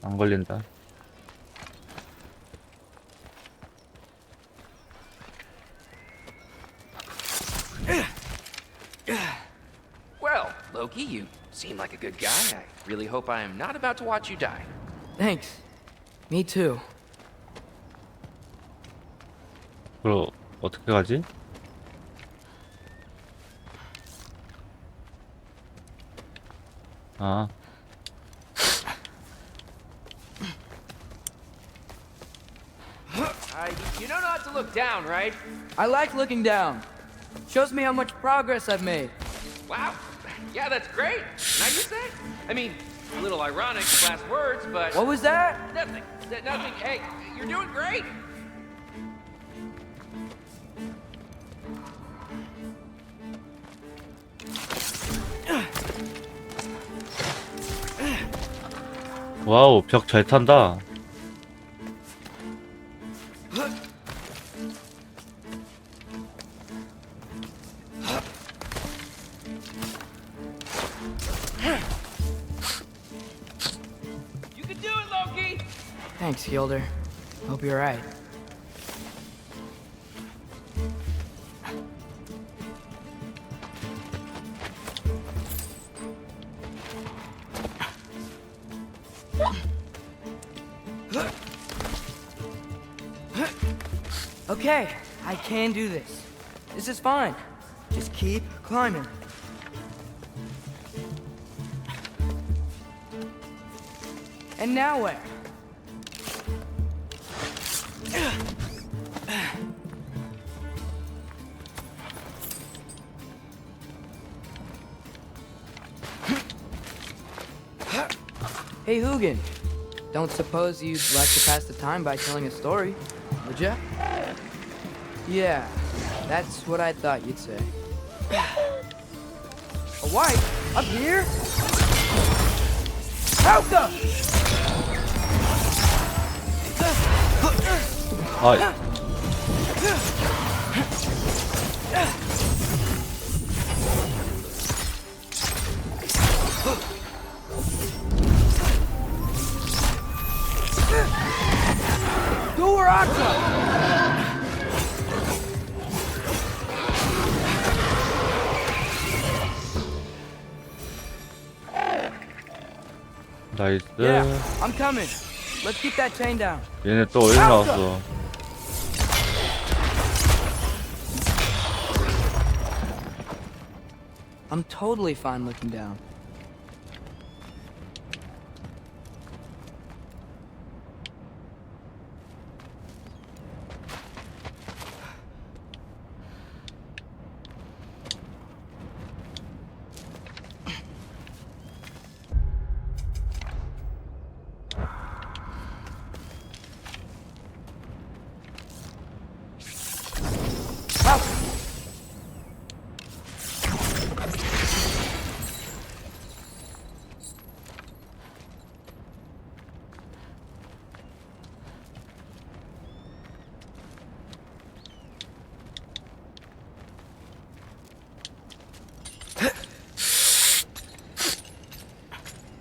안 걸린다. Well, Loki, you seem like a good guy. I really hope I am not about to watch you die. Thanks. Me too. 그럼 어떻게 가지? 아, You know not to look down, right? I like looking down. Shows me how much progress I've made. Wow. Yeah, that's great. Now you say? I mean, a little ironic, last words, but What was that? nothing. Nothing. Hey, you're doing great. 와우, 벽 잘 탄다. You can do it, Loki. Thanks, Gilder. Hope you're right. Okay, I can do this. This is fine. Just keep climbing. And now where? Hey, Hugin. Don't suppose you'd like to pass the time by telling a story, would ya? Yeah, that's what I thought you'd say. A wife? Up here? Helga! 아, Go where I come! 나이스. Yeah, I'm coming. Let's keep that chain down. 얘네 또 어디 나왔어? I'm totally fine looking down.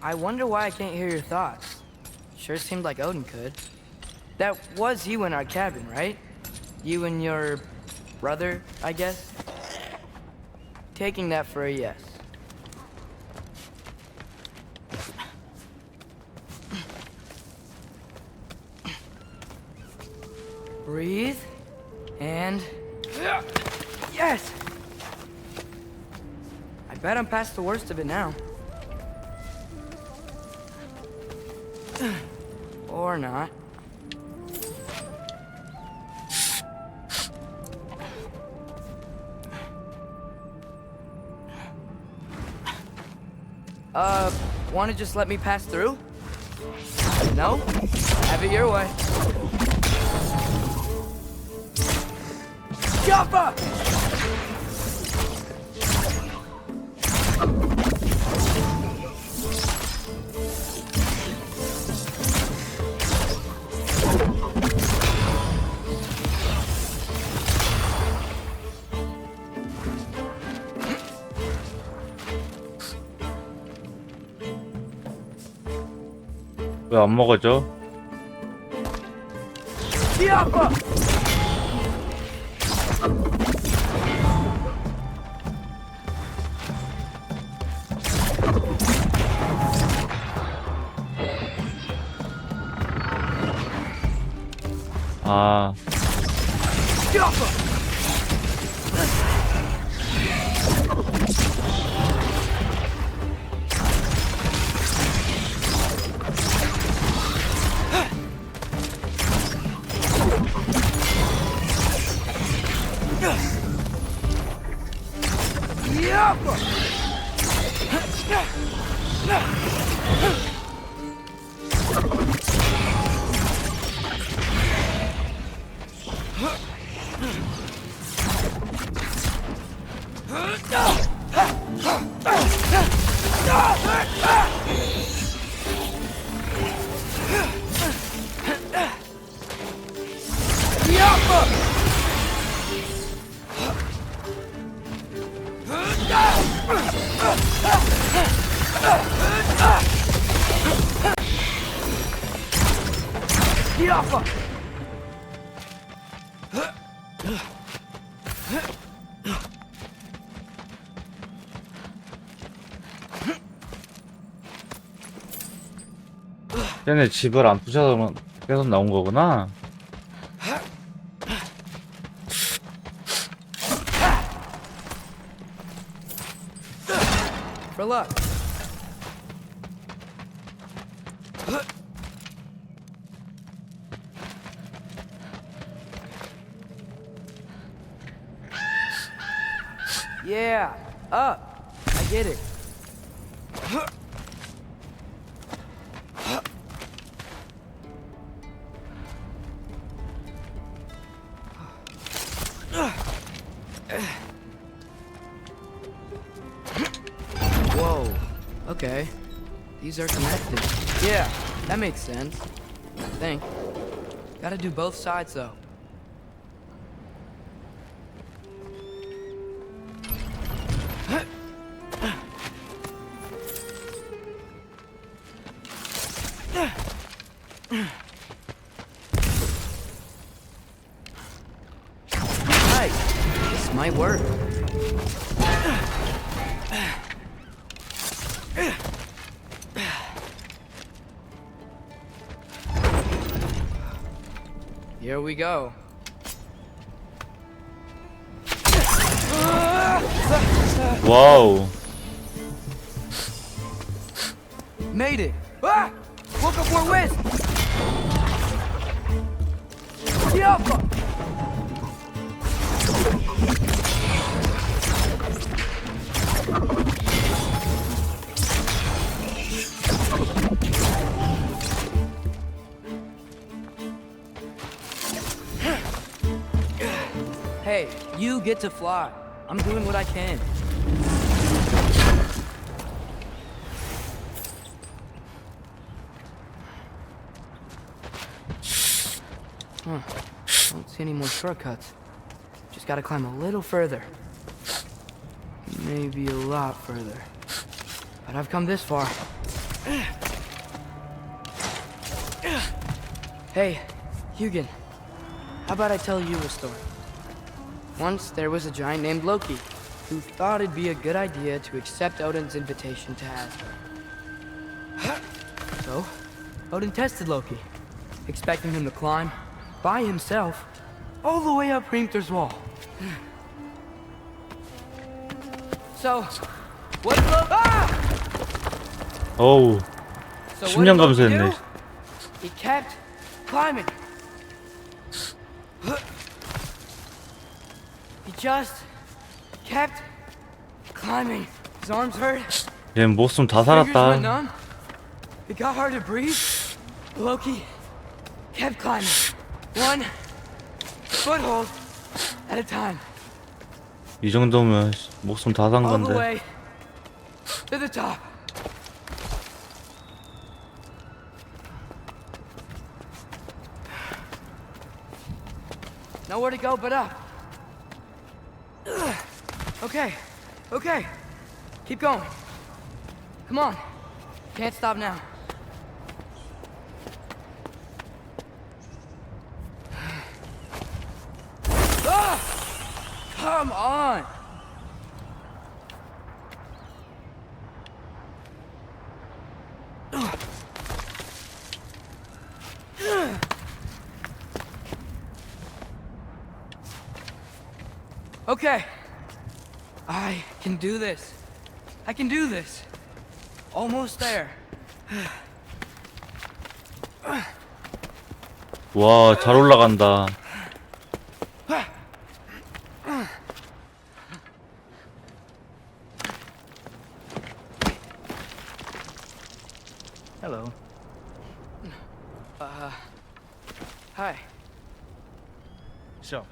I wonder why I can't hear your thoughts. Sure seemed like Odin could. That was you in our cabin, right? You and your brother, I guess? Taking that for a yes. Breathe. And... Yes! I bet I'm past the worst of it now. Or not. Wanna just let me pass through? No? Have it your way. Jumper! 왜 안 먹어져? 아, 얘네 집을 안 부셔서 계속 나온 거구나. For luck. Yeah, up. I get it. Whoa. Okay. These are connected. Yeah, that makes sense. I think. Gotta do both sides though. Nice. This might work. Here we go. 와우. Made it. Ah! Woke up for West. Yup. Hey, you get to fly. I'm doing what I can. Huh. Don't see any more shortcuts. Just gotta climb a little further. Maybe a lot further. But I've come this far. Hey, Hugin. How about I tell you a story? Once there was a giant named Loki who thought it'd be a good idea to accept Odin's invitation to Asgard. So, Odin tested Loki, expecting him to climb by himself all the way up Hrimthur's wall. So, what did Loki? Ah! 어우, So 10년 what did Loki 감수했네. do? He kept climbing. He just kept climbing. His arms hurt. 얘 목숨 다 Fingers went 살았다. numb. It got hard to breathe. Loki kept climbing. One foothold at a time. 이 정도면 목숨 다 산 All the 건데. way to the top. Nowhere to go but up. Okay, okay. Keep going. Come on. Can't stop now. Come on! Okay. I can do this. I can do this. Almost there. 와, 잘 올라간다. Hello. Hi. So,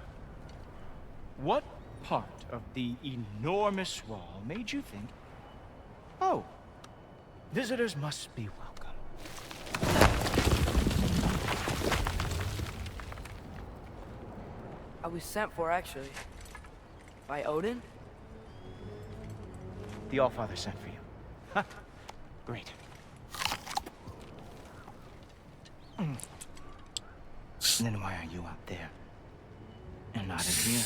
what part of the enormous wall made you think, oh, visitors must be welcome? I was sent for, actually. By Odin? The Allfather sent for you. Huh. Great. Then why are you out there? And not in here?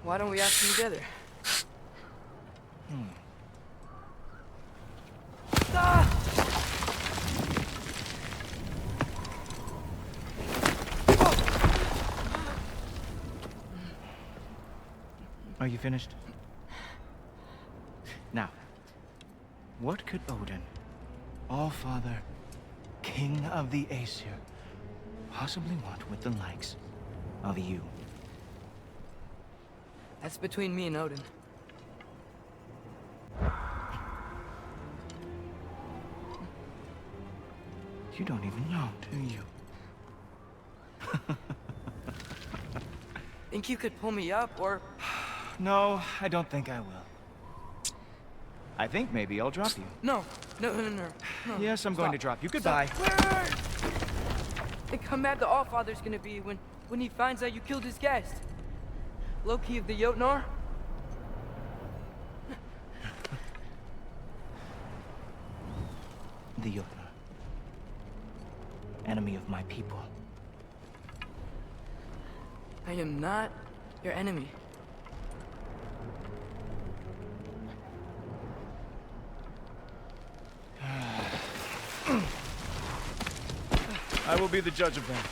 Why don't we ask them together? Ah! Are you finished? Now, what could Odin, Allfather, King of the Aesir, possibly want with the likes of you? That's between me and Odin. You don't even know, do you? Think you could pull me up, or... No, I don't think I will. I think maybe I'll drop you. No. No. Yes, I'm going to drop you. Goodbye. Wait. Think how mad the Allfather's gonna be when he finds out you killed his guest. Loki of the Jotnar? The Jotnar. Enemy of my people. I am not your enemy. I will be the judge of that.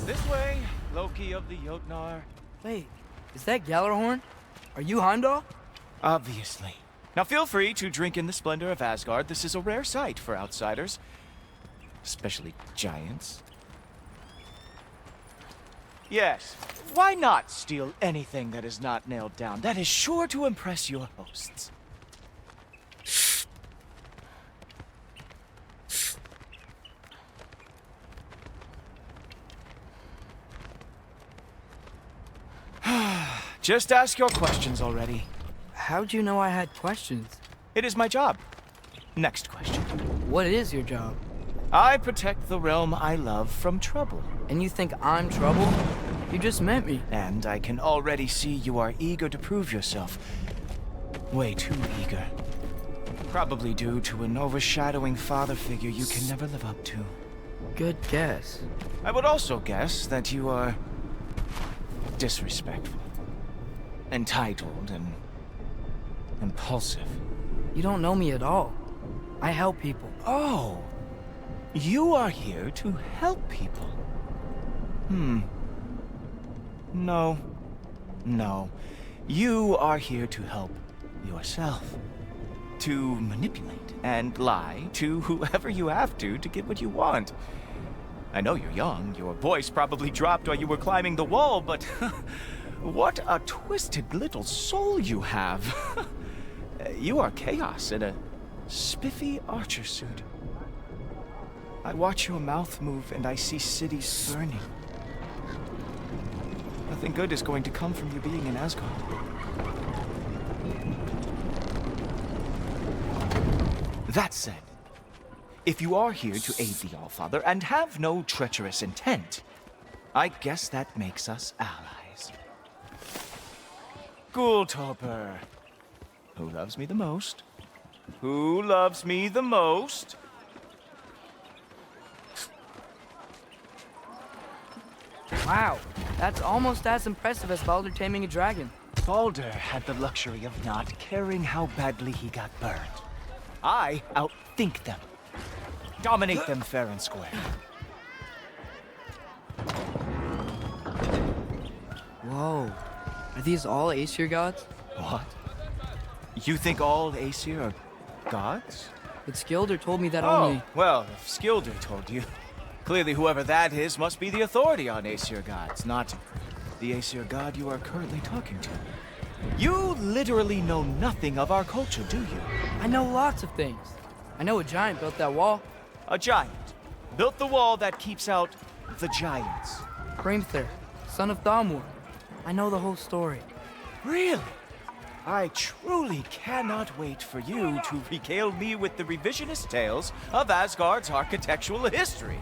This way, Loki of the Jotnar. Wait, is that Gjallarhorn? Are you Heimdall? Obviously. Now feel free to drink in the splendor of Asgard. This is a rare sight for outsiders. Especially giants. Yes, why not steal anything that is not nailed down? That is sure to impress your hosts. Just ask your questions already. How'd you know I had questions? It is my job. Next question. What is your job? I protect the realm I love from trouble. And you think I'm trouble? You just met me. And I can already see you are eager to prove yourself. Way too eager. Probably due to an overshadowing father figure you can never live up to. Good guess. I would also guess that you are disrespectful, entitled, and impulsive. You don't know me at all. I help people. Oh, you are here to help people. No. You are here to help yourself. To manipulate and lie to whoever you have to get what you want. I know you're young. Your voice probably dropped while you were climbing the wall, but what a twisted little soul you have. You are chaos in a spiffy archer suit. I watch your mouth move and I see cities burning. Nothing good is going to come from you being in Asgard. That said, if you are here to aid the Allfather and have no treacherous intent, I guess that makes us allies. Ghoultoper. Who loves me the most? Who loves me the most? Wow, that's almost as impressive as Baldur taming a dragon. Baldur had the luxury of not caring how badly he got burned. I outthink them. Dominate them fair and square. Whoa, are these all Aesir gods? What? You think all Aesir are gods? But Skilder told me that Oh, only... well, if Skilder told you. Clearly whoever that is must be the authority on Aesir gods, not the Aesir god you are currently talking to. You literally know nothing of our culture, do you? I know lots of things. I know a giant built that wall. A giant built the wall that keeps out the giants. Hrimthur, son of Thamur. I know the whole story. Really? I truly cannot wait for you to regale me with the revisionist tales of Asgard's architectural history.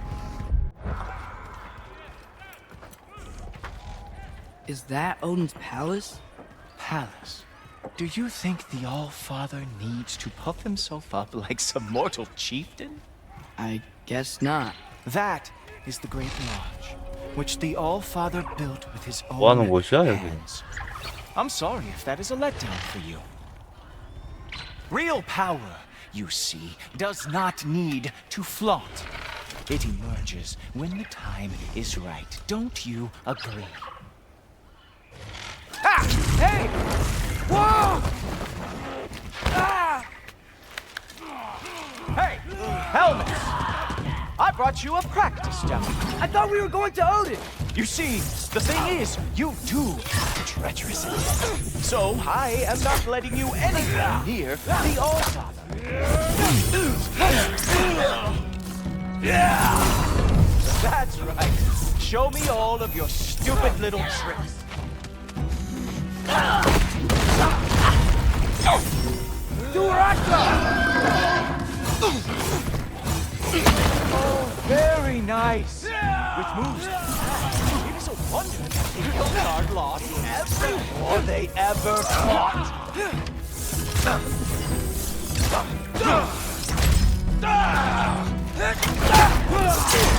Is that Odin's palace? Palace. Do you think the All-Father needs to puff himself up like some mortal chieftain? I guess not. That is the Great Lodge, which the All-Father built with his 뭐 하는 own 곳이야, 여기? hands. I'm sorry if that is a letdown for you. Real power, you see, does not need to flaunt. It emerges when the time is right. Don't you agree? Ah! Hey! Whoa! Ah! Hey! Helmet! I brought you a practice demo. I thought we were going to Odin! You see, the thing is, you do have treacherous intent. So I am not letting you anywhere near the All-Father. That's right. Show me all of your stupid little tricks. Oh, very nice. Which moves fast. It is a wonder that the Hildgard lost every war they ever fought.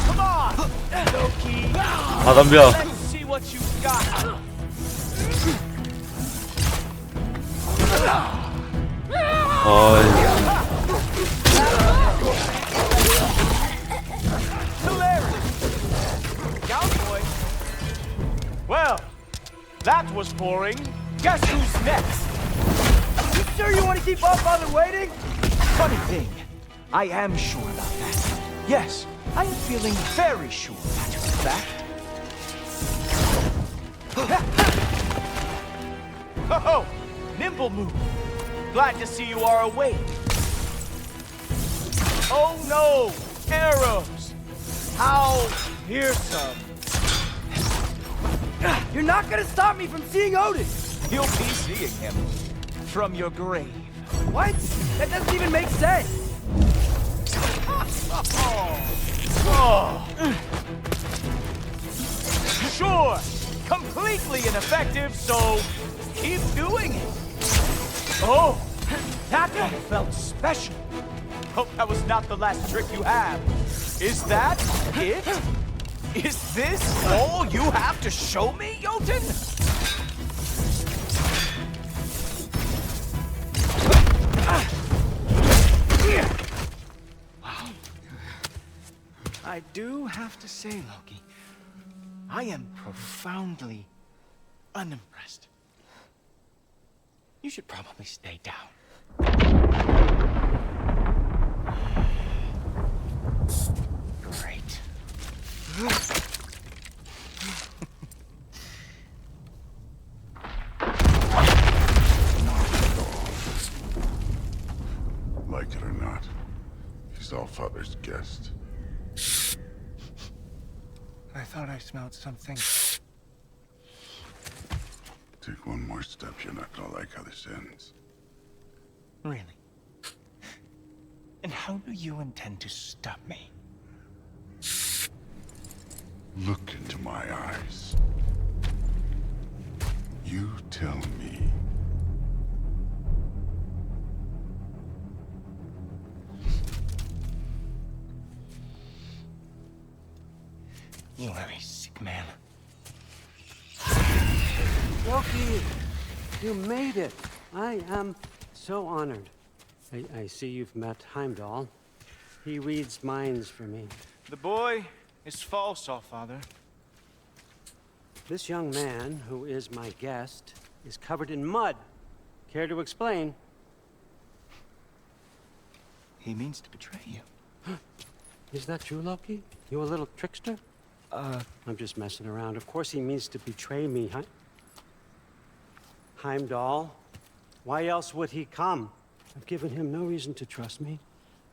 Come on, Loki. 아, 덤벼. Let's see what you got. 어이. Cowboy. Well, that was boring. Guess who's next? You sure you want to keep our father waiting? Funny thing, I am sure about that. Yes, I am feeling very sure, matter of fact. Oh, nimble move. Glad to see you are awake. Oh no, arrows. How fearsome. You're not gonna stop me from seeing Odin! You'll be seeing him from your grave. What? That doesn't even make sense! Sure, completely ineffective, so keep doing it. Oh, that one felt special. Hope that was not the last trick you have. Is that it? Is this all you have to show me, Jotun? Wow. I do have to say, Loki, I am profoundly unimpressed. You should probably stay down. Great. Like it or not, he's Allfather's guest. I thought I smelled something. Take one more step, you're not gonna like how this ends. Really? And how do you intend to stop me? Look into my eyes. You tell me. You are a sick man. Loki, you made it. I am so honored. I see you've met Heimdall. He reads minds for me. The boy is false, Allfather. This young man, who is my guest, is covered in mud. Care to explain? He means to betray you. Is that true, Loki? You a little trickster? I'm just messing around. Of course he means to betray me, Heimdall. Why else would he come? I've given him no reason to trust me.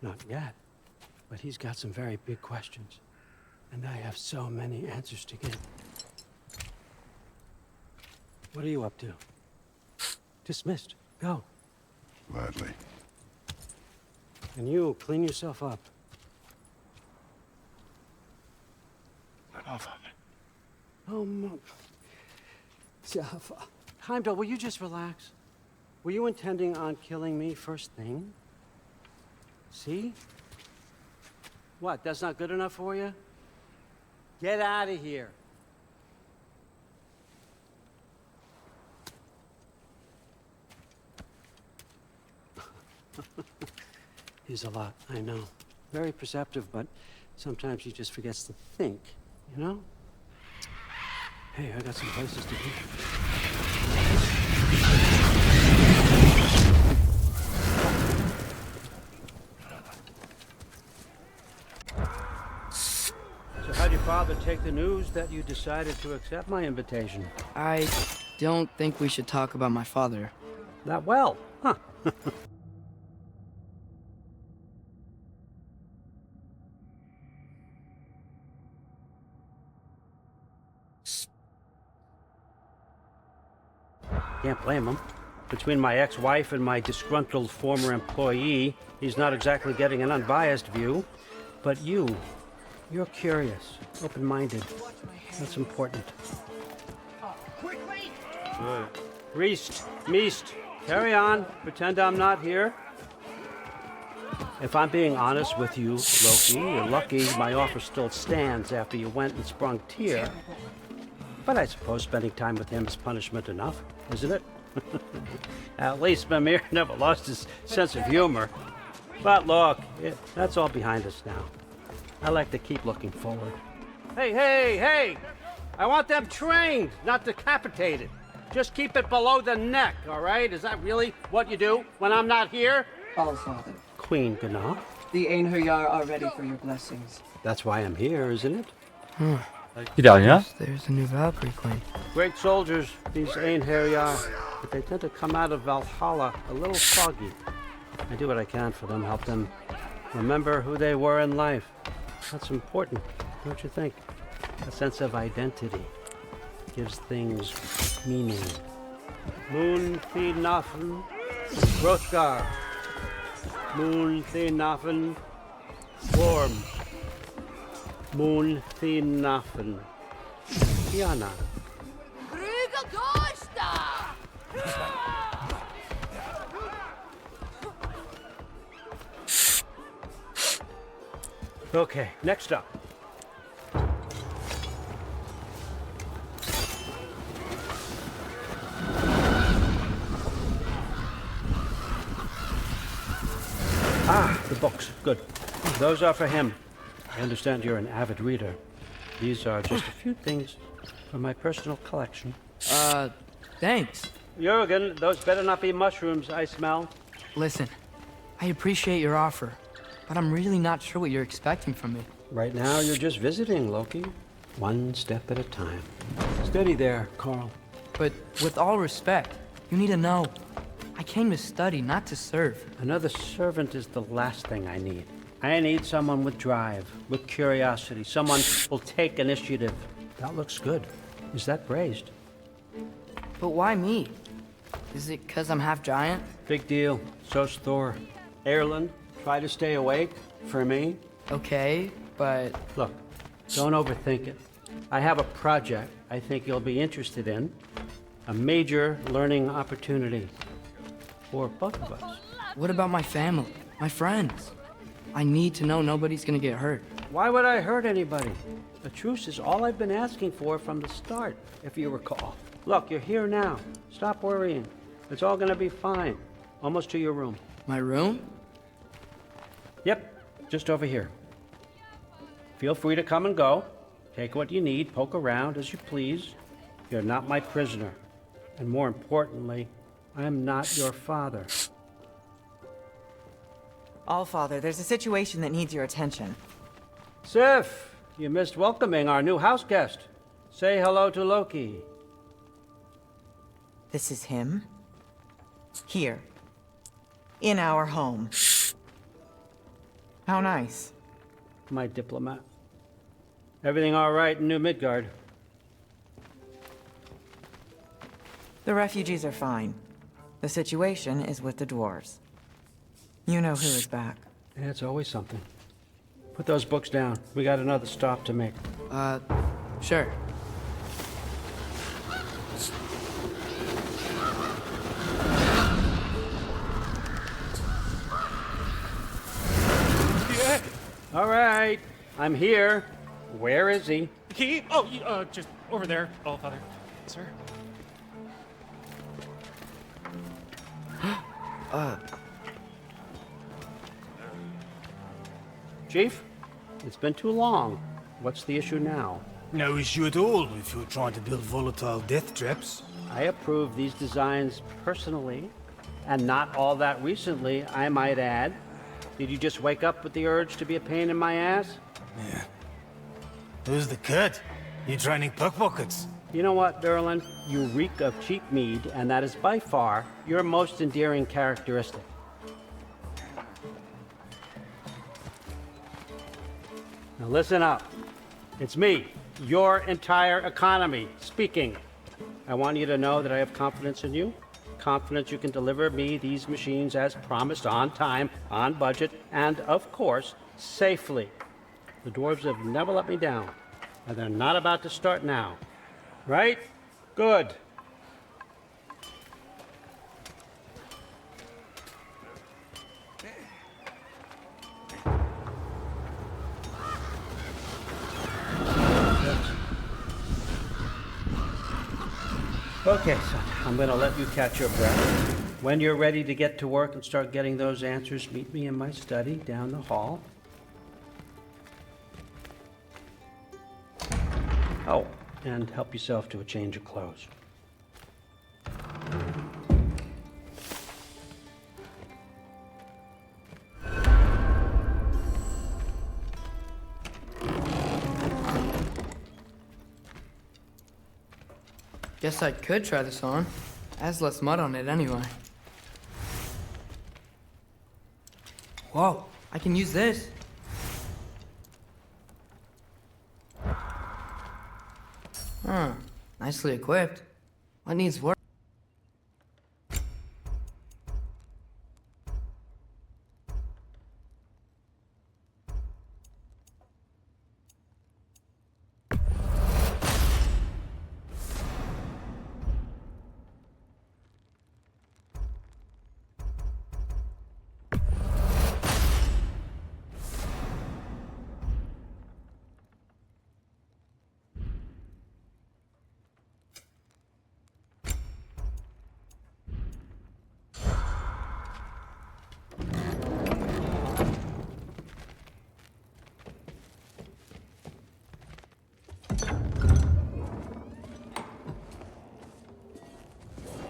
Not yet. But he's got some very big questions. And I have so many answers to give. What are you up to? Dismissed. Go. Gladly. And you, clean yourself up. Allfather. Oh, Jaffa. Heimdall, will you just relax? Were you intending on killing me first thing? See? What, that's not good enough for you? Get out of here. He's a lot, I know. Very perceptive, but sometimes he just forgets to think, you know? Hey, I got some places to be. So how'd your father take the news that you decided to accept my invitation? I don't think we should talk about my father. Not well, huh? Can't blame him. Between my ex-wife and my disgruntled former employee, he's not exactly getting an unbiased view. But you're curious, open-minded. That's important. Good. Reist, Meest, carry on. Pretend I'm not here. If I'm being honest with you, Loki, you're lucky my offer still stands after you went and sprung Tyr. But I suppose spending time with him is punishment enough, isn't it? At least Mimir never lost his sense of humor. But look, that's all behind us now. I like to keep looking forward. Hey! I want them trained, not decapitated. Just keep it below the neck, all right? Is that really what you do when I'm not here? Allfather, Queen Gná. the Einherjar are ready for your blessings. That's why I'm here, isn't it? 길이 아니야? There's a new Valkyrie Queen. Great soldiers, these Einherjar, but they tend to come out of Valhalla a little foggy. I do what I can for them, help them remember who they were in life. That's important, don't you think? A sense of identity gives things meaning. Moon Thi Nafen, Hrothgar. Moon Thi Nafen, Worm. Moon Thi Nafen, Tiana. Okay, next up. The books. Good. Those are for him. I understand you're an avid reader. These are just a few things from my personal collection. Thanks. Jurgen, those better not be mushrooms I smell. Listen, I appreciate your offer, but I'm really not sure what you're expecting from me. Right now, you're just visiting, Loki. One step at a time. Steady there, Carl. But with all respect, you need to know, I came to study, not to serve. Another servant is the last thing I need. I need someone with drive, with curiosity, someone who'll take initiative. That looks good. Is that praised? But why me? Is it 'cause I'm half giant? Big deal. So's Thor. Erland, try to stay awake for me. Okay, but Look, don't overthink it. I have a project I think you'll be interested in. A major learning opportunity for both of us. what about my family, my friends? I need to know nobody's gonna get hurt. Why would I hurt anybody? A truce is all I've been asking for from the start, if you recall. Look, you're here now. Stop worrying. It's all gonna be fine. Almost to your room. My room? Yep, just over here. Feel free to come and go. Take what you need, poke around as you please. You're not my prisoner. And more importantly, I'm not your father. Allfather, there's a situation that needs your attention. Sif, you missed welcoming our new house guest. Say hello to Loki. This is him? Here. In our home. How nice. My diplomat. Everything all right in New Midgard? The refugees are fine. The situation is with the dwarves. You know who is back. Yeah, it's always something. Put those books down. We got another stop to make. Sure. All right, I'm here. Where is he? The key? Oh, just over there, Allfather. Sir? Chief, it's been too long. What's the issue now? No issue at all if you're trying to build volatile death traps. I approve these designs personally, and not all that recently, I might add. Did you just wake up with the urge to be a pain in my ass? Yeah. Who's the cut? You training pickpockets? You know what, Derlin? You reek of cheap mead, and that is by far your most endearing characteristic. Now listen up. It's me, your entire economy, speaking. I want you to know that I have confidence in you. Confidence you can deliver me these machines as promised, on time, on budget, and of course, safely. The dwarves have never let me down, and they're not about to start now. Right? Good. Okay, son, I'm gonna let you catch your breath. When you're ready to get to work and start getting those answers, meet me in my study down the hall. Oh, and help yourself to a change of clothes. Guess I could try this on. Has less mud on it anyway. Whoa, I can use this. Huh, nicely equipped. What needs work?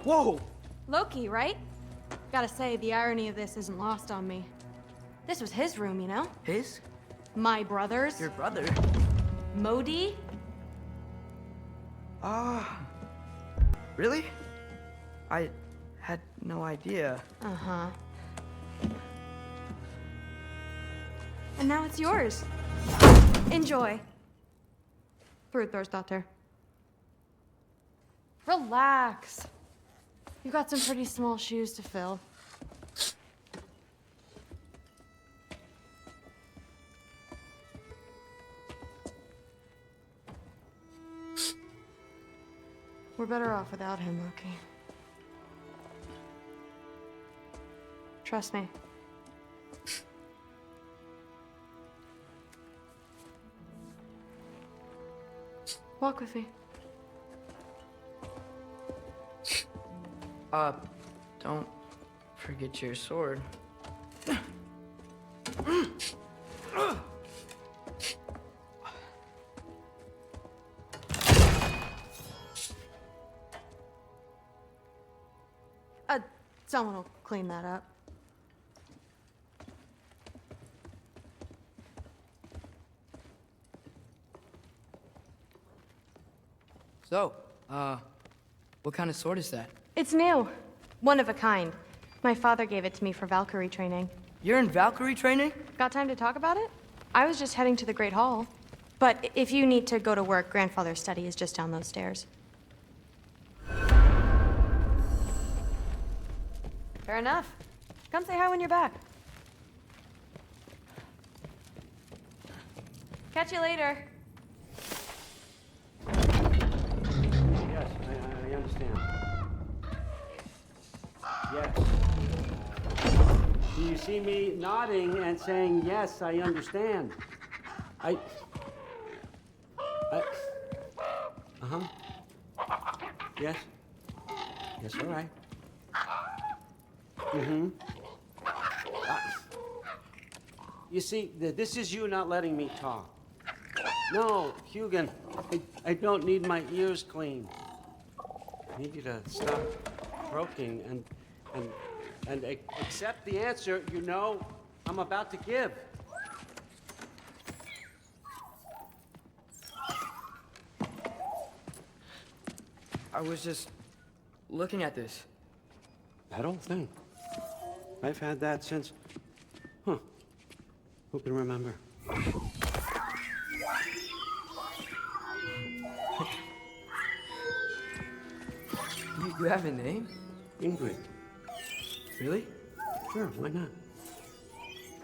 Whoa! Loki, right? Gotta say, the irony of this isn't lost on me. This was his room, you know? His? My brother's. Your brother? Modi? Ah. Really? I had no idea. Uh-huh. And now it's yours. Enjoy. Daughter. Relax. You've got some pretty small shoes to fill. We're better off without him, Loki. Trust me. Walk with me. Don't forget your sword. Someone will clean that up. So, what kind of sword is that? It's new. One of a kind. My father gave it to me for Valkyrie training. You're in Valkyrie training? Got time to talk about it? I was just heading to the Great Hall. But if you need to go to work, Grandfather's study is just down those stairs. Fair enough. Come say hi when you're back. Catch you later. Yes, I understand. Yes. Do you see me nodding and saying, yes, I understand? Uh-huh. Yes. Yes, all right. Mm-hmm. You see, this is you not letting me talk. No, Hugan, I don't need my ears cleaned. I need you to stop croaking and accept the answer you know I'm about to give. I was just looking at this. That old thing. I've had that since... Huh. Who can remember? You have a name? Ingrid. Really? Sure, why not?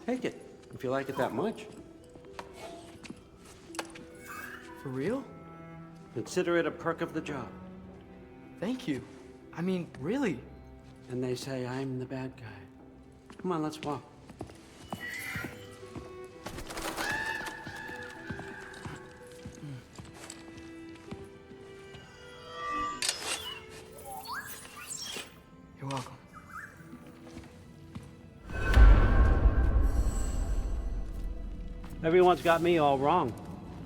Take it, if you like it that much. For real? Consider it a perk of the job. Thank you. I mean, really. And they say I'm the bad guy. Come on, let's walk. You're welcome. Everyone's got me all wrong.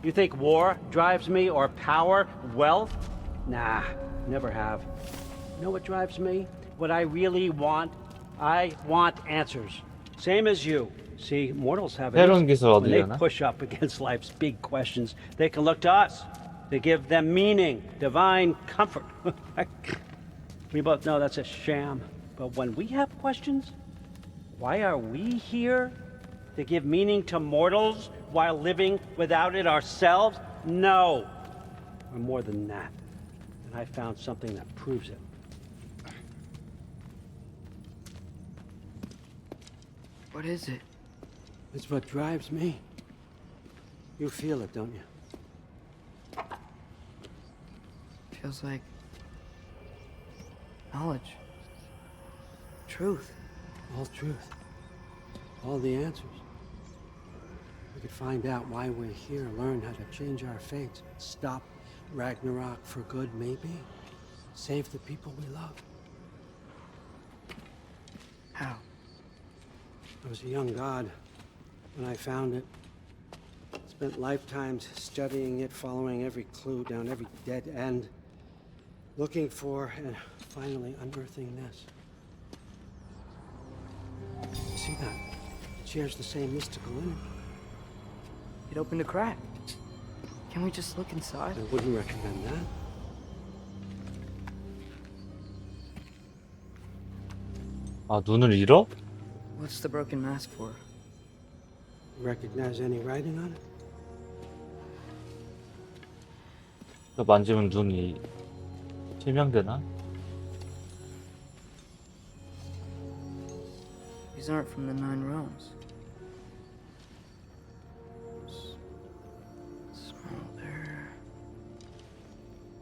You think war drives me, or power, wealth? Nah, never have. You know what drives me? What I really want? I want answers. Same as you. See, mortals have 새로운 it. 기술 When they 얻으려나? push up against life's big questions, they can look to us. They give them meaning, divine comfort. We both know that's a sham. But when we have questions, why are we here? To give meaning to mortals while living without it ourselves? No. We're more than that. And I found something that proves it. What is it? It's what drives me. You feel it, don't you? Feels like knowledge. Truth. All truth. All the answers. We could find out why we're here, learn how to change our fates, stop Ragnarok for good, maybe. Save the people we love. How? I was a young god when I found it. Spent lifetimes studying it, following every clue down every dead end, looking for and finally unearthing this. See that? It shares the same mystical energy. It opened a crack. Can we just look inside? I wouldn't recommend that. 아, 눈을 잃어? What's the broken mask for? Recognize any writing on it? 이거 만지면 눈이 실명되나? These aren't from the Nine Realms. Smolder.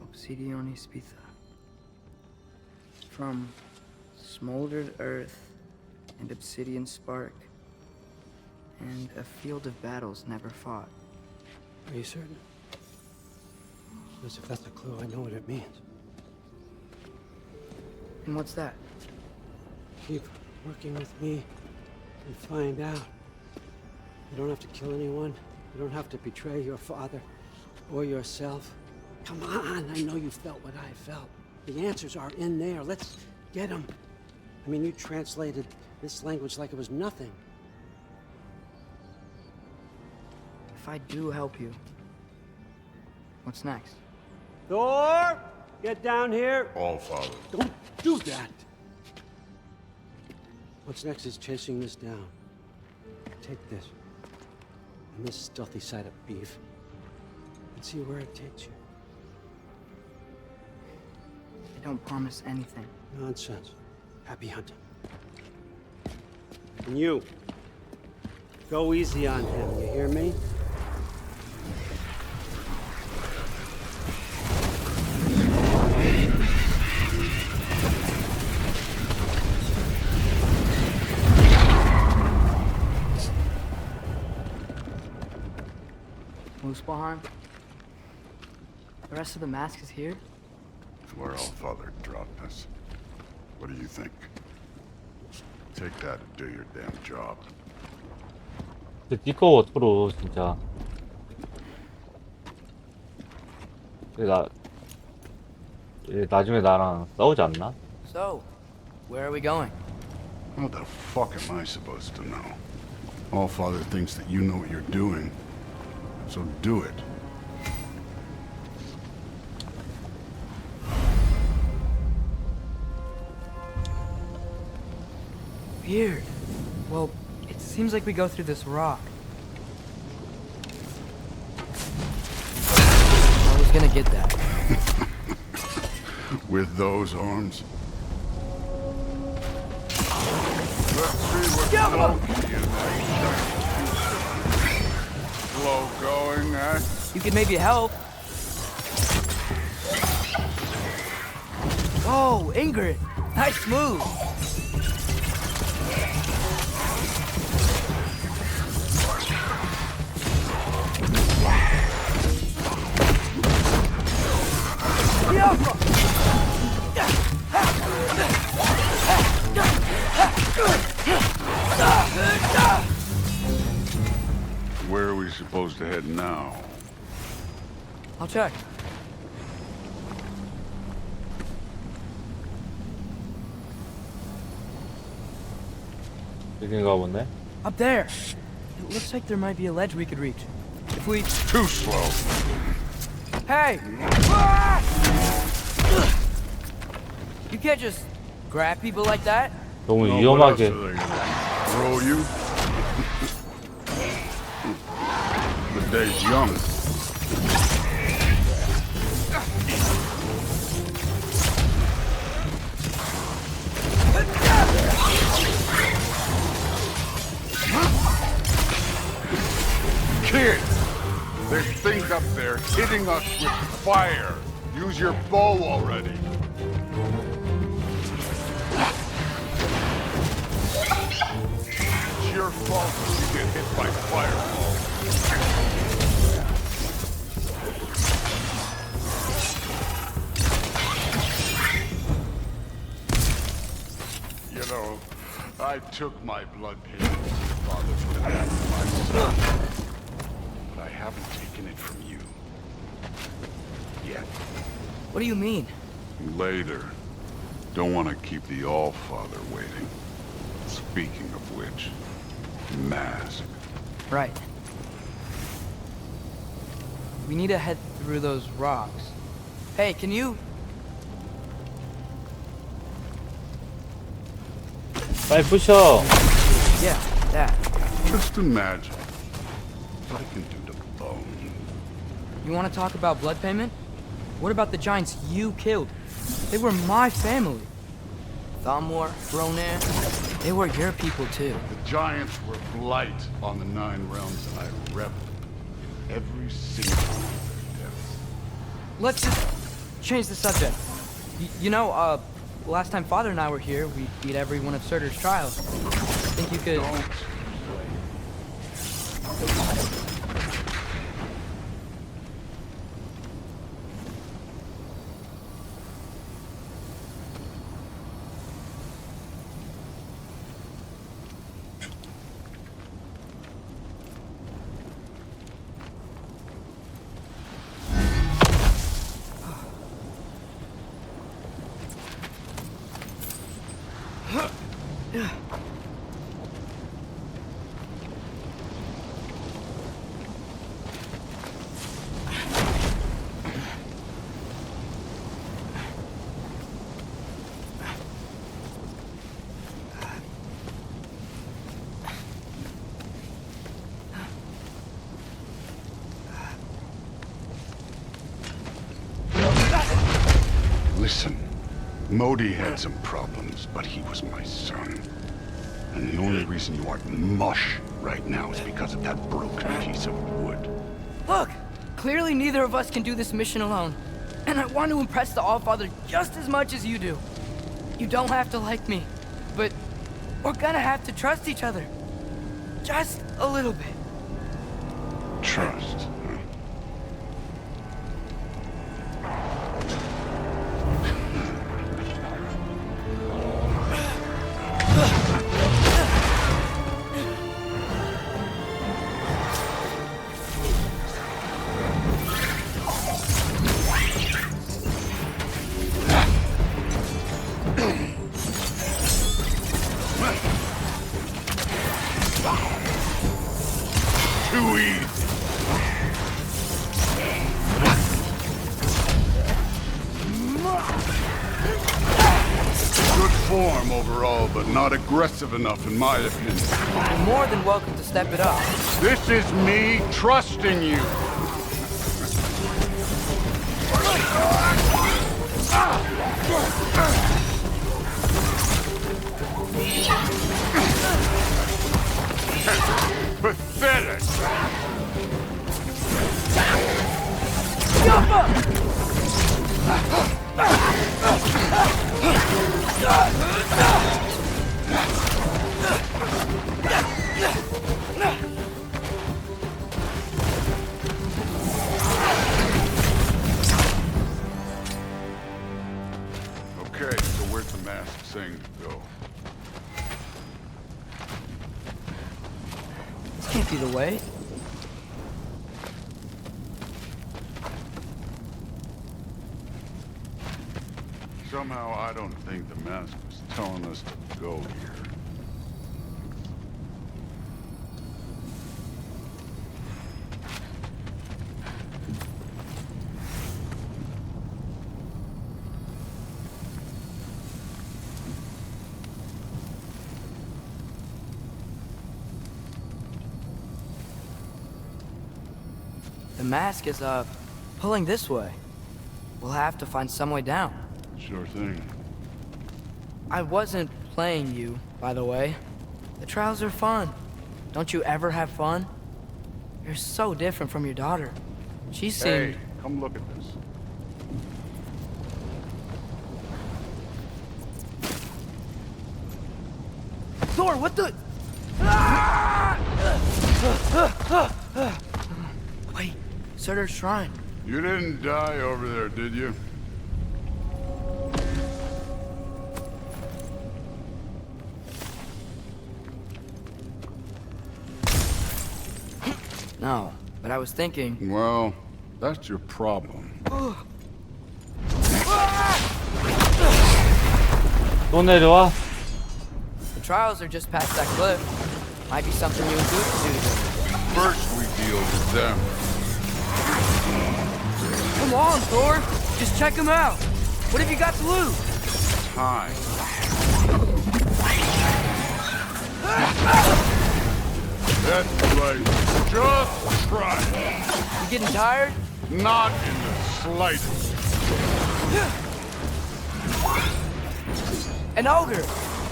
Obsidione Spitha. From smoldered earth and obsidian spark, and a field of battles never fought. Are you certain? Because if that's a clue, I know what it means. And what's that? Keep working with me and find out. You don't have to kill anyone. You don't have to betray your father or yourself. Come on, I know you felt what I felt. The answers are in there. Let's get them. I mean, you translated this language like it was nothing. If I do help you, what's next? Thor! Get down here! All Father. Don't do that! What's next is chasing this down. Take this. And this stealthy side of beef. And see where it takes you. I don't promise anything. Nonsense. Happy hunting. And you. Go easy on him, you hear me? Muspelheim? The rest of the mask is here? It's where All Father dropped us. What do you think? Take that and do your damn job. 근데 띠꺼워 토로 진짜. 얘 나중에 나랑 싸우지 않나? So, where are we going? How the fuck am I supposed to know? All Father thinks that you know what you're doing, so do it. Weird. Well, it seems like we go through this rock. I was gonna get that. With those arms? Let's see what slow going, eh? You could maybe help. Oh, Ingrid! Nice move! Where are we supposed to head now? I'll check. 여긴가 보네. Up there! It looks like there might be a ledge we could reach. If we... Too slow. Hey! You can't just grab people like that. 너무 No, 위험하게. what else are they gonna throw you? The day's young. Kid! There's things up there hitting us with fire. Use your bow already. It's your fault if you get hit by fireballs. You know, I took my blood payment from your father for the death of my son. But I haven't taken it from you. Yet. What do you mean? Later. Don't want to keep the All-Father waiting. Speaking of which, mask. Right. We need to head through those rocks. Hey, can you... 빨리 부셔. Yeah, that. Just imagine what I can do to bone. You want to talk about blood payment? What about the giants you killed? They were my family. Thamor, Ronan, they were your people too. The giants were blight on the 9 realms, and I reveled in every single one of their deaths. Let's just change the subject. You know, last time Father and I were here, we beat every one of Surtur's trials. Think you could... Listen, Modi had some problems, but he was my son. And the only reason you aren't mush right now is because of that broken piece of wood. Look! Clearly neither of us can do this mission alone. And I want to impress the Allfather just as much as you do. You don't have to like me, but we're gonna have to trust each other. Just a little bit. Trust, huh? Too easy. Good form overall, but not aggressive enough in my opinion. You're more than welcome to step it up. This is me trusting you. Pathetic. Okay, so where's the mask saying to go? This can't be the way. Somehow I don't think the mask was telling us to go here. The mask is, pulling this way. We'll have to find some way down. Sure thing. I wasn't playing you, by the way. The trials are fun. Don't you ever have fun? You're so different from your daughter. She seemed... Hey, come look at this. Thor, what the... Wait, Surtur's shrine. You didn't die over there, did you? No, but I was thinking... Well, that's your problem. 또 내려와. The trials are just past that cliff. Might be something you and Duke can do together. First we deal with them. Come on, Thor! Just check them out! What have you got to lose? Time. That's right. Just try it. You getting tired? Not in the slightest. An ogre!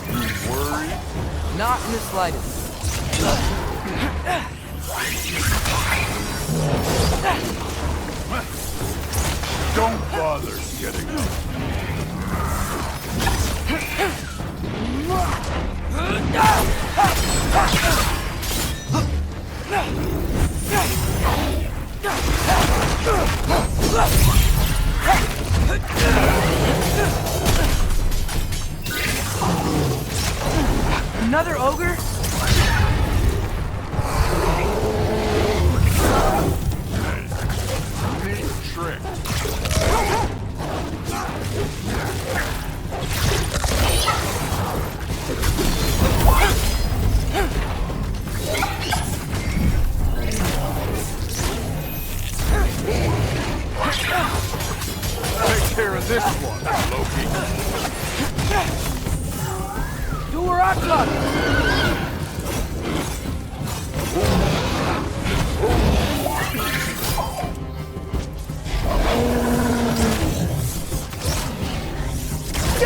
You worried? Not in the slightest. Don't bother getting up. Another ogre? Neat trick. Take care of this one, Loki. Do a rock clock! The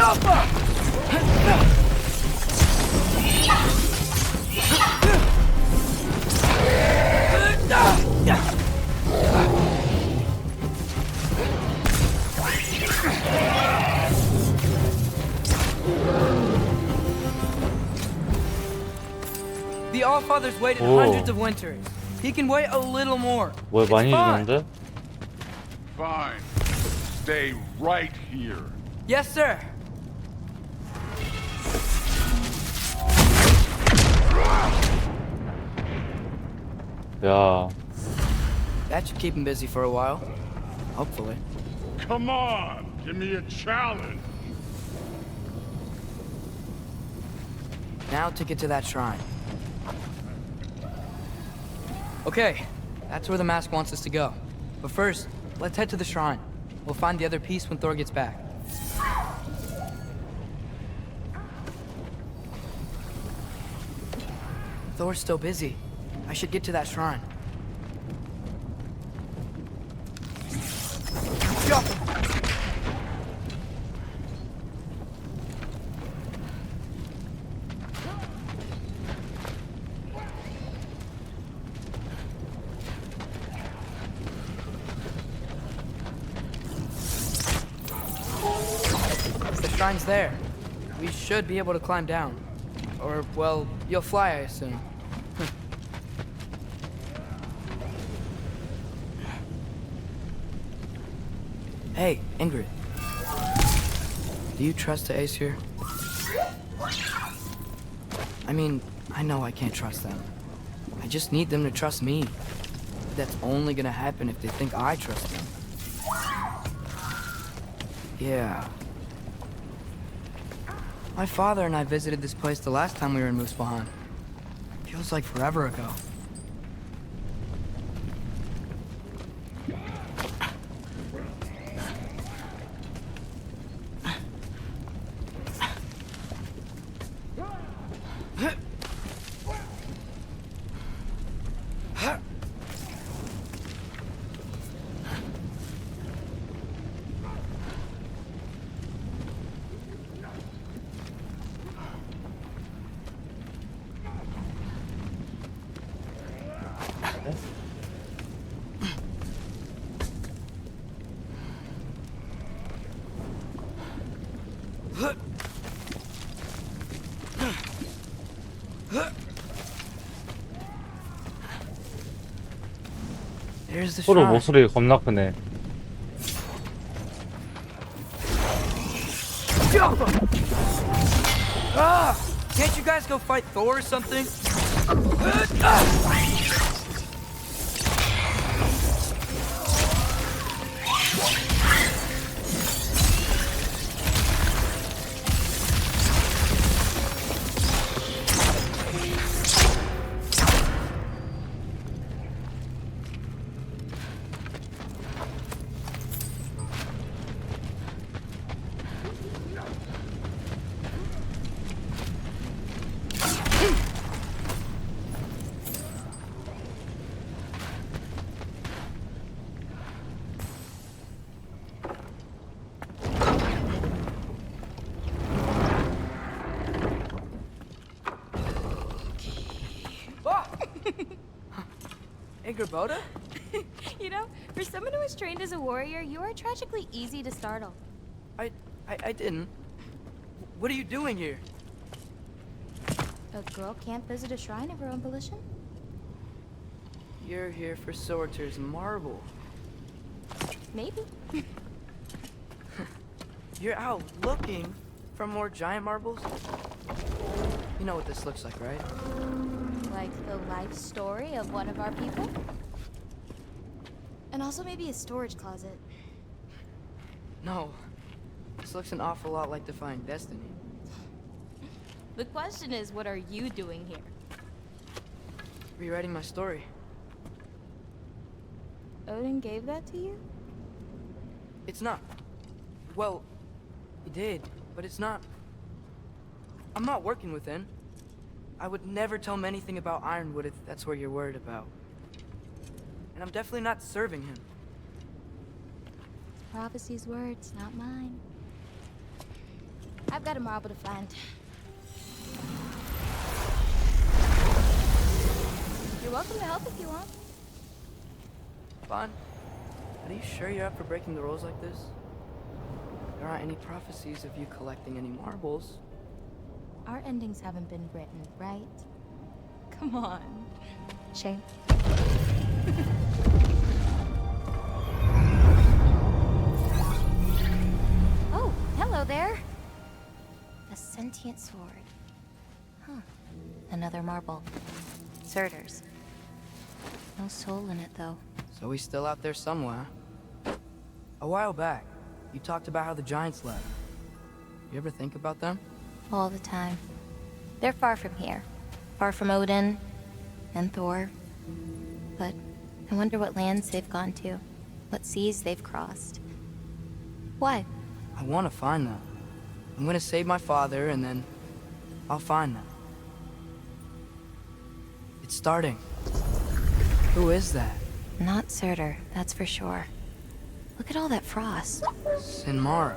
Allfather's waited Oh. hundreds of winters. He can wait a little more. 뭘 It's 많이 fine. 주는데? Fine. Stay right here. Yes, sir. 야, That should keep him busy for a while. Hopefully. Come on, give me a challenge. Now to get to that shrine. Okay, that's where the mask wants us to go. But first, let's head to the shrine. We'll find the other piece when Thor gets back. Thor's still busy. I should get to that shrine. Jump! The shrine's there. We should be able to climb down. Or, well, you'll fly, I assume. Hey, Ingrid. Do you trust the Ace here? I mean, I know I can't trust them. I just need them to trust me. But that's only gonna happen if they think I trust them. Yeah. My father and I visited this place the last time we were in Muspelheim. Feels like forever ago. There's the 서로 shrine. 목소리 겁나 크네. Ah! Can't you guys go fight Thor or something? Ingrid? You know, for someone who was trained as a warrior, you are tragically easy to startle. I didn't. What are you doing here? A girl can't visit a shrine of her own volition? You're here for Sorter's marble. Maybe. You're out looking for more giant marbles? You know what this looks like, right? Like the life story of one of our people? And also maybe a storage closet. No. This looks an awful lot like Defying Destiny. The question is, what are you doing here? Rewriting my story. Odin gave that to you? It's not. Well, he did, but it's not. I'm not working with him. I would never tell him anything about Ironwood if that's what you're worried about. And I'm definitely not serving him. It's prophecy's words, not mine. I've got a marble to find. You're welcome to help if you want. Fun. Are you sure you're up for breaking the rules like this? There aren't any prophecies of you collecting any marbles. Our endings haven't been written, right? Come on. Shane. Oh, hello there. A sentient sword. Huh. Another marble. Surtur's. No soul in it, though. So he's still out there somewhere. A while back, you talked about how the giants left. You ever think about them? All the time. They're far from here. Far from Odin and Thor. But I wonder what lands they've gone to. What seas they've crossed. Why? I want to find them. I'm gonna save my father, and then I'll find them. It's starting. Who is that? Not Surtur, that's for sure. Look at all that frost. Sinmara.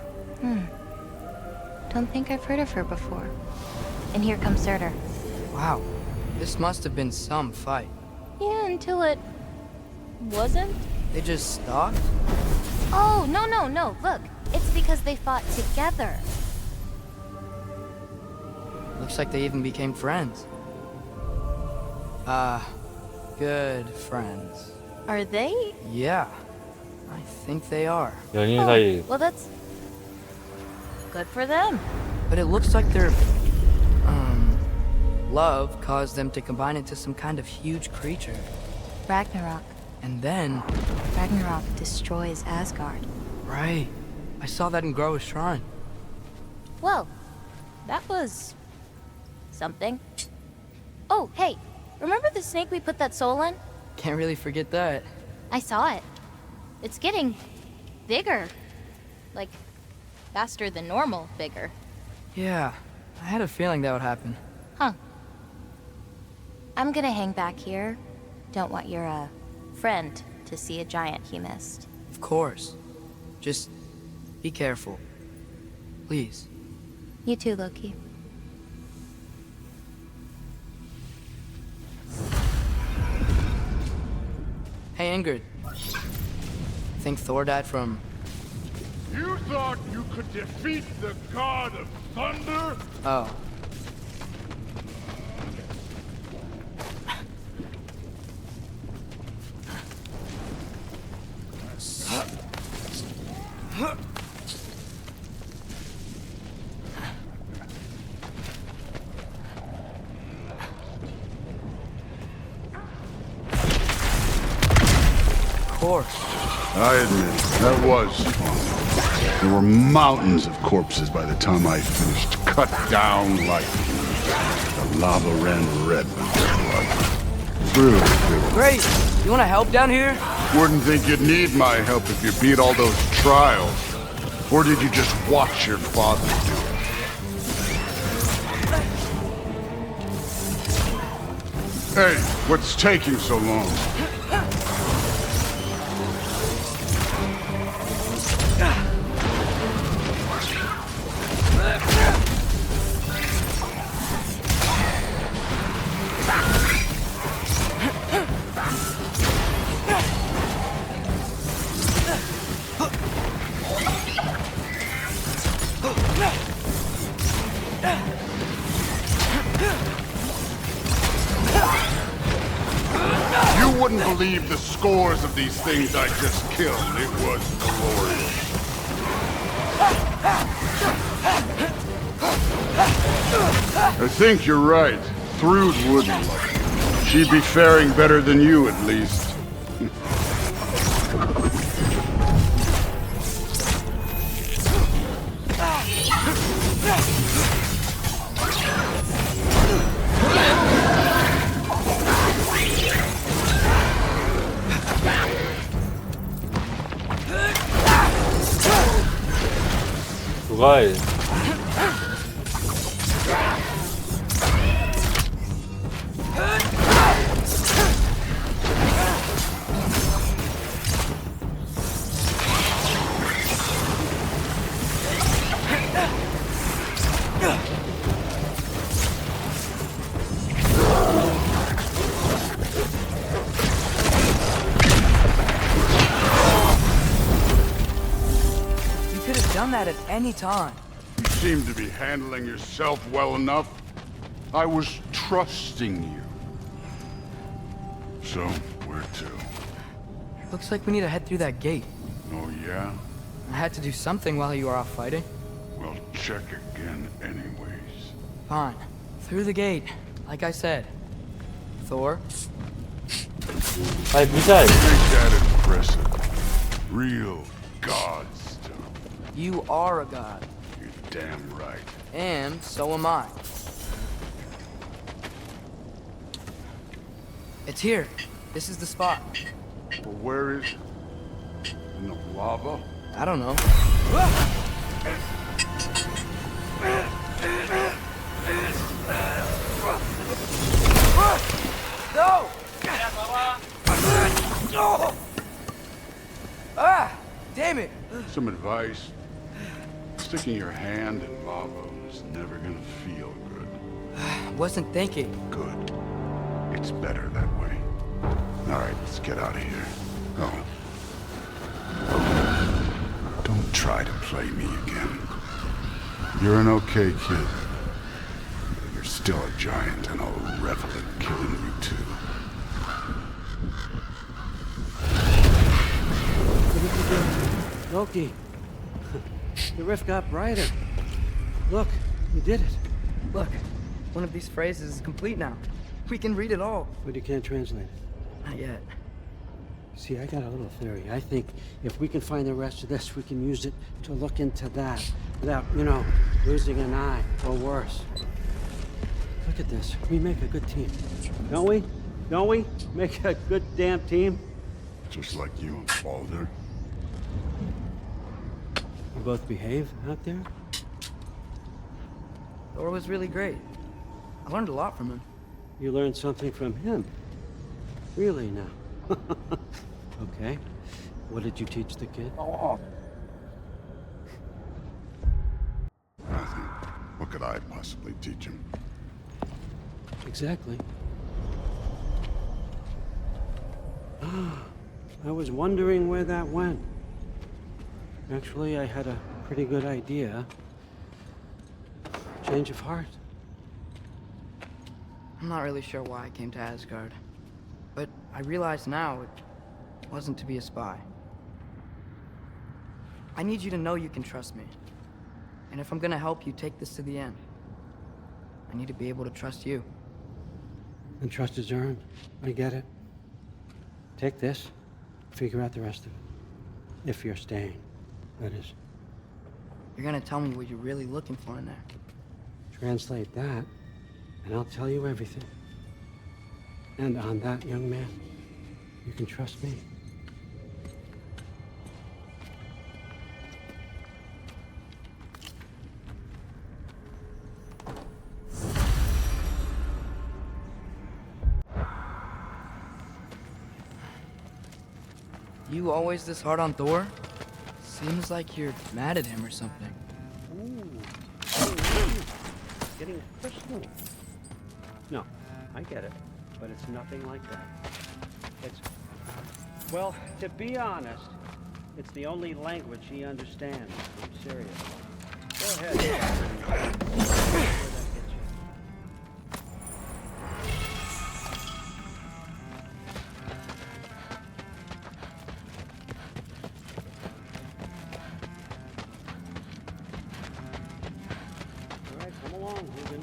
Don't think I've heard of her before. And here comes Surtur. Wow. This must have been some fight. Yeah, until it... wasn't? They just stalked? Oh, no. Look, it's because they fought together. Looks like they even became friends. Good friends. Are they? Yeah, I think they are. 연인 사이 Well, that's... good for them. But it looks like their, love caused them to combine into some kind of huge creature. Ragnarok. And then... Ragnarok destroys Asgard. Right. I saw that in Groa's shrine. Well, that was... something. Oh, hey, remember the snake we put that soul in? Can't really forget that. I saw it. It's getting... bigger. Like, faster than normal bigger. Yeah, I had a feeling that would happen. Huh. I'm gonna hang back here. Don't want your, friend to see a giant he missed. Of course. Just be careful. Please. You too, Loki. Hey, Ingrid. Think Thor died from... You thought you could defeat the god of thunder? Oh. Of course. I admit, that was fun. There were mountains of corpses by the time I finished, cut down like the lava ran red with their blood. Really, really. Great! You wanna help down here? Wouldn't think you'd need my help if you beat all those trials. Or did you just watch your father do it? Hey, what's taking so long? You wouldn't believe the scores of these things I just killed. It was glorious. I think you're right. Thrud wouldn't love it. She'd be faring better than you, at least. 누가 해? done that at any time. You seem to be handling yourself well enough. I was trusting you. So, where to? Looks like we need to head through that gate. Oh, yeah? I had to do something while you were off fighting. Well, check again anyways. Fine. Through the gate, like I said. Thor? 아이 미사일. Ain't that impressive? Real god stuff. You are a god. You're damn right. And so am I. It's here. This is the spot. But where is it? In the lava? I don't know. No! Ah! Damn it! Some advice. Sticking your hand in lava is never gonna feel good. Wasn't thinking. Good. It's better that way. All right, let's get out of here. Oh. Don't try to play me again. You're an okay kid. But you're still a giant, and I'll revel in killing you too. Loki, the rift got brighter. Look, you did it. Look, one of these phrases is complete now. We can read it all. But you can't translate it. Not yet. See, I got a little theory. I think if we can find the rest of this, we can use it to look into that without, losing an eye or worse. Look at this. We make a good team. Don't we? Don't we? Make a good damn team? Just like you and Balder. We both behave out there? Thor was really great. I learned a lot from him. You learned something from him? Really now? Okay. What did you teach the kid? Nothing. What could I possibly teach him? Exactly. I was wondering where that went. Actually, I had a pretty good idea. Change of heart. I'm not really sure why I came to Asgard. But I realize now it wasn't to be a spy. I need you to know you can trust me. And if I'm gonna help you take this to the end, I need to be able to trust you. And trust is earned. I get it. Take this, figure out the rest of it. If you're staying, that is. You're gonna tell me what you're really looking for in there. Translate that, and I'll tell you everything. And on that, young man, you can trust me. You always this hard on Thor? Seems like you're mad at him or something. Getting personal. No, I get it, but it's nothing like that. It's, well, to be honest, it's the only language he understands. I'm serious. Go ahead. All right, come along, Hogan.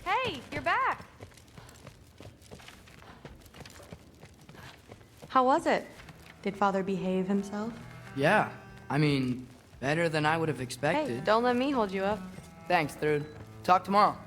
Hey, you're back. How was it? Did Father behave himself? Yeah, I mean, better than I would have expected. Hey, don't let me hold you up. Thanks, Thrud. Talk tomorrow.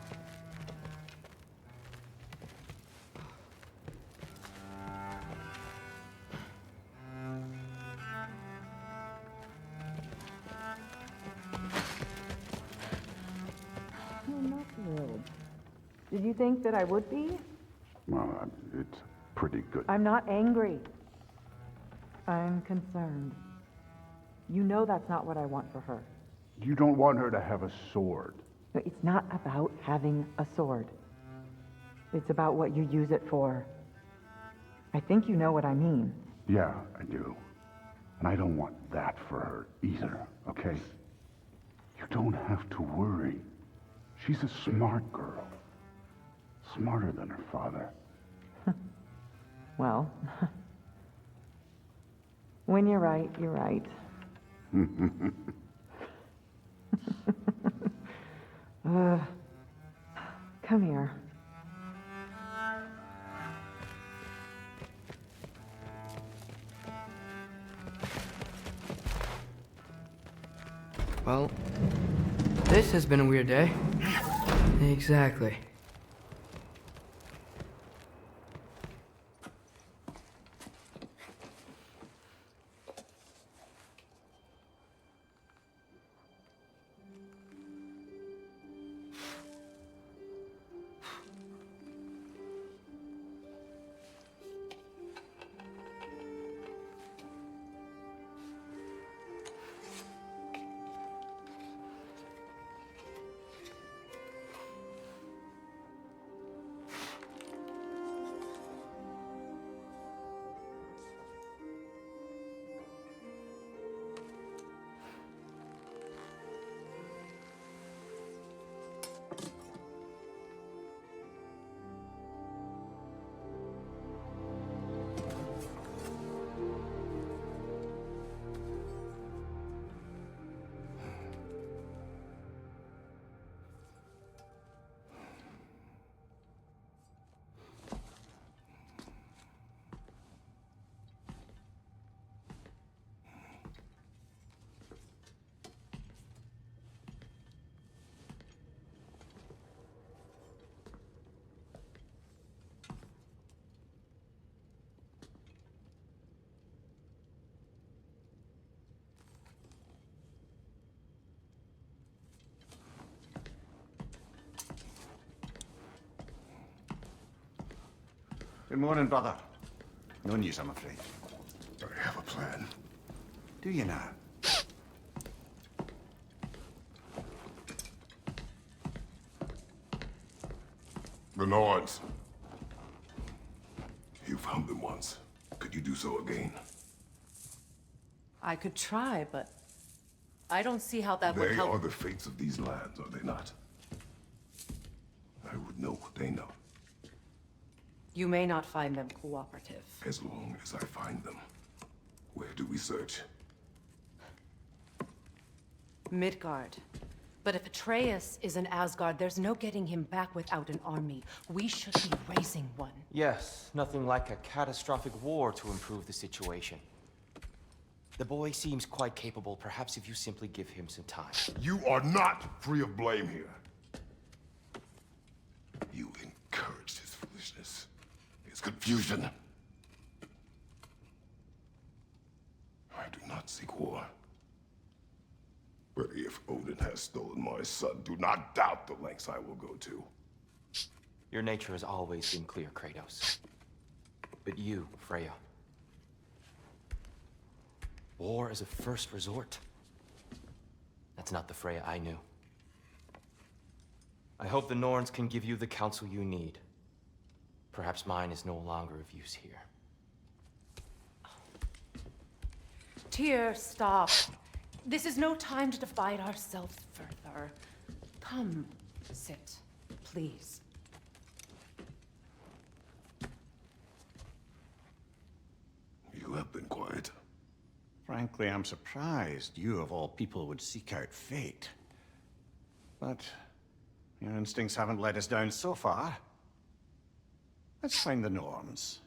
Did you think that I would be? Well, it's pretty good. I'm not angry. I'm concerned. You know that's not what I want for her. You don't want her to have a sword. No, it's not about having a sword. It's about what you use it for. I think you know what I mean. Yeah, I do. And I don't want that for her either, okay? You don't have to worry. She's a smart girl. Smarter than her father. Well, when you're right, you're right. Come here. Well, this has been a weird day. Exactly. Good morning, brother. No news, I'm afraid. I have a plan. Do you now? The Norns. You found them once. Could you do so again? I could try, but I don't see how that would They help. are the fates of these lands, are they not? I would know what they know, You may not find them cooperative. as long as I find them. Where do we search? Midgard. But if Atreus is in Asgard, there's no getting him back without an army. We should be raising one. Yes, nothing like a catastrophic war to improve the situation. The boy seems quite capable. Perhaps if you simply give him some time. You are not free of blame here. You encouraged his foolishness, his confusion. I do not seek war. But if Odin has stolen my son, do not doubt the lengths I will go to. Your nature has always been clear, Kratos. But you, Freya. War is a first resort. That's not the Freya I knew. I hope the Norns can give you the counsel you need. Perhaps mine is no longer of use here. Tyr, stop. This is no time to divide ourselves further. Come, sit, please. You have been quiet. Frankly, I'm surprised you, of all people, would seek out fate. But your instincts haven't let us down so far. Let's find the Norns.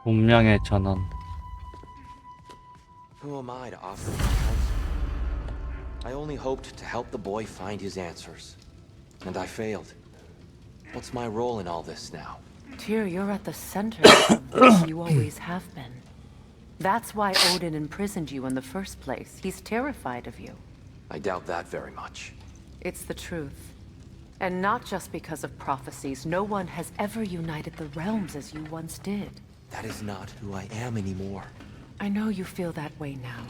운명의 전원. Who am I to offer my counsel? I only hoped to help the boy find his answers. And I failed. What's my role in all this now? Tyr, you're at the center of this. You always have been. That's why Odin imprisoned you in the first place. He's terrified of you. I doubt that very much. It's the truth. And not just because of prophecies. No one has ever united the realms as you once did. That is not who I am anymore. I know you feel that way now.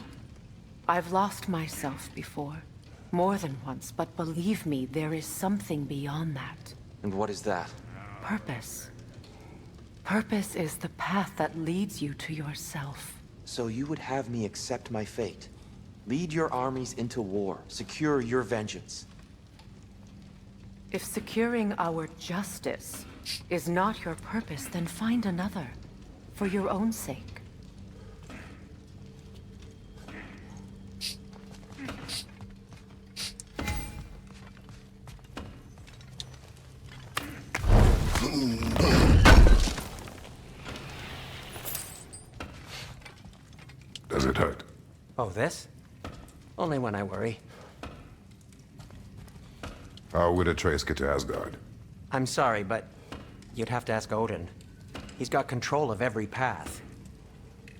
I've lost myself before. More than once, but believe me, there is something beyond that. And what is that? Purpose. Purpose is the path that leads you to yourself. So you would have me accept my fate? Lead your armies into war, secure your vengeance. If securing our justice is not your purpose, then find another. For your own sake. Does it hurt? Oh, this? Only when I worry. How would Atreus get to Asgard? I'm sorry, but you'd have to ask Odin. He's got control of every path.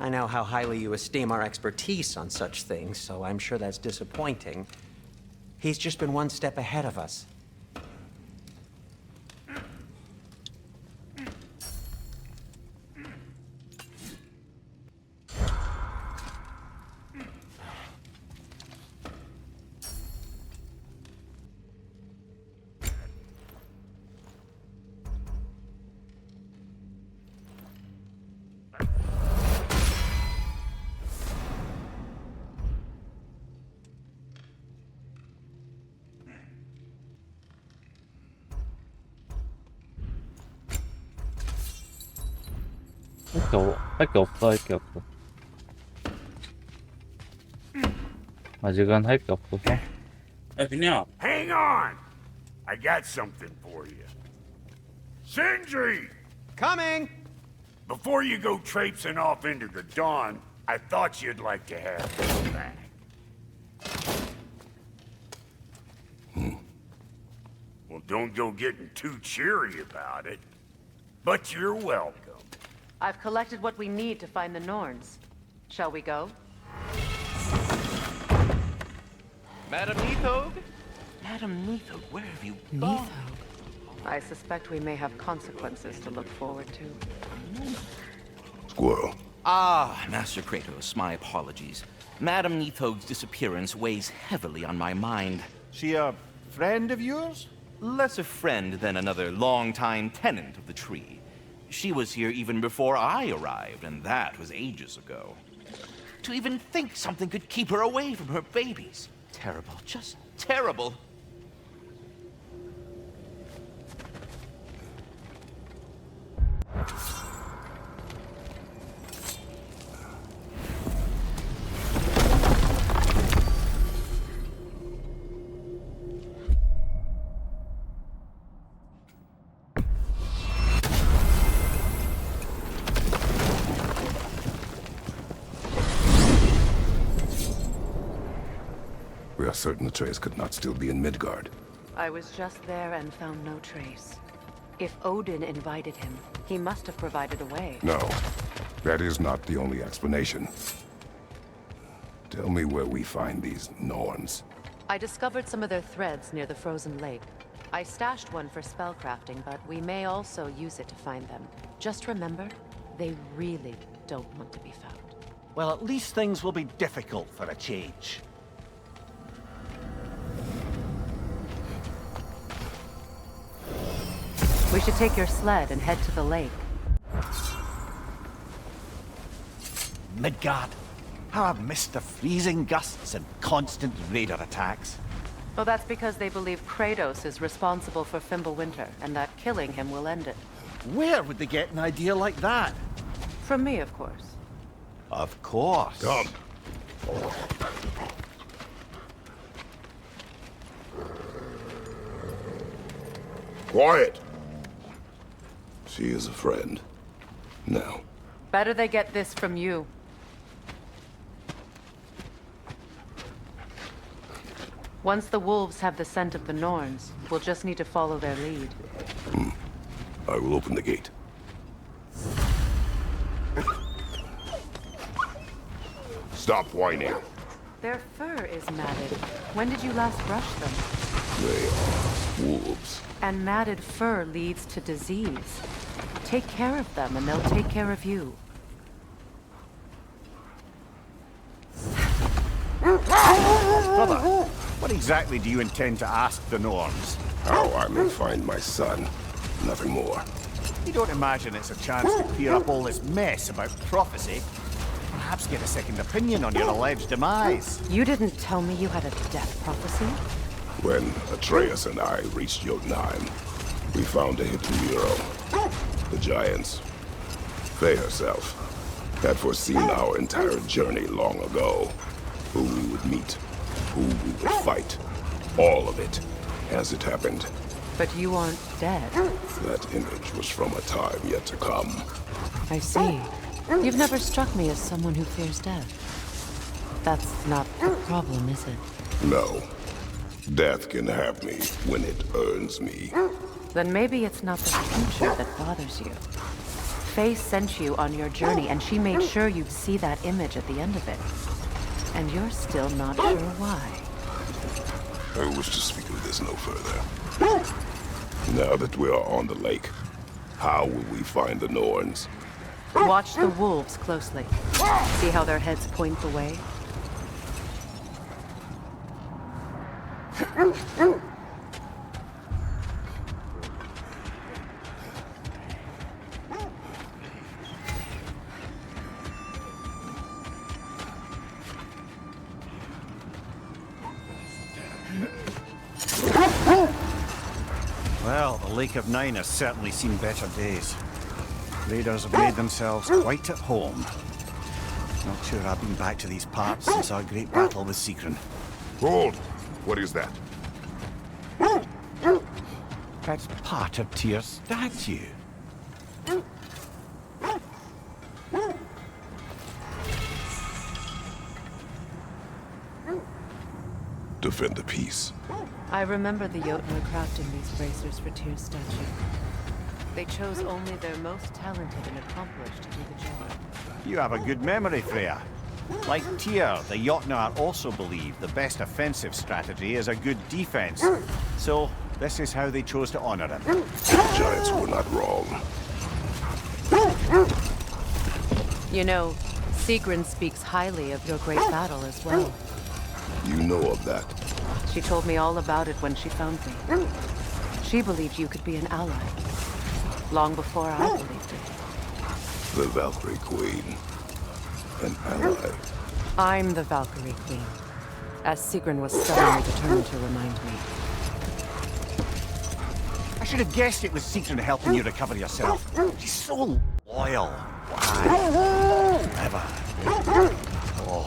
I know how highly you esteem our expertise on such things, so I'm sure that's disappointing. He's just been one step ahead of us. 할 게 없어, 할 게 없어. 아직은 할 게 없어서. 그냥. Hang on! I got something for you. Sindri! Coming! Before you go traipsing off into the dawn, I thought you'd like to have this back. Well, don't go getting too cheery about it. But you're welcome. I've collected what we need to find the Norns. Shall we go? Madam Neathog? Madam Neathog, where have you gone? I suspect we may have consequences to look forward to. Squirrel. Ah, Master Kratos, my apologies. Madam Neathog's disappearance weighs heavily on my mind. She a friend of yours? Less a friend than another longtime tenant of the tree. She was here even before I arrived, and that was ages ago. To even think something could keep her away from her babies. Terrible, just terrible. We are certain Atreus could not still be in Midgard. I was just there and found no trace. If Odin invited him, he must have provided a way. No, that is not the only explanation. Tell me where we find these Norns. I discovered some of their threads near the frozen lake. I stashed one for spellcrafting, but we may also use it to find them. Just remember, they really don't want to be found. Well, at least things will be difficult for a change. We should take your sled and head to the lake. Midgard. How I've missed the freezing gusts and constant raider attacks. Well, that's because they believe Kratos is responsible for Fimbulwinter, and that killing him will end it. Where would they get an idea like that? From me, of course. Of course. Come. Quiet. She is a friend. Now. Better they get this from you. Once the wolves have the scent of the Norns, we'll just need to follow their lead. I will open the gate. Stop whining. Their fur is matted. When did you last brush them? They are wolves. And matted fur leads to disease. Take care of them and they'll take care of you. Brother, what exactly do you intend to ask the Norns? How I may find my son. Nothing more. You don't imagine it's a chance to clear up all this mess about prophecy? Perhaps get a second opinion on your alleged demise. You didn't tell me you had a death prophecy? When Atreus and I reached Jotunheim, we found a hidden mural. The giants, Faye herself, had foreseen our entire journey long ago. Who we would meet, who we would fight. All of it, as it happened. But you aren't dead. That image was from a time yet to come. I see. You've never struck me as someone who fears death. That's not the problem, is it? No. Death can have me when it earns me. Then maybe it's not the future that bothers you. Faye sent you on your journey, and she made sure you'd see that image at the end of it. And you're still not sure why. I wish to speak of this no further. Now that we are on the lake, how will we find the Norns? Watch the wolves closely. See how their heads point the way? Well, the Lake of Nine has certainly seen better days. Raiders have made themselves quite at home. Not sure I've been back to these parts since our great battle with Sigrun. Hold! What is that? That's part of Tyr's statue. Defend the peace. I remember the Jotnar crafting these bracers for Tyr's statue. They chose only their most talented and accomplished to do the job. You have a good memory, Freya. Like Tyr, the Jotnar also believe the best offensive strategy is a good defense. So, this is how they chose to honor him. The giants were not wrong. You know, Sigrun speaks highly of your great battle as well. You know of that. She told me all about it when she found me. She believed you could be an ally. Long before I believed it. The Valkyrie Queen. An ally. I'm the Valkyrie Queen. As Sigrun was suddenly determined to remind me. I should have guessed it was Sigrun helping you recover yourself. She's so loyal. Why? Ever. Oh.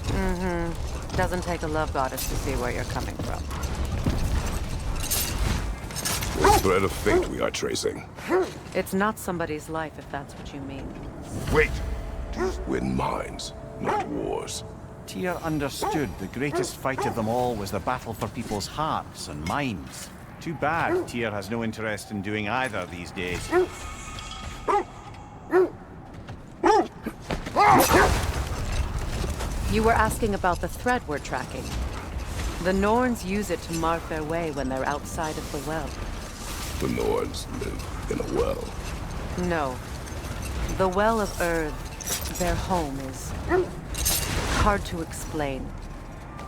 Mm-hmm. Doesn't take a love goddess to see where you're coming from. The thread of fate we are tracing. It's not somebody's life, if that's what you mean. Wait! Win minds, not wars. Tyr understood the greatest fight of them all was the battle for people's hearts and minds. Too bad Tyr has no interest in doing either these days. You were asking about the thread we're tracking. The Norns use it to mark their way when they're outside of the well. The Norns live in a well. No. The Well of Earth, their home, is hard to explain.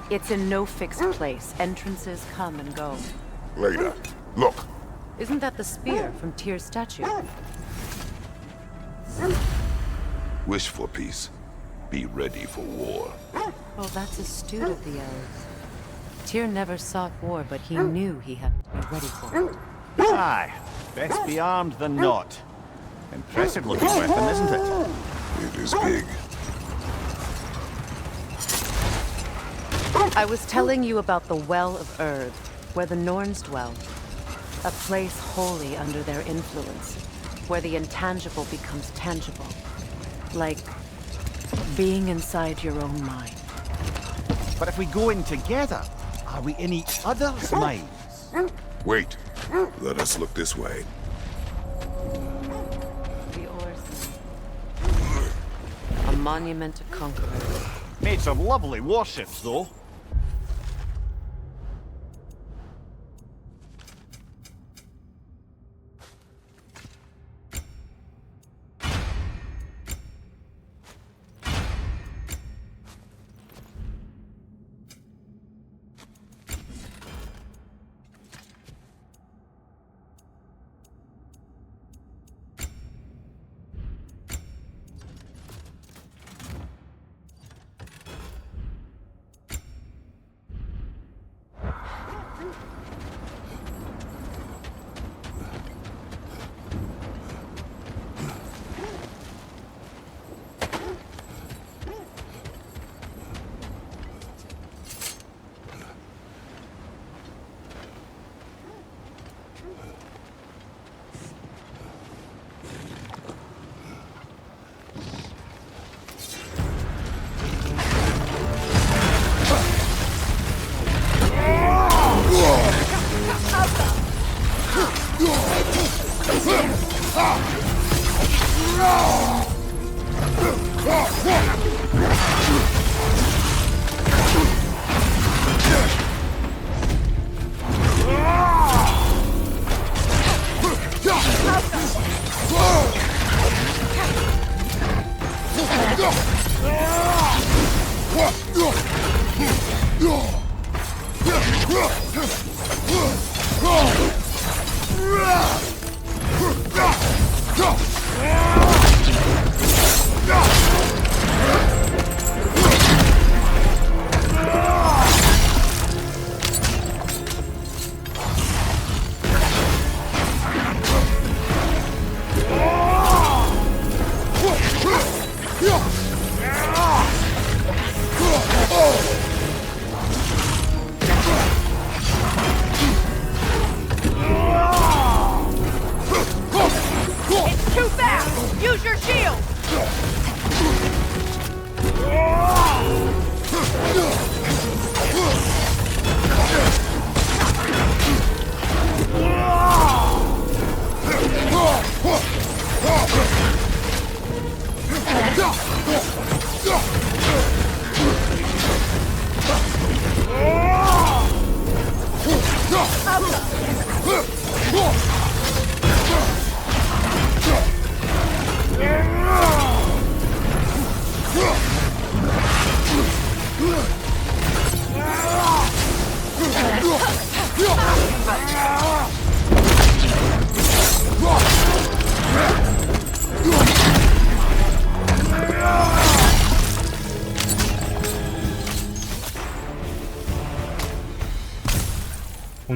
It's in no fixed place. Entrances come and go. Later. Look. Isn't that the spear from Tyr's statue? Wish for peace. Be ready for war. Oh, that's astute of the elves. Tyr never sought war, but he knew he had to be ready for it. Aye. Best be armed than not. Impressive looking weapon, isn't it? It is big. I was telling you about the Well of Earth, where the Norns dwell. A place wholly under their influence, where the intangible becomes tangible. Like being inside your own mind. But if we go in together, are we in each other's minds? Wait. Let us look this way. The oars. A monument to conquerors. Made some lovely warships, though.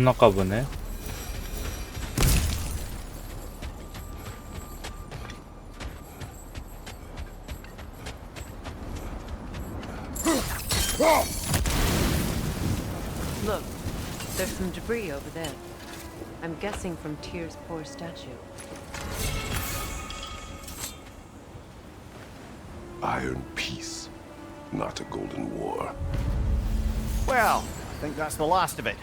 혼날까 보네. Look, there's some debris over there. I'm guessing from Tyr's poor statue. Iron peace, not a golden war. Well, I think that's the last of it.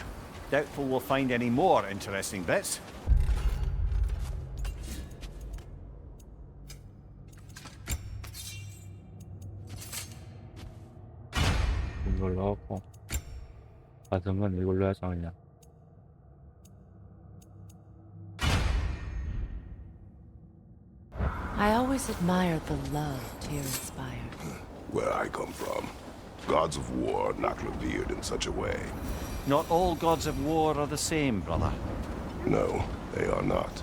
Doubtful we'll find any more interesting bits. 이걸로 하고 가슴은 이걸로 해서 그냥. I always admired the love Tyr inspired. Where I come from, gods of war are not revered in such a way. Not all gods of war are the same, brother. No, they are not.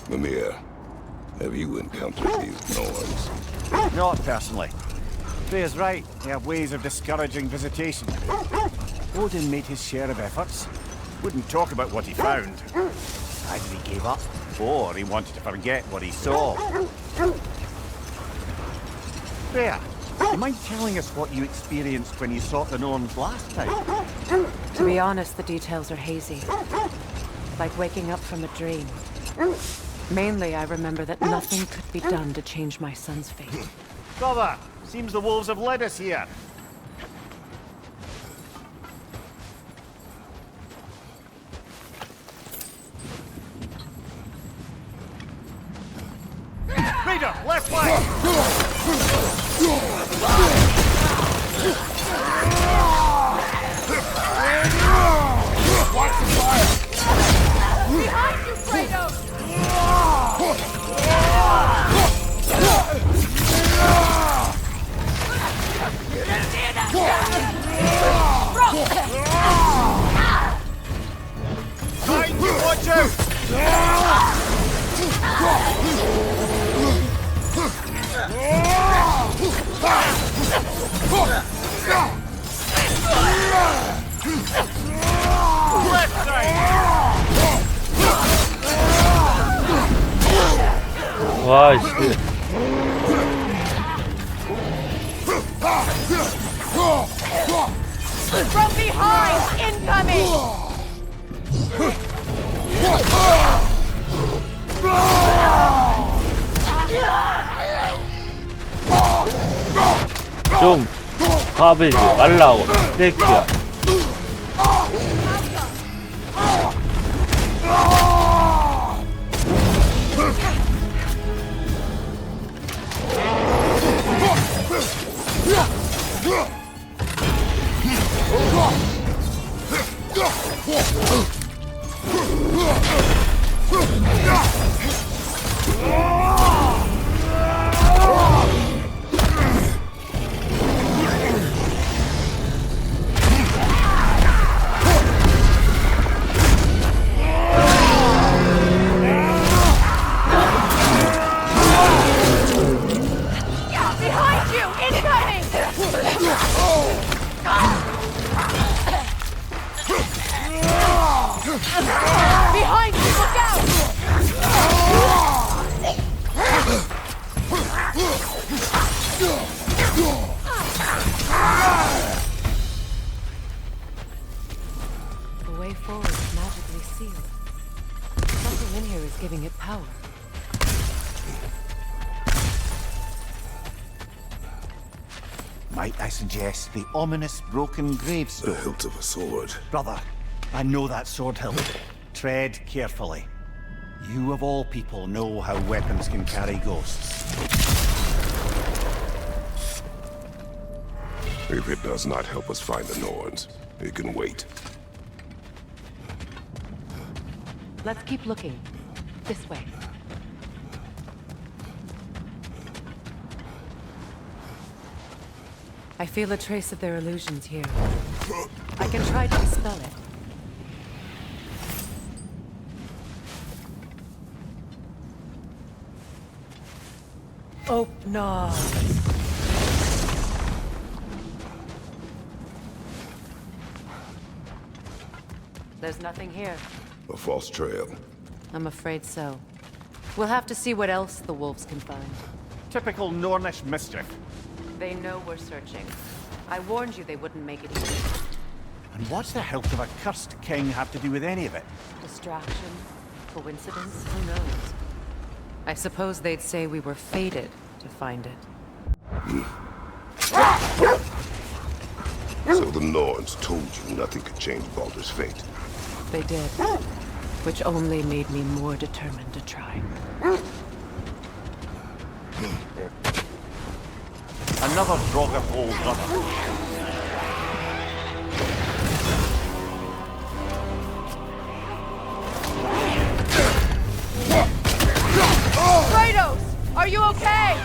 Mimir, have you encountered these Norns? Not personally. Freya's right. They have ways of discouraging visitation. Odin made his share of efforts. Wouldn't talk about what he found. Either he gave up, or he wanted to forget what he saw. Freya, you mind telling us what you experienced when you sought the Norns last time? To be honest, the details are hazy. I was in a cave, 'cause I was lost. I couldn't find my way back. But I knew like waking up from a dream. Mainly, I remember that nothing could be done to change my son's fate. Brother, seems the wolves have led us here. Raider, left flank! Watch the fire! Behind you, Kratos! Behind you, watch out! Left side! 와, 씨. From behind! Incoming! 좀 가베지 말라고 새끼야. Behind you! Incoming! Behind you! Look out! The way forward is magically sealed. Something in here is giving it power. Might I suggest the ominous broken gravestone? The hilt of a sword. Brother, I know that sword hilt. Tread carefully. You of all people know how weapons can carry ghosts. If it does not help us find the Norns, it can wait. Let's keep looking. This way. I feel a trace of their illusions here. I can try to dispel it. Oh, no. There's nothing here. A false trail. I'm afraid so. We'll have to see what else the wolves can find. Typical Nornish mischief. They know we're searching. I warned you they wouldn't make it easy. And what's the hilt of a cursed king have to do with any of it? Distraction? Coincidence? Who knows? I suppose they'd say we were fated to find it. So the Norns told you nothing could change Baldur's fate. They did. Which only made me more determined to try. Another Draugr brother. Kratos! Are you okay?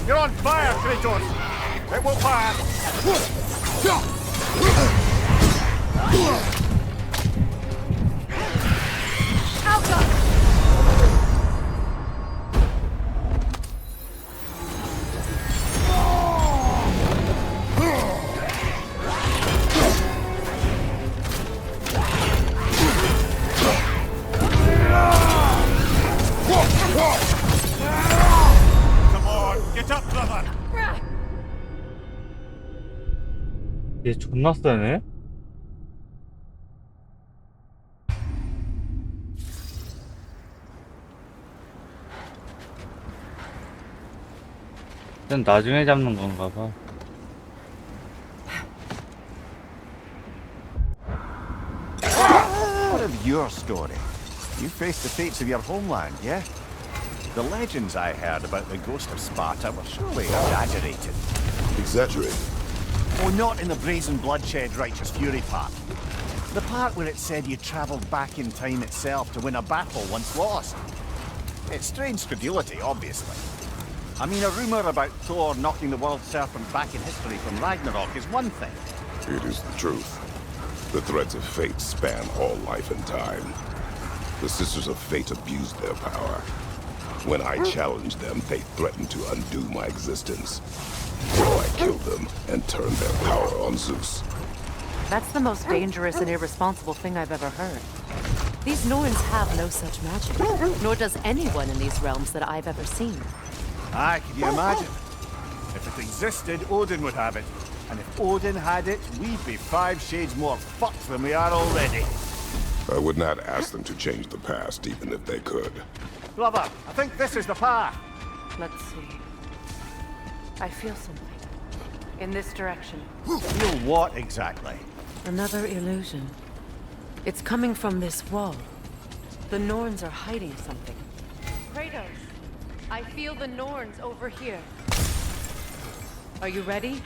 You're on fire, Kratos! It will pass! Alka! 얘 존나 세네? 일단 나중에 잡는 건가 봐. What of your story? You faced the fates of your homeland, yeah? The legends I heard about the ghost of Sparta were surely exaggerated. Exaggerated? Oh, not in the brazen bloodshed righteous fury part. The part where it said you travelled back in time itself to win a battle once lost. It's strange credulity, obviously. I mean, a rumour about Thor knocking the world serpent back in history from Ragnarok is one thing. It is the truth. The threads of fate span all life and time. The Sisters of Fate abused their power. When I challenged them, they threatened to undo my existence. So I killed them and turned their power on Zeus. That's the most dangerous and irresponsible thing I've ever heard. These Norns have no such magic, nor does anyone in these realms that I've ever seen. Aye, can you imagine? If it existed, Odin would have it. And if Odin had it, we'd be 5 shades more fucked than we are already. I would not ask them to change the past, even if they could. Lover, I think this is the path. Let's see. I feel something. In this direction. Feel what exactly? Another illusion. It's coming from this wall. The Norns are hiding something. Kratos, I feel the Norns over here. Are you ready?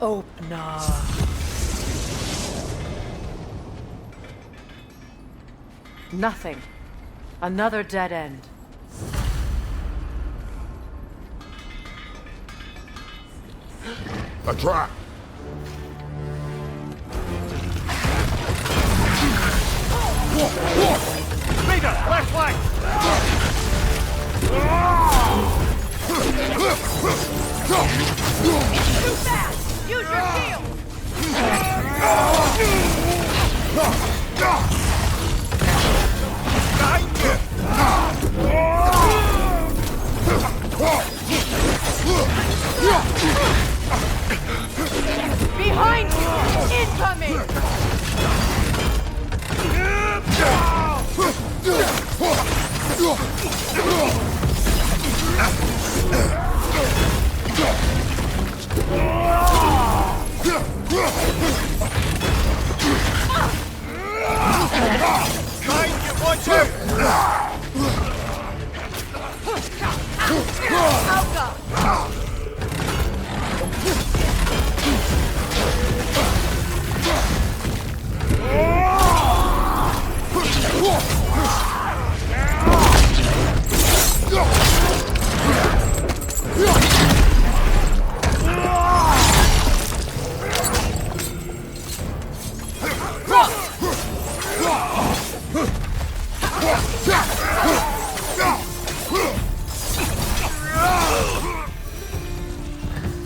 Open up. Nothing. Another dead end. A trap! Leader, left flank! Too fast! Use your shield! Behind you! Incoming! Watch out!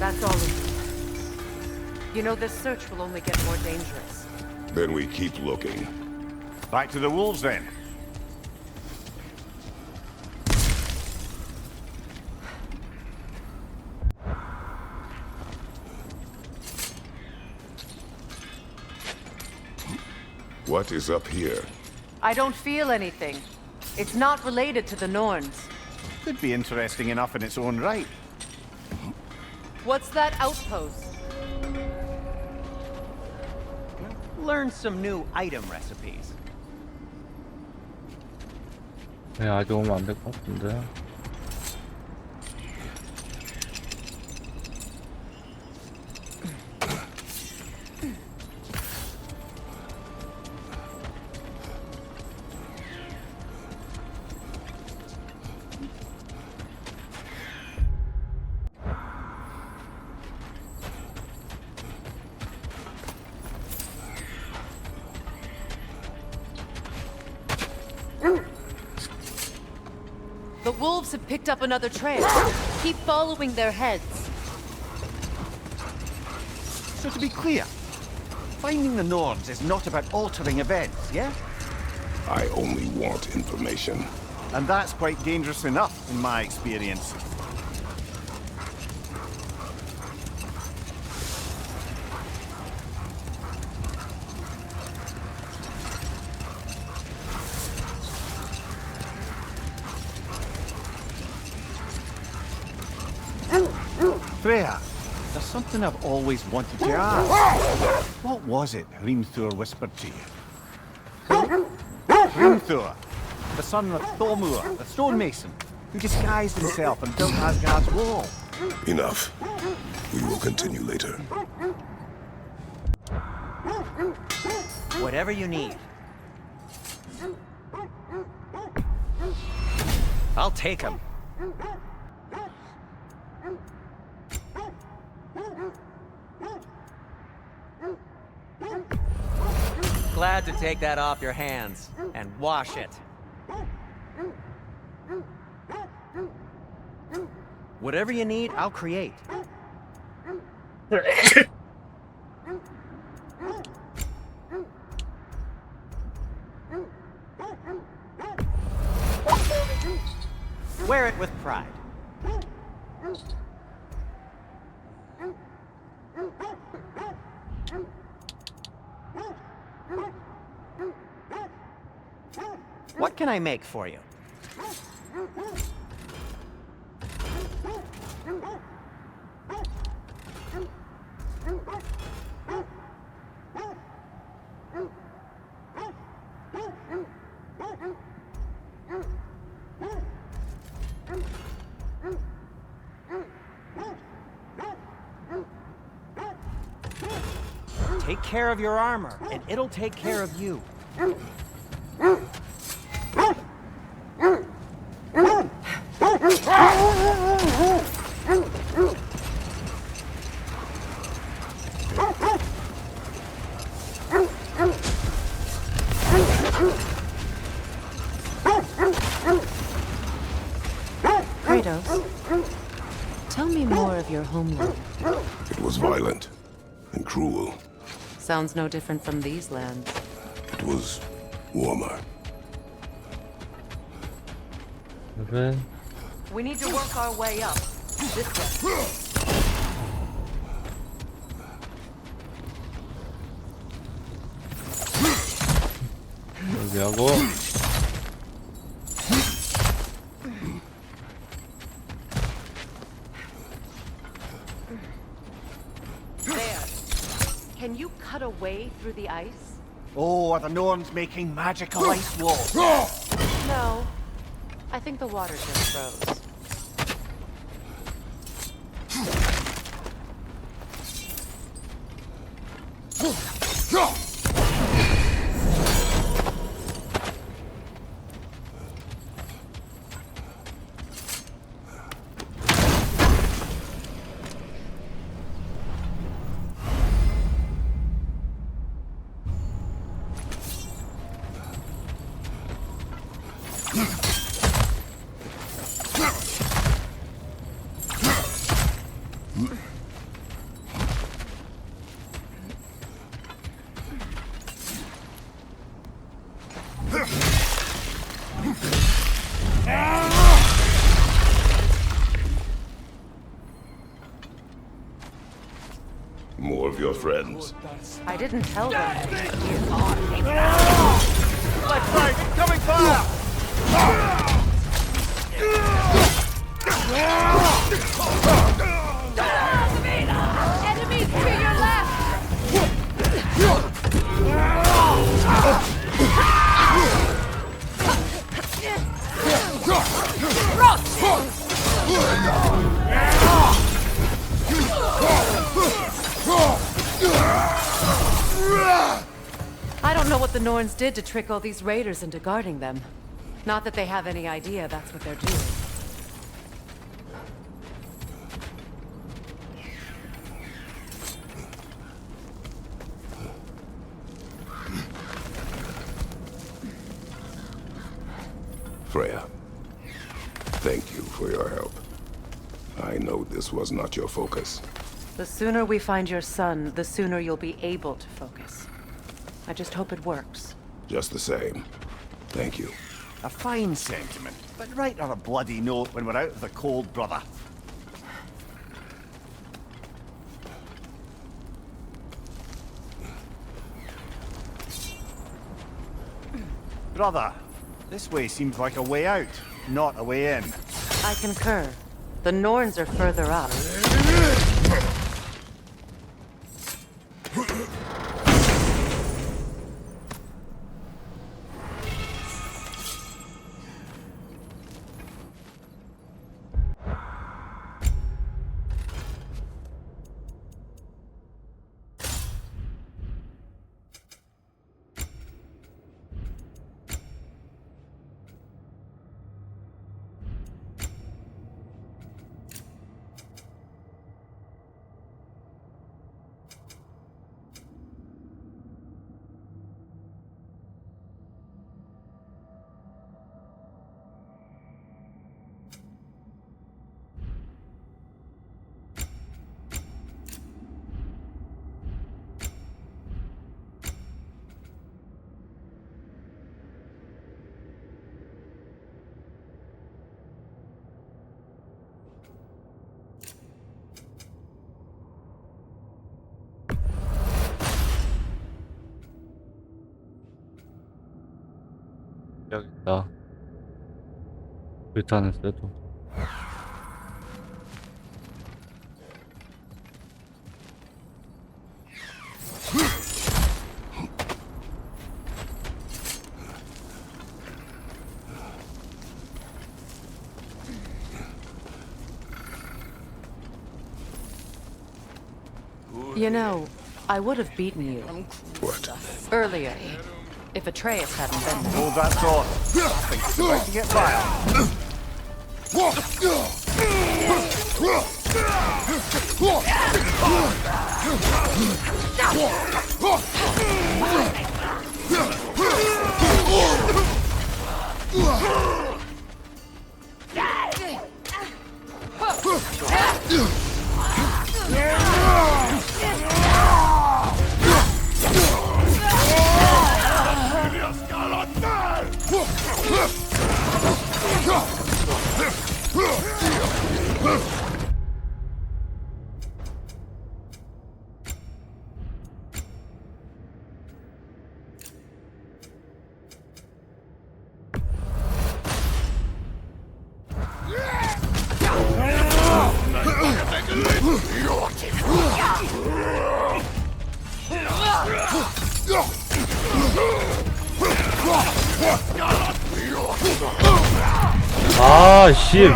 That's all. You know, this search will only get more dangerous. Then we keep looking. Back to the wolves, then. What is up here? I don't feel anything. It's not related to the Norns. Could be interesting enough in its own right. What's that outpost? Learn some new item recipes. 네, 아직 오면 안 될 것 같은데. The wolves have picked up another trail. Keep following their heads. So to be clear, finding the Norns is not about altering events, yeah? I only want information. And that's quite dangerous enough, in my experience. Freya, there's something I've always wanted to ask. What was it Hrimthur whispered to you? Hrimthur, the son of Thormur, the stonemason, who disguised himself and built Asgard's wall. Enough. We will continue later. Whatever you need. I'll take him. Glad to take that off your hands and wash it. Whatever you need, I'll create. Wear it with pride. What can I make for you? Take care of your armor, and it'll take care of you. Kratos, tell me more of your homeland. It was violent and cruel. Sounds no different from these lands. It was warmer. We need to work our way up. This way. 여기하고 There. Can you cut a way through the ice? Oh, are the Norns making magical ice walls? No. I think the water just froze. More of your friends. I didn't tell them. Left side, incoming fire! Enemies to your left! I don't know what the Norns did to trick all these raiders into guarding them. Not that they have any idea that's what they're doing. Freya, thank you for your help. I know this was not your focus. The sooner we find your son, the sooner you'll be able to focus. I just hope it works. Just the same, thank you. A fine sentiment, but right on a bloody note when we're out of the cold, brother. Brother, this way seems like a way out, not a way in. I concur. The Norns are further up. 여기 있다. 불타는 쇠도. You know, I would have beaten you. What? Earlier, if Atreus hadn't been there. Hold that thought. I think it's about to get vile. 아, 씨.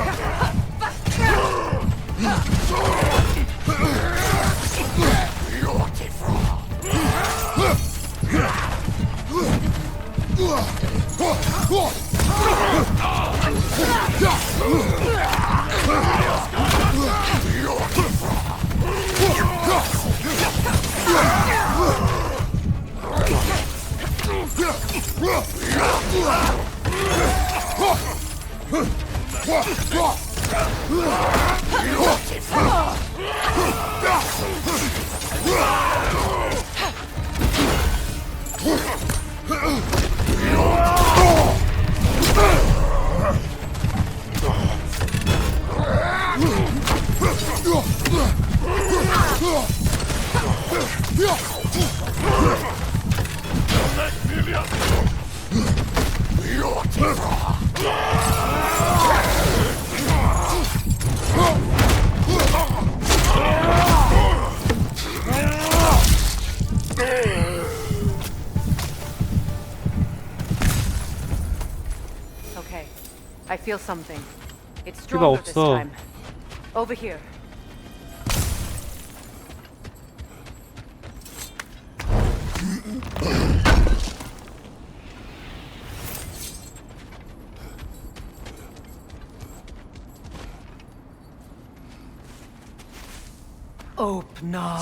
Okay, I feel something. It's 피가 stronger this 없어. time. Over here. Open up.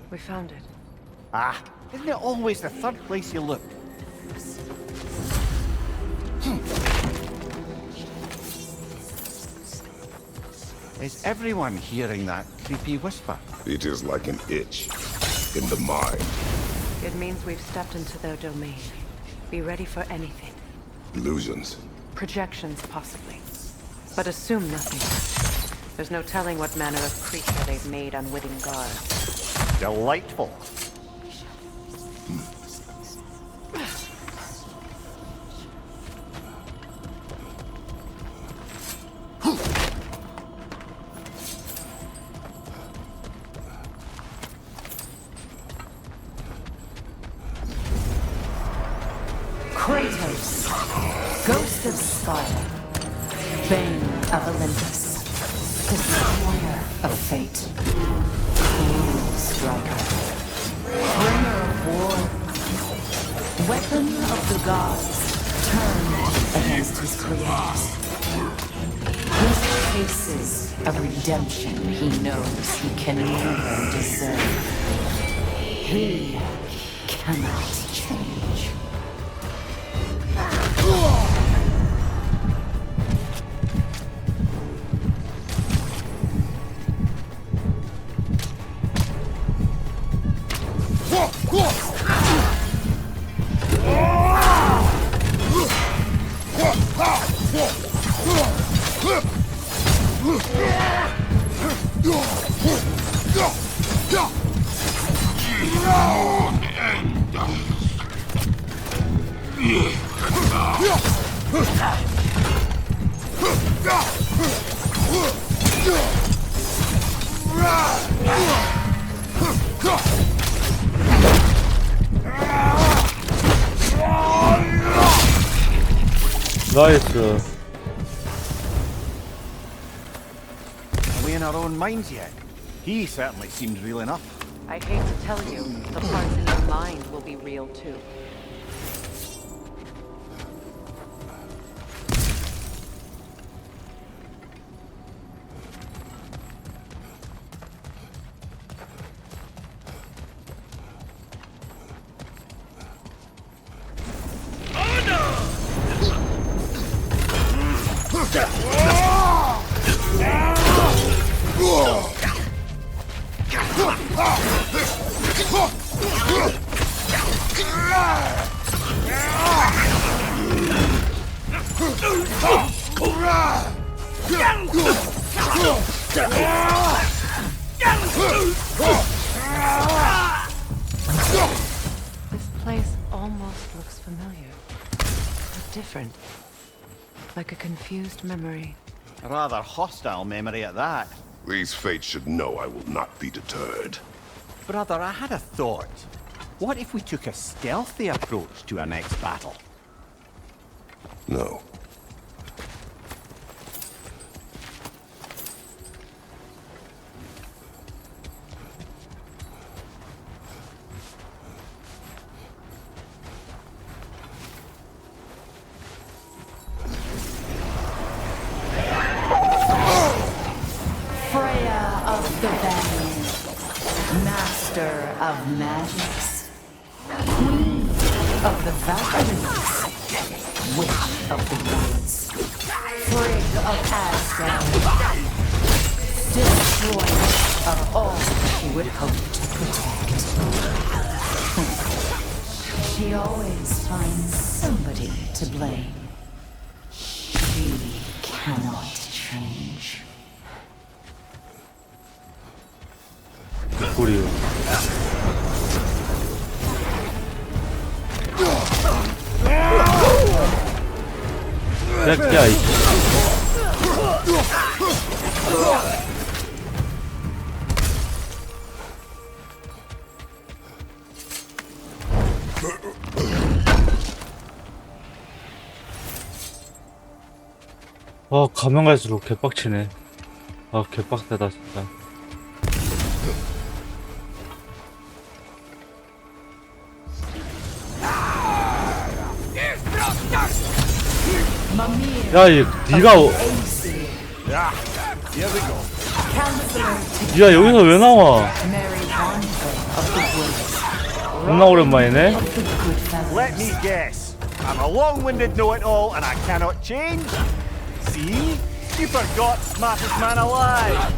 We found it. Ah, isn't it always the third place you look? Is everyone hearing that creepy whisper? It is like an itch in the mind. It means we've stepped into their domain. Be ready for anything. Illusions. Projections, possibly. But assume nothing. There's no telling what manner of creature they've made unwitting guards. Delightful. Kratos, Ghost of Sparta, Bane of Olympus, Destroyer of Fate, Cruel Striker, Bringer of War, Weapon of the Gods, turned against his creators. His cases of redemption he knows he can never deserve. He cannot change. 나이스. Are we in our own minds yet? He certainly seems real enough. I hate to tell you, the parts in your mind will be real too. This place almost looks familiar, but different. Like a confused memory. A rather hostile memory at that. These fates should know I will not be deterred. Brother, I had a thought. What if we took a stealthy approach to our next battle? No. Freya of the Valley, Master of Magics, Queen of the Valkyries, Witch of the Woods, Frigg of Asgard, Destroyer of all she would hope to protect. She always finds somebody to blame. She cannot change. 우리 새끼야 이 가면 갈수록 개빡치네. 개빡세다 진짜. 야, 니가 여기서 왜 나와? 겁나 오랜만이네. Let me guess. I'm a long-winded know-it-all and I cannot change? See? You forgot smartest man alive.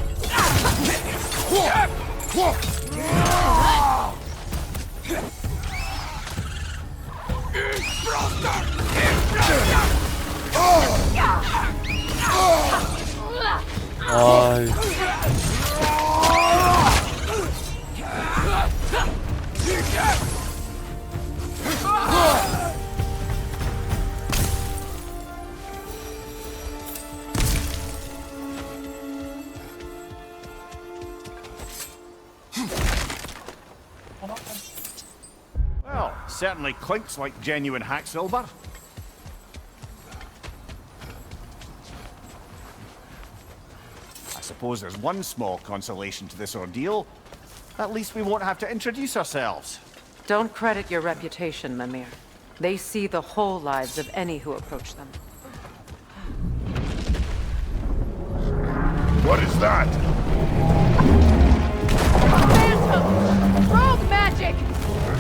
Well, certainly clinks like genuine hack silver. suppose there's one small consolation to this ordeal. At least we won't have to introduce ourselves. Don't credit your reputation, Mimir. They see the whole lives of any who approach them. What is that? Phantom! Rogue magic!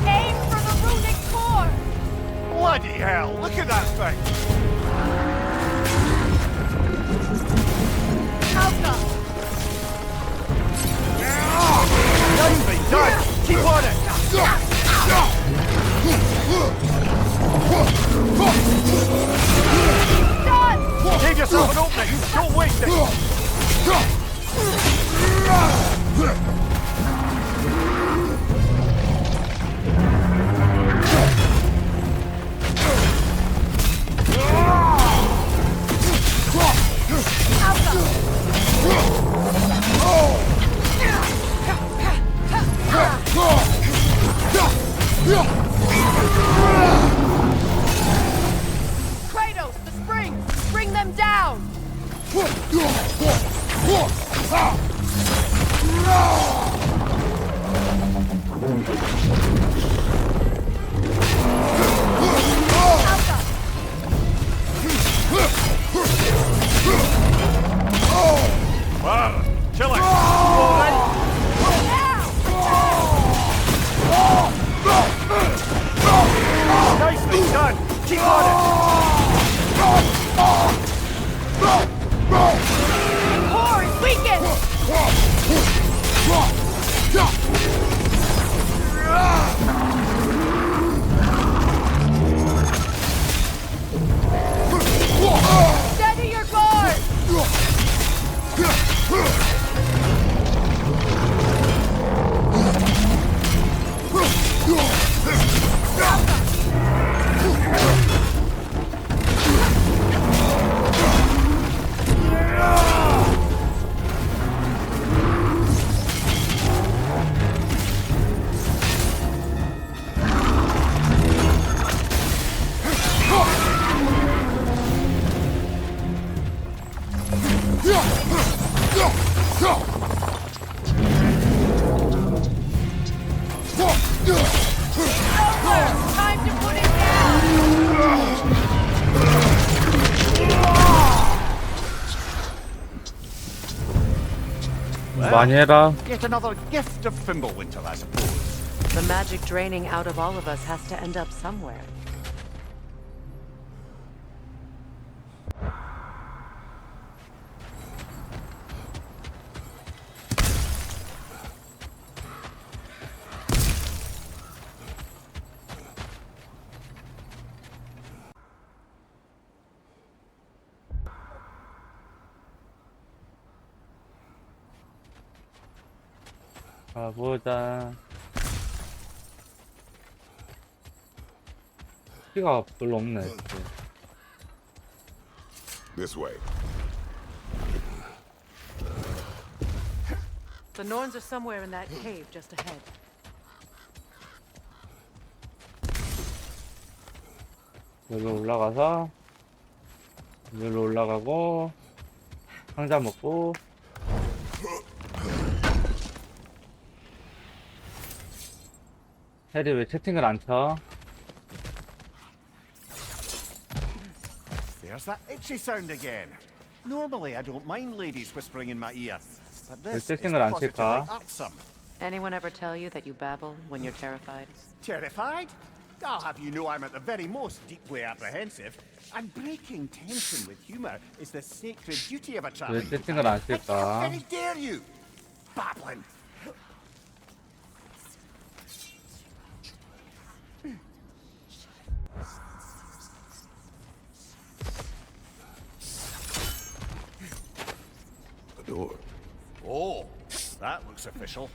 Aim for the runic core! Bloody hell, look at that thing! Outcome! Done be done! Keep on it! Done! Give yourself an opening! Don't waste it! Kratos, the springs! Bring them down! Wow, kill it! Alright. Nicely done! Keep on it! Core is weakened! Steady your guard! Time to put it 많이 해라. Yet another gift of Fimbulwinter, I suppose. The magic draining out of all of us has to end up somewhere. 가보자. 피가 별로 없네. This way. The Norns are somewhere in that cave just ahead. 여기로 올라가서 여기로 올라가고 상자 먹고 해리 왜 채팅을 안 쳐? There's that itchy sound again. Normally I don't mind ladies whispering in my ear, but 왜 this is 채팅을 안 positively 칠까? irksome. Anyone ever tell you that you babble when you're terrified? Terrified? I'll have you know I'm at the very most deeply apprehensive. And breaking tension with humour is the sacred duty of a 왜 traveling 채팅을 안 companion. 칠까? How very dare you! Babbling! The door. Oh, that looks official.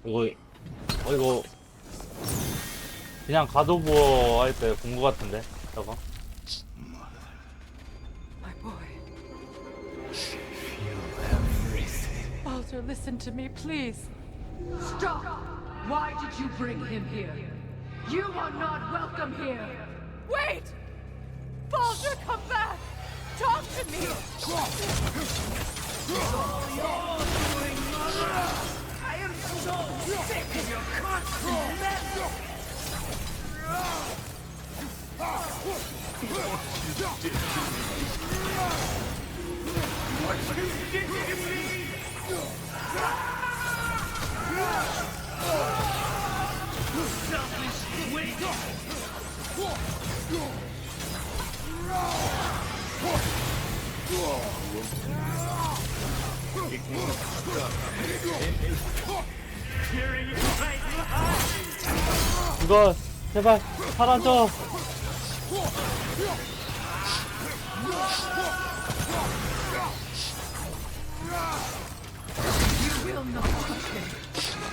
이거 그냥 갓오브워 할 때 본 거 같은데 저거. My boy. Baldur, listen to me, please. Stop! Why did you bring him here? You are not welcome here! Wait! Baldur, come back! Talk to me! I am so sick of your constant mess! What you did to me! Selfish witch! 이거 제발 사라져. You will not touch him!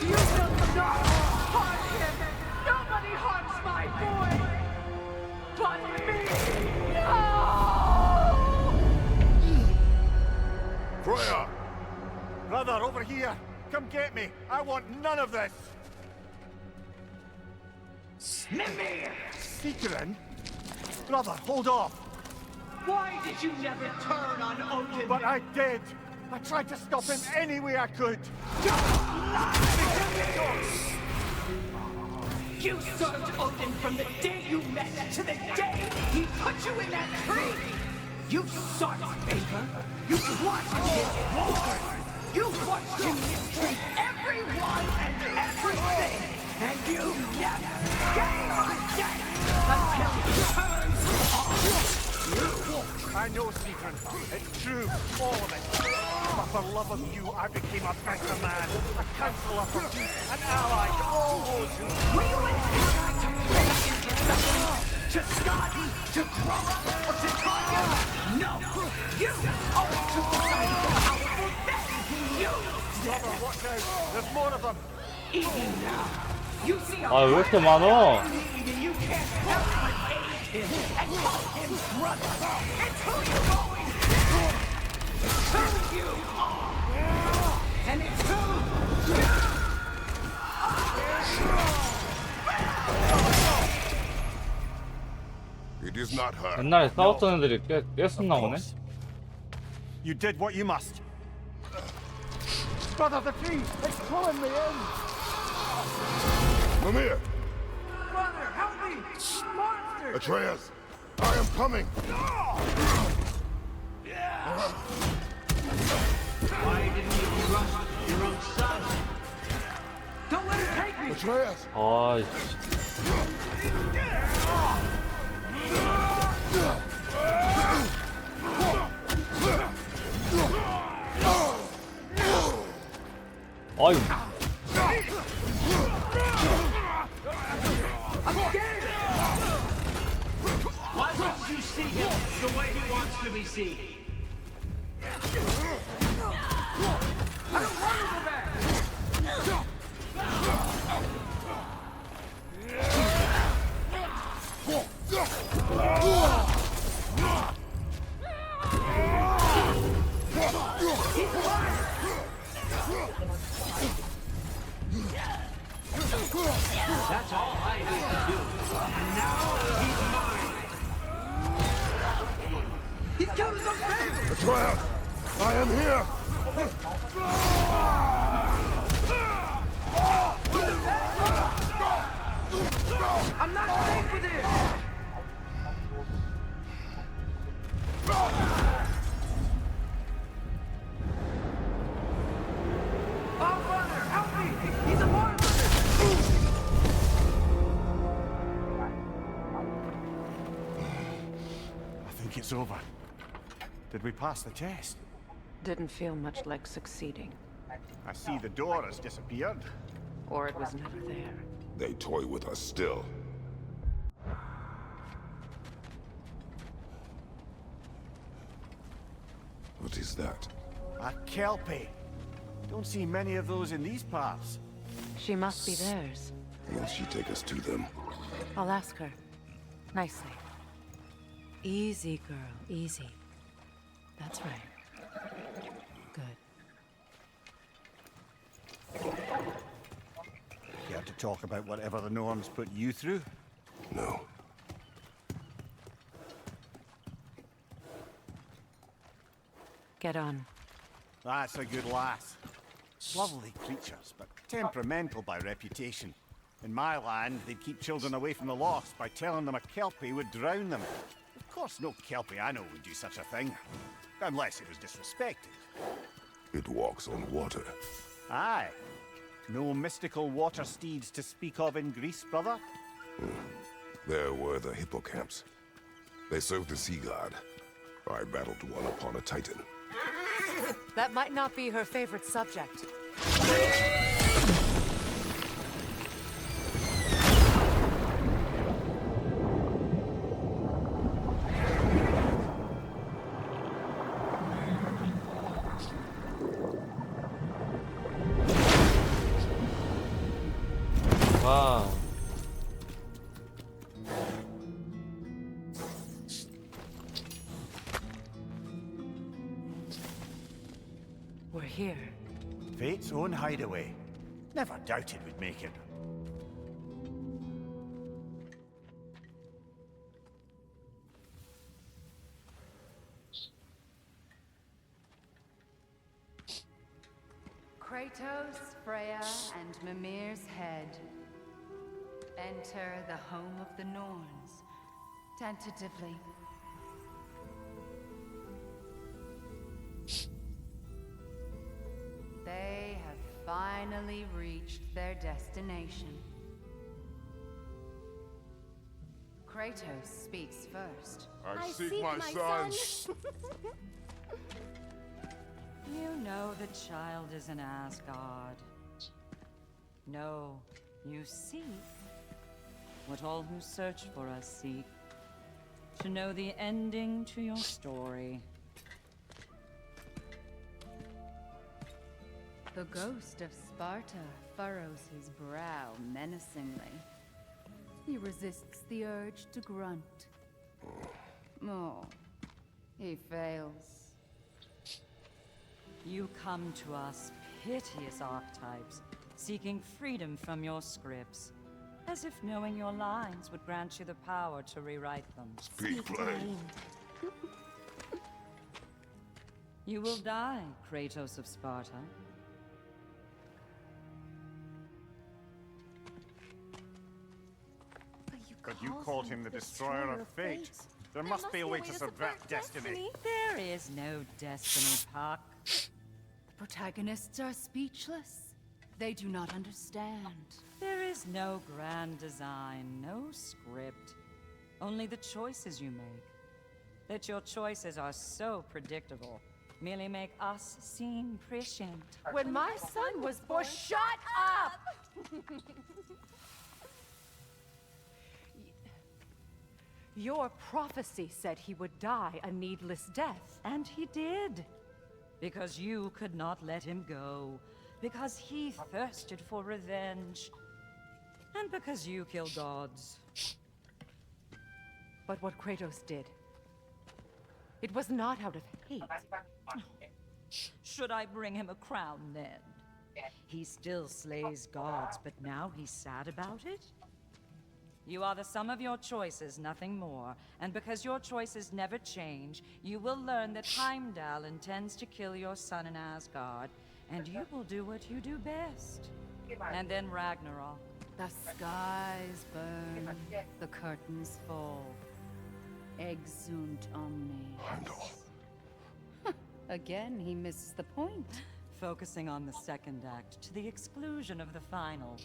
You will not harm him! Nobody harms my boy! But me! No! Freya! Brother, over here! Come get me! I want none of this! Mimir! Seekerin? Brother, hold off! Why did you never turn on Odin? But I did! I tried to stop him any way I could! You served Odin from the day you met to the day he put you in that tree! You sought his favor! You watched his war! You watched him mistreat everyone and everything! And you never gave a damn until he turns on you! I know, Seekerin. It's true, all of it. But for love of you, I became a better man, a counselor for peace, an ally to all those who... Were you an ally to Frey in his suffering? To Skadi? To Groma? Or to Tanya? No! You always took the side of the powerful, then you! Brother, watch out! There's more of them! Even now, you see a 아, 왜 이렇게 많아? you can't help but aid him and call him brother. It's who you've always been. Who you are. And it's who you It is not her. 옛날에 싸웠던 애들이 계속 나오네. You did what you must. Brother, the tree! It's pulling me in! Mimir! Brother, help me! Monster! Atreus! I am coming! Why didn't you trust your own son? Don't let him take me! Atreus! 아, 아유. Why wouldn't you see him the way he wants to be seen? I don't want to go back! That's all I had to do. And now he's mine. He's killed his own family! Atreus! I am here! I'm not safe with it! Oh, brother, help me! He's a monster! I think it's over. Did we pass the test? Didn't feel much like succeeding. I see the door has disappeared. Or it was never there. They toy with us still. What is that? A kelpie. Don't see many of those in these parts. She must be theirs. Will she take us to them? I'll ask her. Nicely. Easy, girl. Easy. That's right. Good. Care to talk about whatever the norms put you through? No. Get on. That's a good lass. Lovely creatures, but temperamental by reputation. In my land, they'd keep children away from the lost by telling them a Kelpie would drown them. Of course, no Kelpie I know would do such a thing. Unless it was disrespected. It walks on water. Aye. No mystical water steeds to speak of in Greece, brother? There were the hippocamps. They served the sea god. I battled one upon a titan. That might not be her favorite subject. 와. We're here. Fate's own hideaway. Never doubted we'd make it. Kratos, Freya, and Mimir's head. Enter the home of the Norns, tentatively. They have finally reached their destination. Kratos speaks first. I seek my sons. You know the child is in Asgard. No, you seek what all who search for us seek. To know the ending to your story. The ghost of Sparta furrows his brow menacingly. He resists the urge to grunt. Oh, he fails. You come to us, piteous archetypes, seeking freedom from your scripts. As if knowing your lines would grant you the power to rewrite them. Speak plain. You will die, Kratos of Sparta. But you called him the destroyer of fate. There must be a way to subvert destiny. There is no destiny, Puck. The protagonists are speechless. They do not understand. There is no grand design, no script. Only the choices you make. That your choices are so predictable merely make us seem prescient. When my son was born, shut up! Your prophecy said he would die a needless death. And he did. Because you could not let him go. Because he thirsted for revenge. And because you kill gods. But what Kratos did, it was not out of hate. Should I bring him a crown then? He still slays gods, but now he's sad about it? You are the sum of your choices, nothing more. And because your choices never change, you will learn that Heimdall intends to kill your son in Asgard, and you will do what you do best. And then Ragnarok. The skies burn, the curtains fall. Exunt omnes. Again, he misses the point. Focusing on the second act to the exclusion of the final.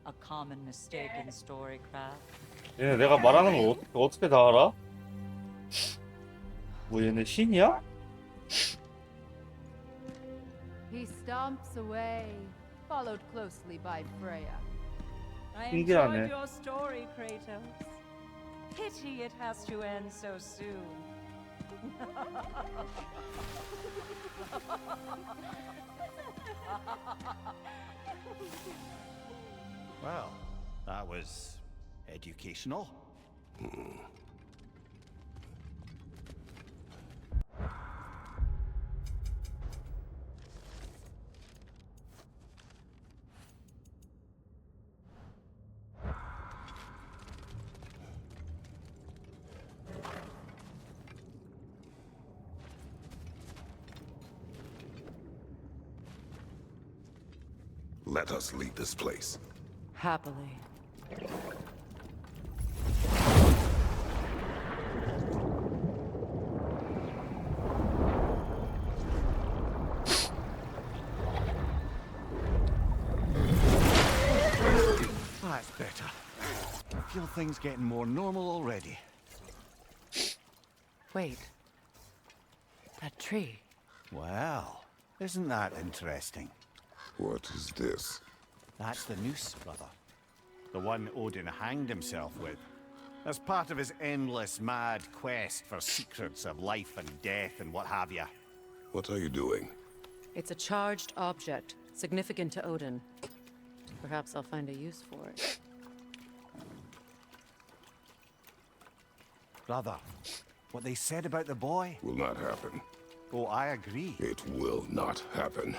A common mistake in storycraft. 얘네 내가 말하는 거 어떻게 다 알아? 뭐 얘네 신이야? He stomps away, followed closely by Freya. I 신기하네. enjoyed your story, Kratos. Pity it has to end so soon. Well, that was educational. Let us leave this place. Happily. That's better. I feel things getting more normal already. Wait. That tree. Well, isn't that interesting? What is this? That's the noose, brother. The one Odin hanged himself with. As part of his endless, mad quest for secrets of life and death and what have you. What are you doing? It's a charged object, significant to Odin. Perhaps I'll find a use for it. Brother, what they said about the boy? Will not happen. Oh, I agree. It will not happen.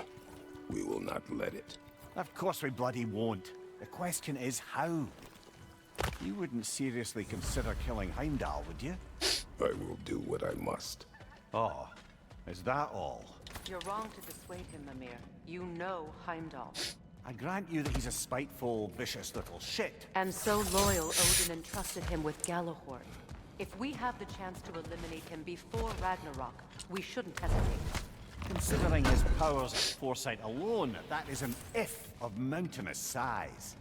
We will not let it. Of course we bloody won't. The question is how. You wouldn't seriously consider killing Heimdall, would you? I will do what I must. Oh, is that all? You're wrong to dissuade him, Mimir. You know Heimdall. I grant you that he's a spiteful, vicious little shit. And so loyal, Odin entrusted him with Gjallarhorn. If we have the chance to eliminate him before Ragnarok, we shouldn't hesitate. Considering his powers of foresight alone, that is an if of mountainous size.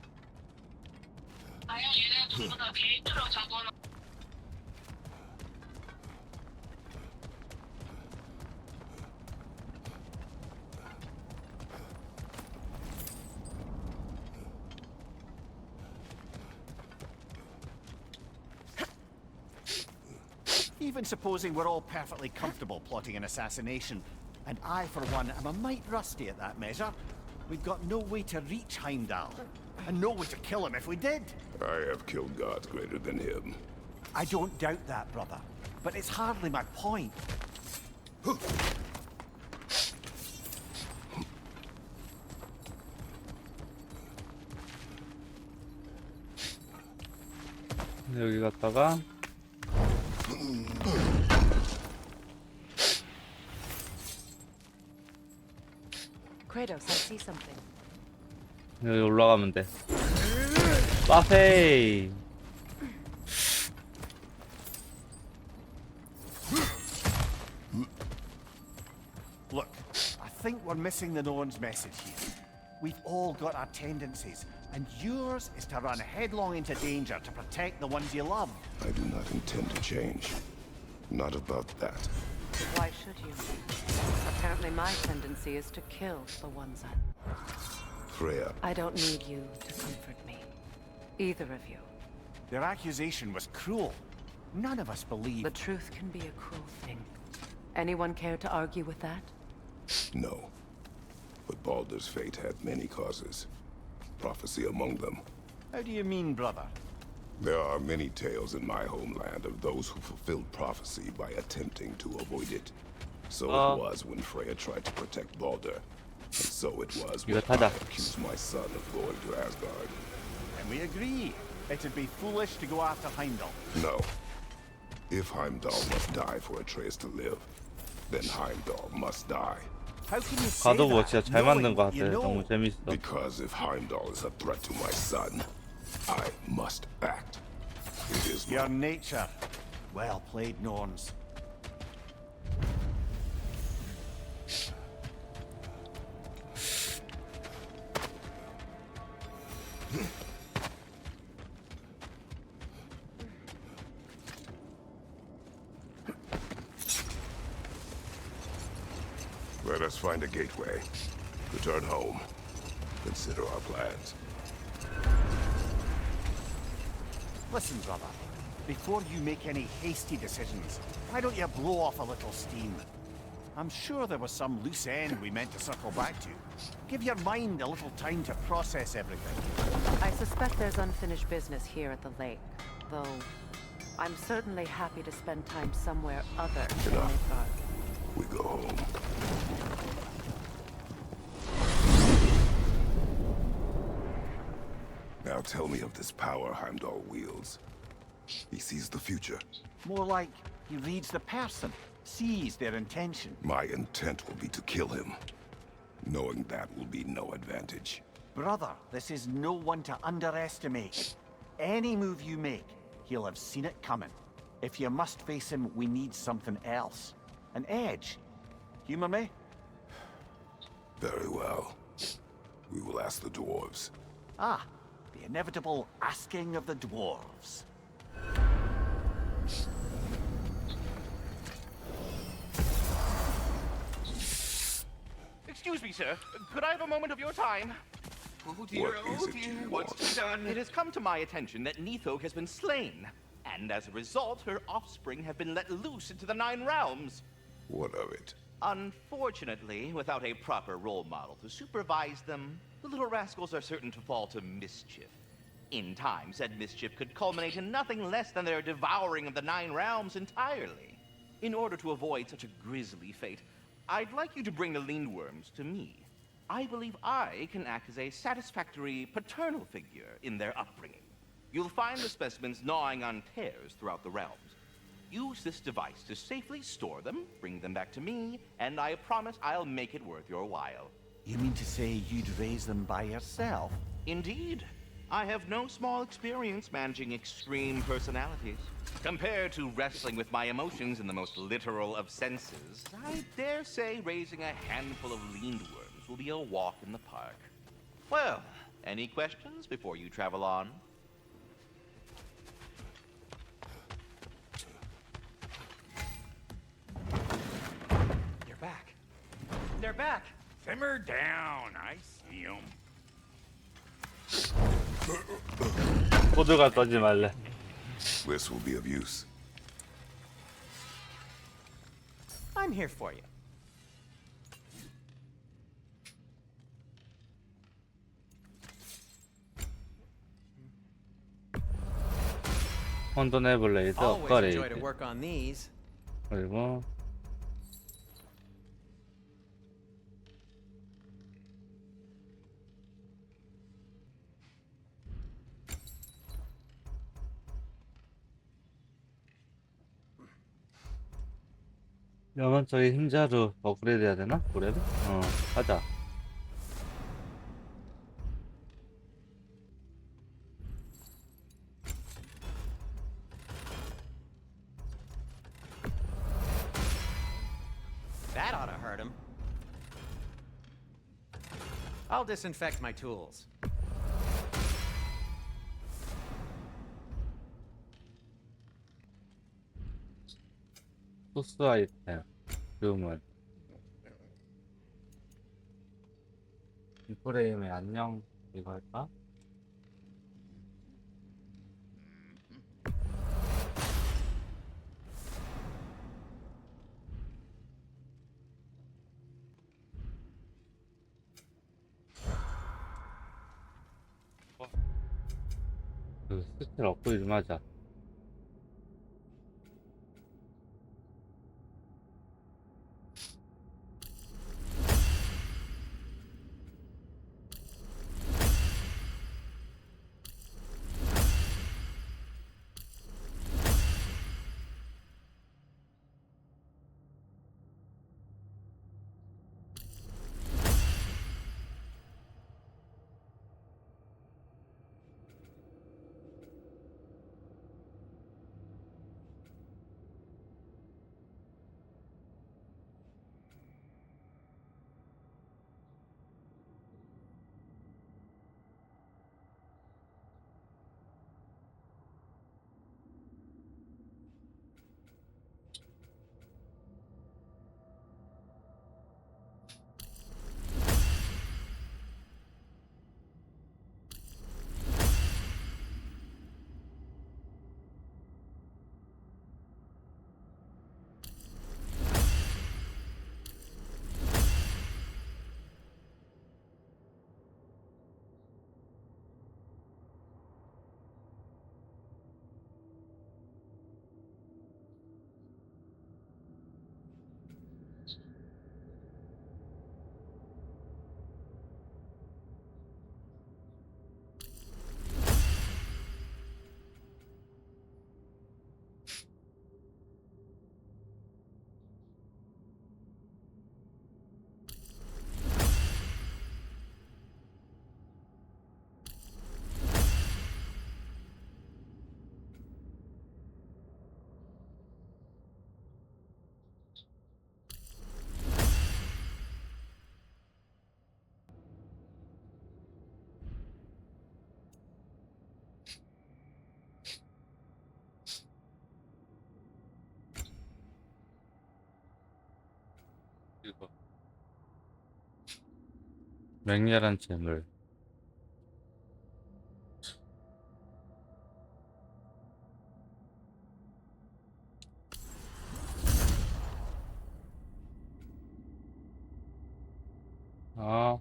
Even supposing we're all perfectly comfortable plotting an assassination, and I, for one, am a mite rusty at that measure, we've got no way to reach Heimdall, and no way to kill him if we did. I have killed gods greater than him. I don't doubt that, brother, but it's hardly my point. 여기 갔다가 Kratos, I see something. 여기 올라가면 돼. 빠페이. Look, I think we're missing the Norn's message here. We've all got our tendencies, and yours is to run headlong into danger to protect the ones you love. I do not intend to change. Not about that. Why should you? Apparently my tendency is to kill the ones I... Freya. I don't need you to comfort me. Either of you. Their accusation was cruel. None of us believe... The truth can be a cruel thing. Anyone care to argue with that? No. But Baldur's fate had many causes. Prophecy among them. How do you mean, brother? There are many tales in my homeland of those who fulfilled prophecy by attempting to avoid it. So it was when Freya tried to protect Baldur. And so it was when I accused my son of going to Asgard. And we agree. It'd be foolish to go after Heimdall. No. If Heimdall must die for Atreus to live, then Heimdall must die. How can you say 갓오브워 that, 진짜 잘 만든 것 같아. you know? 너무 재밌어. Because if Heimdall is a threat to my son, I must act. It is your nature. Well played, Norns. Let us find a gateway. Return home. Consider our plans. Listen, brother. Before you make any hasty decisions, why don't you blow off a little steam? I'm sure there was some loose end we meant to circle back to. Give your mind a little time to process everything. I suspect there's unfinished business here at the lake, though I'm certainly happy to spend time somewhere other than Midgard. We go home. Now tell me of this power Heimdall wields. He sees the future. More like he reads the person, sees their intention. My intent will be to kill him. Knowing that will be no advantage. Brother, this is no one to underestimate. Any move you make, he'll have seen it coming. If you must face him, we need something else. An edge. Humor me? Very well. We will ask the dwarves. Ah, the inevitable asking of the dwarves. Excuse me, sir. Could I have a moment of your time? Oh dear, What is oh it dear, you what's want? to be done? It has come to my attention that Neithog has been slain, and as a result, her offspring have been let loose into the Nine Realms. What of it? Unfortunately, without a proper role model to supervise them, the little rascals are certain to fall to mischief. In time, said mischief could culminate in nothing less than their devouring of the Nine Realms entirely. In order to avoid such a grisly fate, I'd like you to bring the Lindworms to me. I believe I can act as a satisfactory paternal figure in their upbringing. You'll find the specimens gnawing on tears throughout the realms. Use this device to safely store them, bring them back to me, and I promise I'll make it worth your while. You mean to say you'd raise them by yourself? Indeed. I have no small experience managing extreme personalities. Compared to wrestling with my emotions in the most literal of senses, I dare say raising a handful of lindworms will be a walk in the park. Well, any questions before you travel on? They're back. They're back. Simmer down. I see them. 호들갑 떠지 말래. This will be of use. I'm here for you. 혼돈의 블레이드, Always enjoy to 업그레이드. work on these. 그리고 영혼적인 힘자루 업그레이드 해야 되나? 그래도? 하자. That ought to hurt him. I'll disinfect my tools. 소스 아이템, 주문. 이 프레임에 안녕, 이거 할까? 스킬 업그레이드 좀 하자. 맹렬한 재물. 아,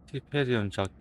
티페리온 잡기.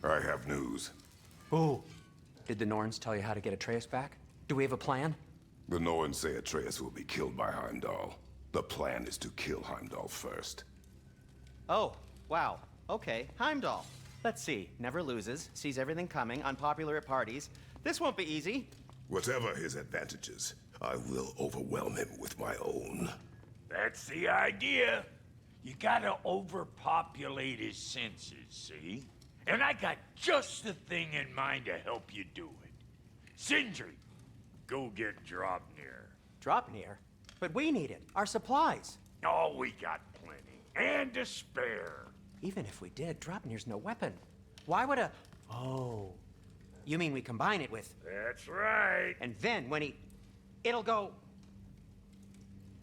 I have news. Oh, did the Norns tell you how to get Atreus back? Do we have a plan? The Norns say Atreus will be killed by Heimdall. The plan is to kill Heimdall first. Oh, wow. Okay, Heimdall. Let's see. Never loses, sees everything coming, unpopular at parties. This won't be easy. Whatever his advantages, I will overwhelm him with my own. That's the idea. You gotta overpopulate his senses, see? And I got just the thing in mind to help you do it. Sindri, go get Draupnir. Draupnir? But we need it. Our supplies. Oh, we got plenty. And to spare. Even if we did, Draupnir's no weapon. Why would a... Oh. You mean we combine it with... That's right. And then when he... It'll go...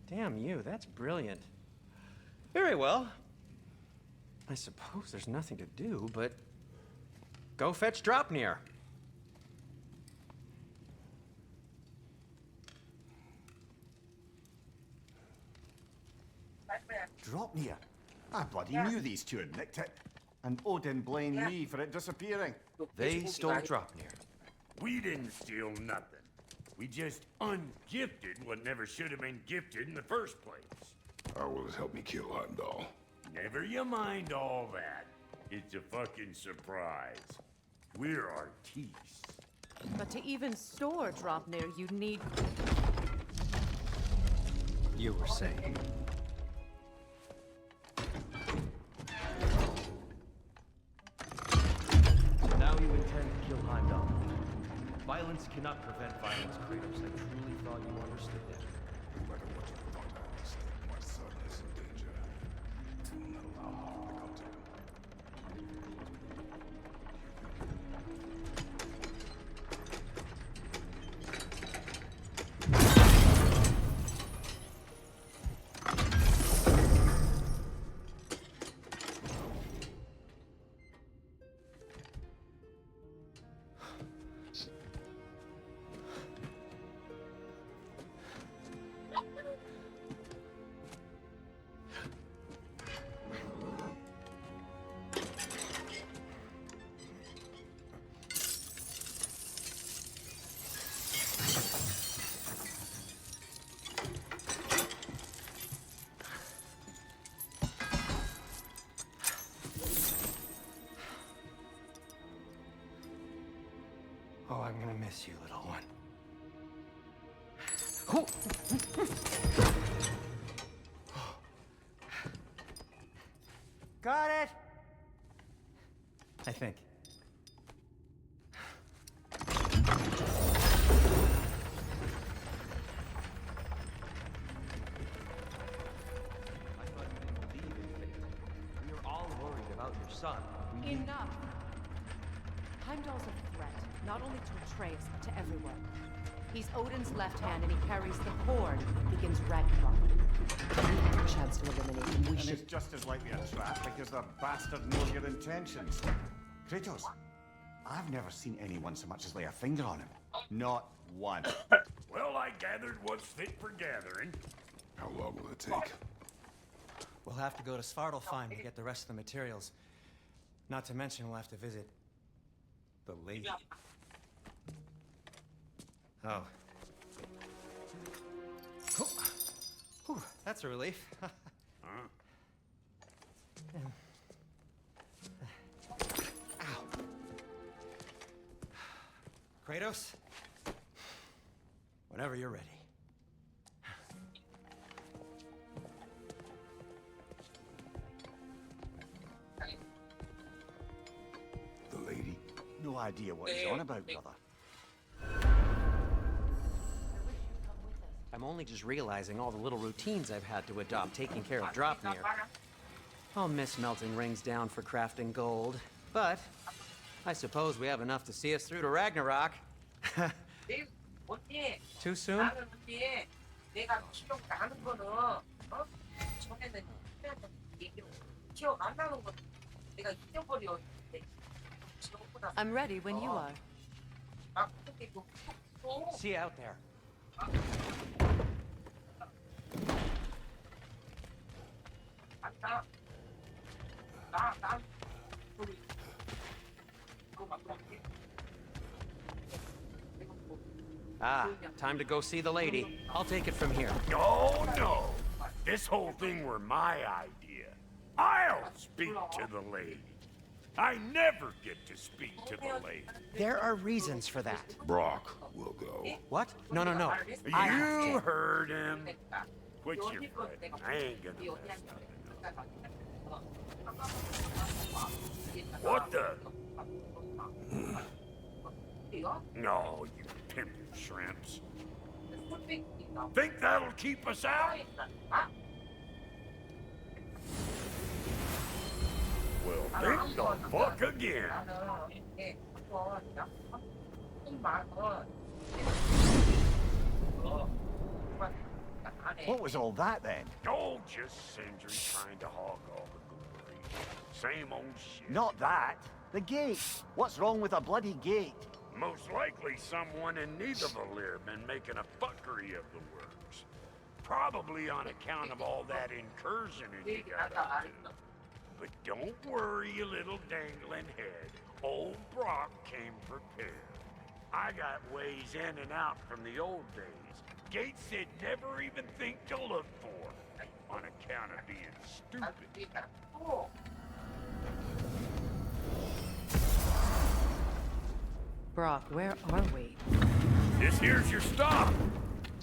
Damn you, that's brilliant. Very well. I suppose there's nothing to do, but... Go fetch Draupnir. Draupnir? I bloody knew these two had nicked it. And Odin blamed me for it disappearing. They stole Draupnir. We didn't steal nothing. We just ungifted what never should have been gifted in the first place. How will it help me kill Heimdall? Never you mind all that. It's a fucking surprise. We're artistes. But to even store Draupnir, you'd need... You were saying... So now you intend to kill Heimdall. Violence cannot prevent violence, Kratos. I truly thought you understood that. No matter what you thought I understood, my son is in danger. Do not allow him to pick up to him. Oh, I'm gonna miss you, little one. Got it! I think. son. Enough! Heimdall's a threat, not only to Atreus, but to everyone. He's Odin's left hand, and he carries the Horde that begins Ragnarok. We have a chance to eliminate him. We And should... it's just as likely a trap because the bastard knows your intentions. Kratos, I've never seen anyone so much as lay a finger on him. Not one. Well, I gathered what's fit for gathering. How long will it take? We'll have to go to Svartalfheim to get the rest of the materials. Not to mention we'll have to visit the lady. Oh. Whew, that's a relief. Ow. Kratos? Whenever you're ready. The lady? No idea what he's on about, brother. I'm only just realizing all the little routines I've had to adopt taking care of Dropnir. I'll miss melting rings down for crafting gold, but I suppose we have enough to see us through to Ragnarok. Too soon? I'm ready when you are. See you out there. Ah, time to go see the lady. I'll take it from here. No, no. This whole thing were my idea. I'll speak to the lady. I never get to speak to the lady. There are reasons for that. Brock will go. What? No. You heard him. Quit your fretting. I ain't gonna mess nothing up. What the? No, you pimping shrimps. Think that'll keep us out? Well, think the fuck again. What was all that then? Oh, just Sindri trying to hog all the glory. Same old shit. Not that. The gate. What's wrong with a bloody gate? Most likely someone in Nidavellir been making a fuckery of the works. Probably on account of all that incursioning you got up to. But don't worry, you little dangling head. Old Brock came prepared. I got ways in and out from the old days. Gates they'd never even think to look for, on account of being stupid. Brock, where are we? This here's your stop.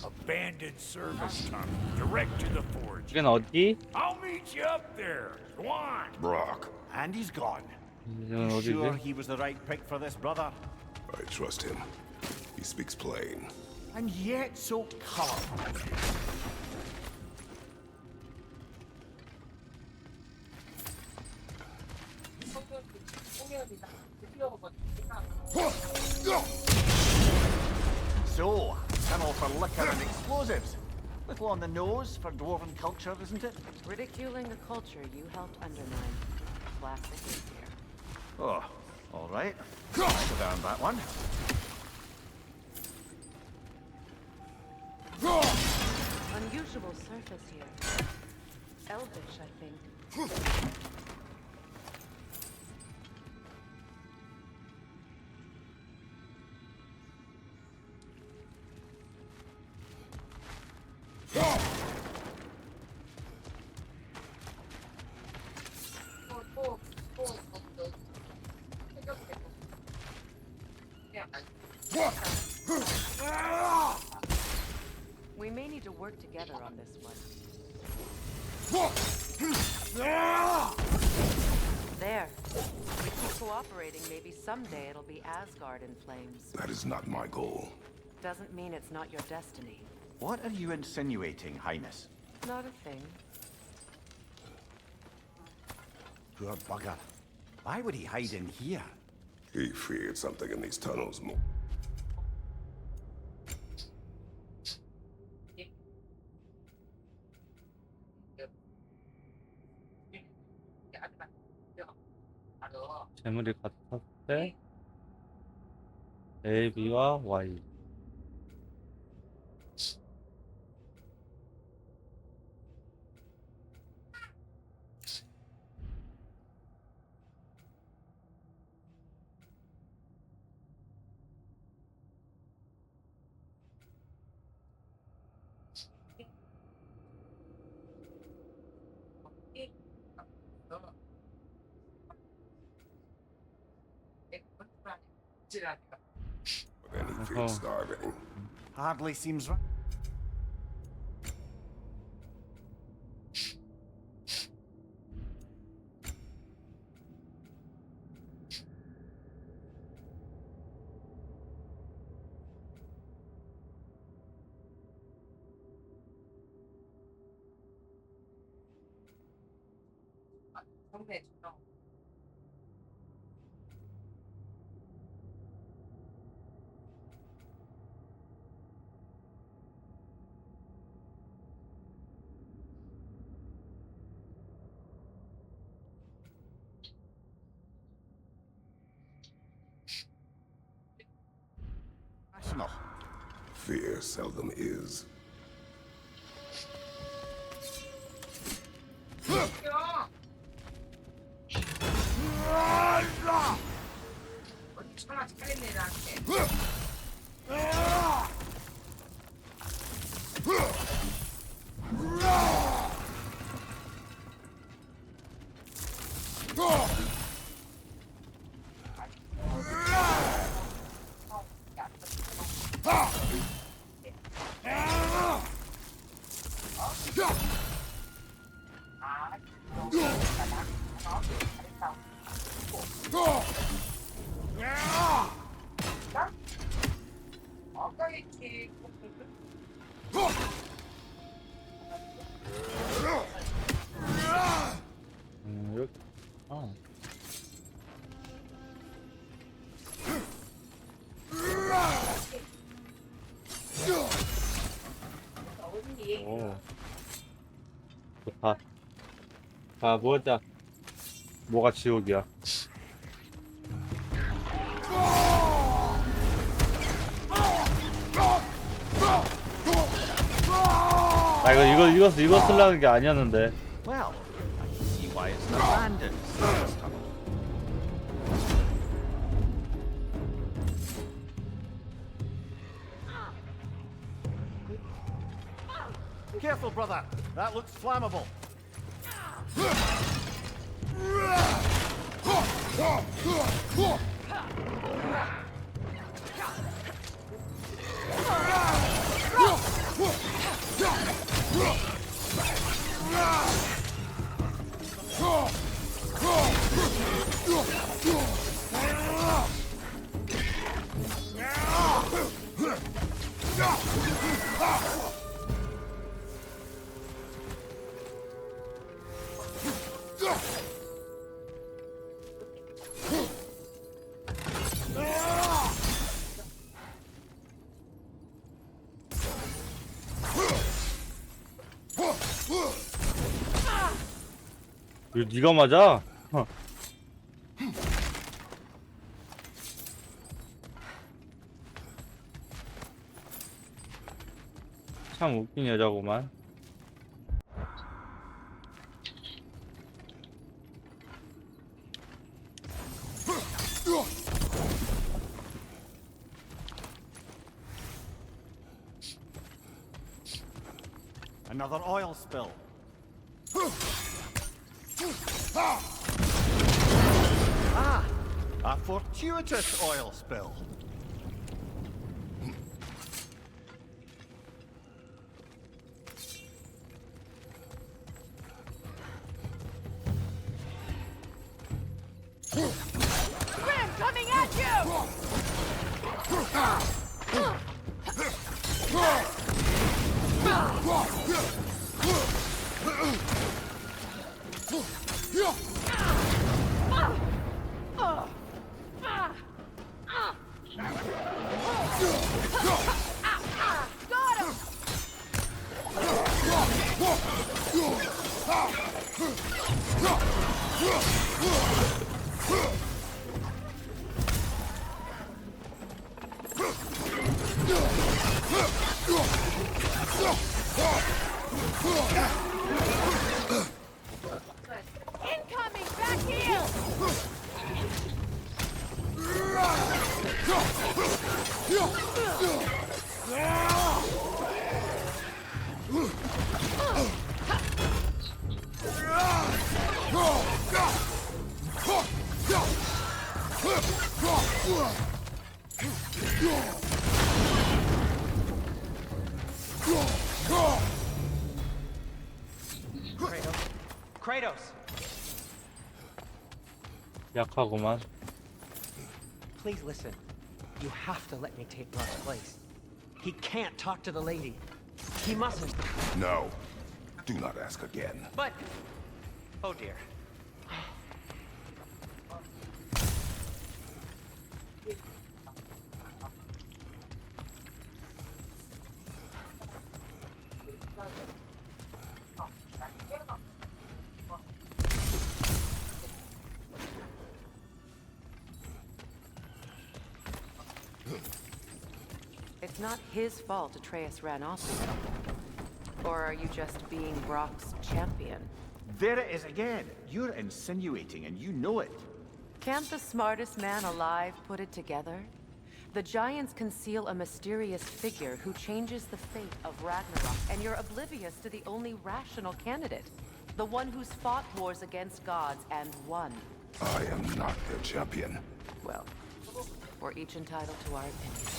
Abandoned service tunnel, direct to the forge. 이건 어디? I'll meet you up there. Go on. Brock. And he's gone. 이건 You sure 어디지? he was the right pick for this, brother? I trust him. He speaks plain. And yet so colorful. So, tunnel for liquor and explosives. Little on the nose for dwarven culture, isn't it? Ridiculing a culture you helped undermine. Classic is here. Oh, all right. I'll go down that one. Unusual surface here. Elvish, I think. We may need to work together on this one. There. If we keep cooperating, maybe someday it'll be Asgard in flames. That is not my goal. Doesn't mean it's not your destiny. What are you insinuating, Highness? Not a thing. Poor bugger. Why would he hide in here? He feared something in these tunnels more. 재물이 같았을 때 A, B와 Y. Then he feared starving. Hardly seems right. Fear seldom is. 이렇게. 아. 오. 좋다. 가보자. 뭐가 지옥이야? 아 이거 쓰려는 게 아니었는데. Well, I can see why it's not abandoned. Careful, brother. That looks flammable. 이거 네가 맞아? 참 웃긴 여자구만. Another oil spill. Ah, a fortuitous oil spill. Grim coming at you! Incoming! Back here! Kratos! 약하구만. Please listen. You have to let me take Rock's place. He can't talk to the lady. He mustn't. No. Do not ask again. But... Oh dear. It's not his fault Atreus ran off with him. Or are you just being Brock's champion? There it is again. You're insinuating, and you know it. Can't the smartest man alive put it together? The Giants conceal a mysterious figure who changes the fate of Ragnarok, and you're oblivious to the only rational candidate. The one who's fought wars against gods and won. I am not their champion. Well, we're each entitled to our opinion.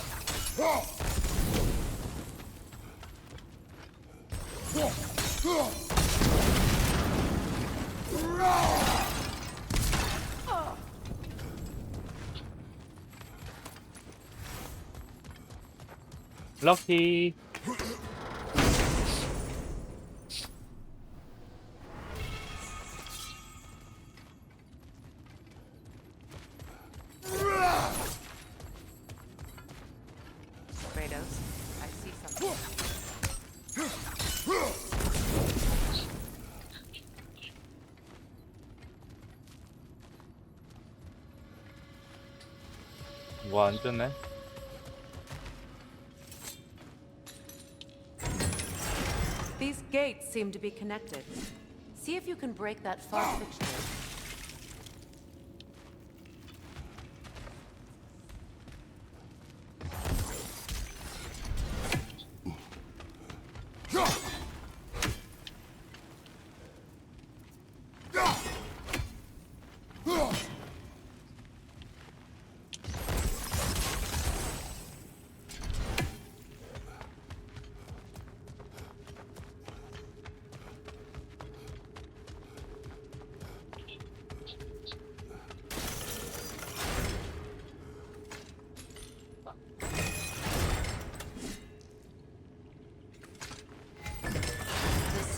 럭키. Kratos, I see something. 뭐 안 뜨네? These gates seem to be connected. See if you can break that far fixture.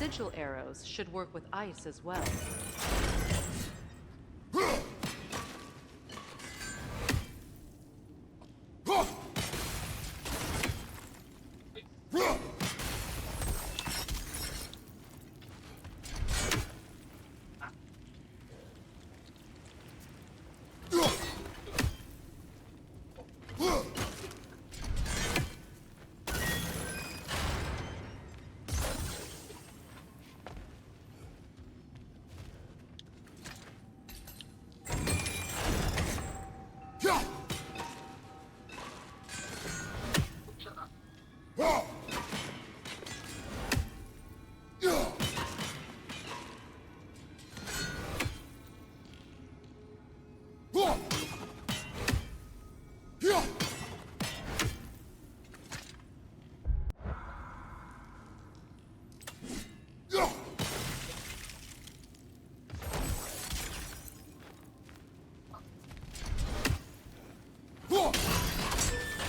Sigil arrows should work with ice as well.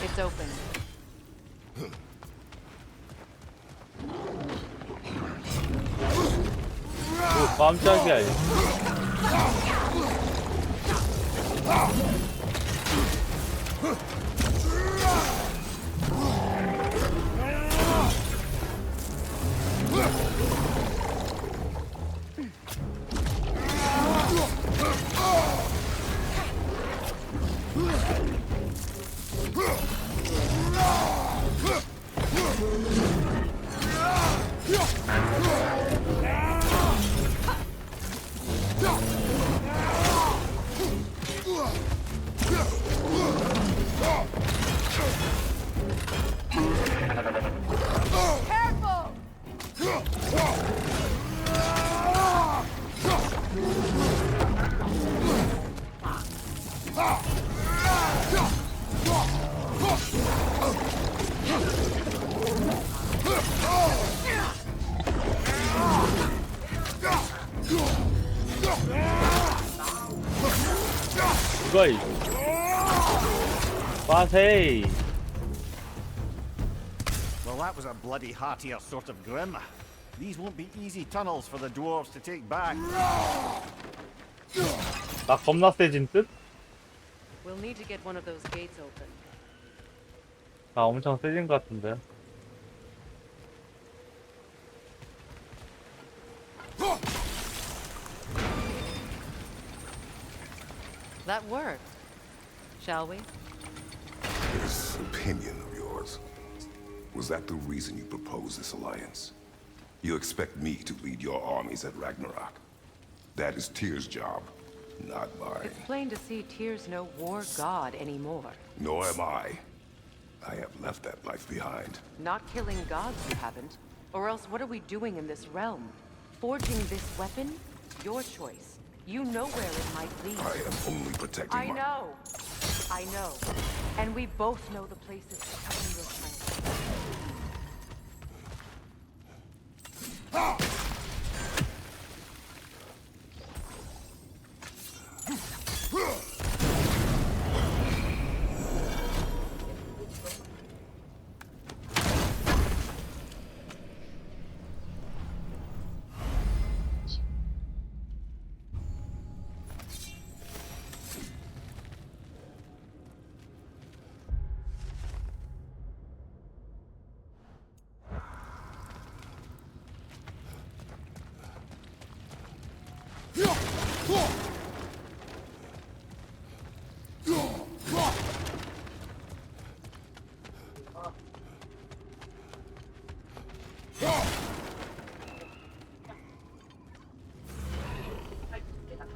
It's open. 오, 깜짝이야. 얘. 누가 이 빠세이. Well, that was a bloody heartier sort of grim. These won't be easy tunnels for the dwarves to take back. 나 겁나 세진 뜻? We'll need to get one of those gates open. 나 엄청 세진 것 같은데. That worked. Shall we? This opinion of yours, was that the reason you proposed this alliance? You expect me to lead your armies at Ragnarok? That is Tyr's job, not mine. It's plain to see Tyr's no war god anymore. Nor am I. I have left that life behind. Not killing gods, you haven't. Or else what are we doing in this realm? Forging this weapon? Your choice. You know where it might lead. I am only protecting I know. I know. And we both know the places to cover your child.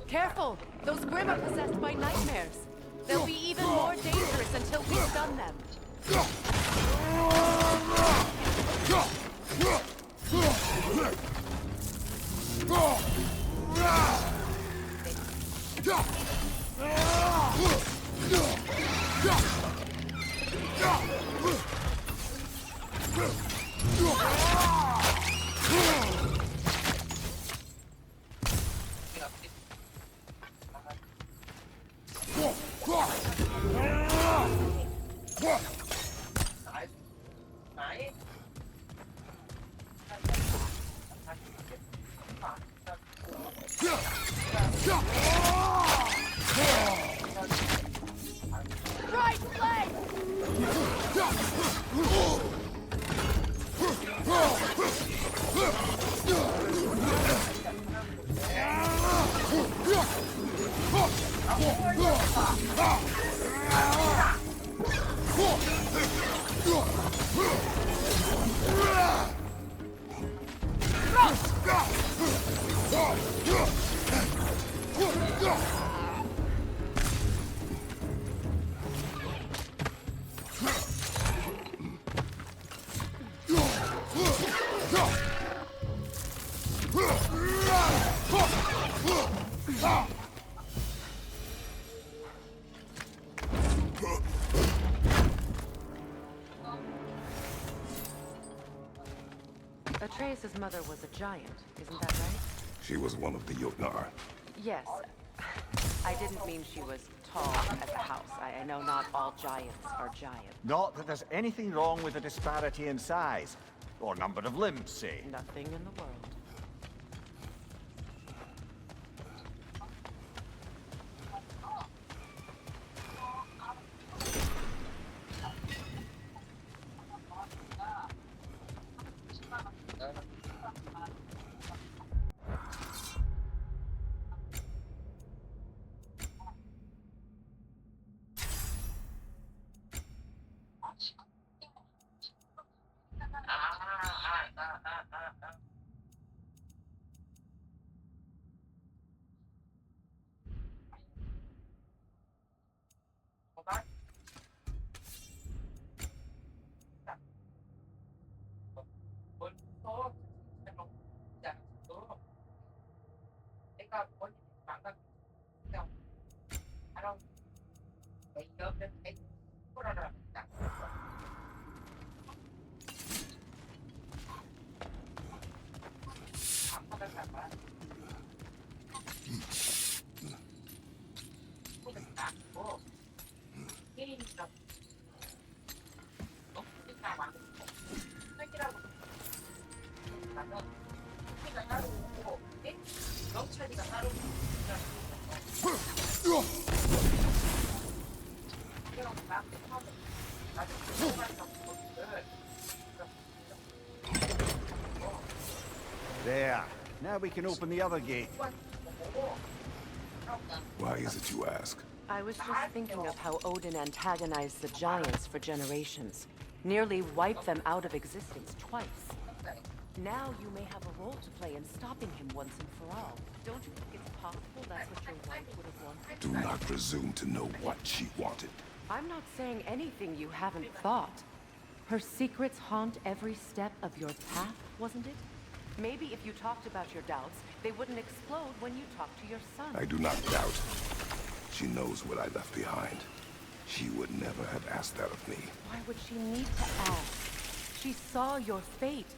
Careful! Those Grim are possessed by nightmares. They'll be even more dangerous until we stun them. Right leg! Atreus' mother was a giant, isn't that right? She was one of the Jotnar. Yes. I didn't mean she was tall as a house. I know not all giants are giants. Not that there's anything wrong with the disparity in size, or number of limbs, say. Nothing in the world. There. Now we can open the other gate. Why is it you ask? I was just thinking of how Odin antagonized the giants for generations. Nearly wiped them out of existence twice. Now you may have a role to play in stopping him once and for all. Don't you think it's possible that's what your wife would have wanted? Do not presume to know what she wanted. I'm not saying anything you haven't thought. Her secrets haunt every step of your path, wasn't it? Maybe if you talked about your doubts, they wouldn't explode when you talked to your son. I do not doubt. She knows what I left behind. She would never have asked that of me. Why would she need to ask? She saw your fate.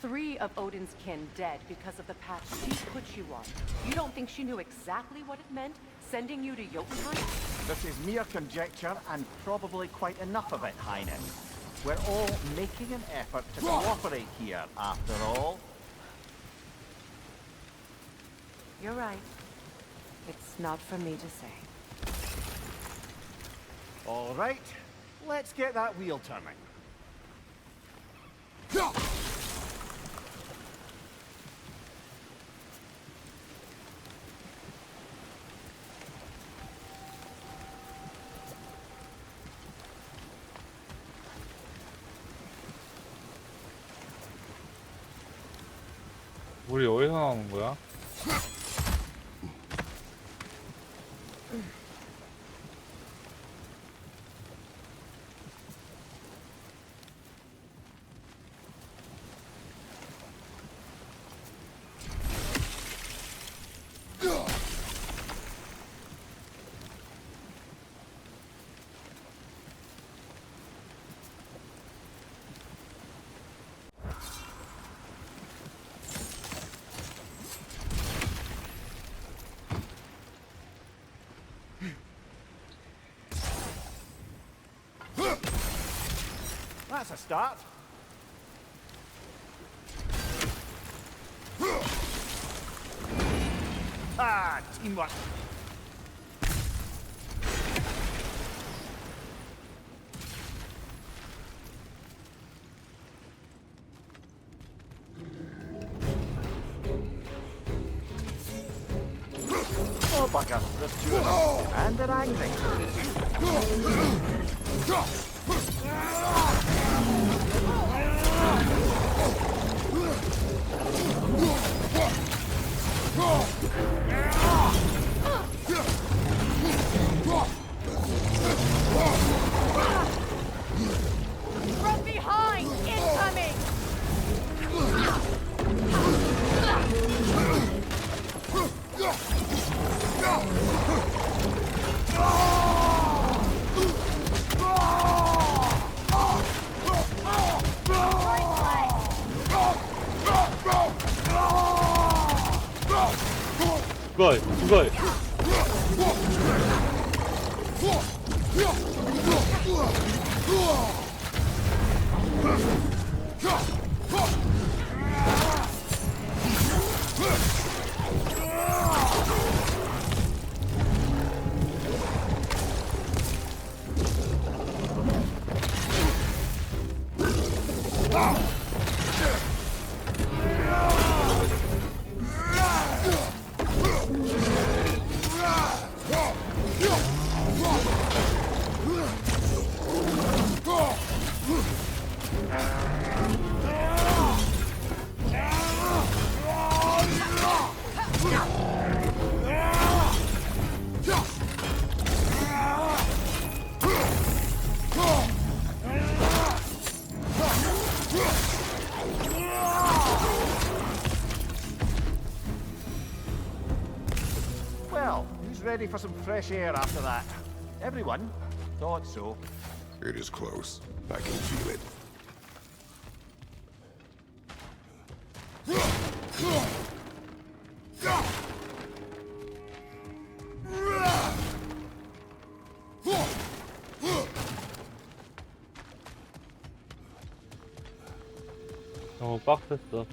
3 of Odin's kin dead because of the path she put you on. You don't think she knew exactly what it meant, sending you to Jotunheim? This is mere conjecture, and probably quite enough of it, Highness. We're all making an effort to cooperate here, after all. You're right. It's not for me to say. All right, let's get that wheel turning. 우리 어디서 나오는 거야? That's a start. Ah, teamwork. Oh, bugger. There's 2 of them. And they're angry. From behind! Incoming! 이걸 Well, who's ready for some fresh air after that? Everyone? Thought so. It is close. I can feel it. 너무 빡셌어.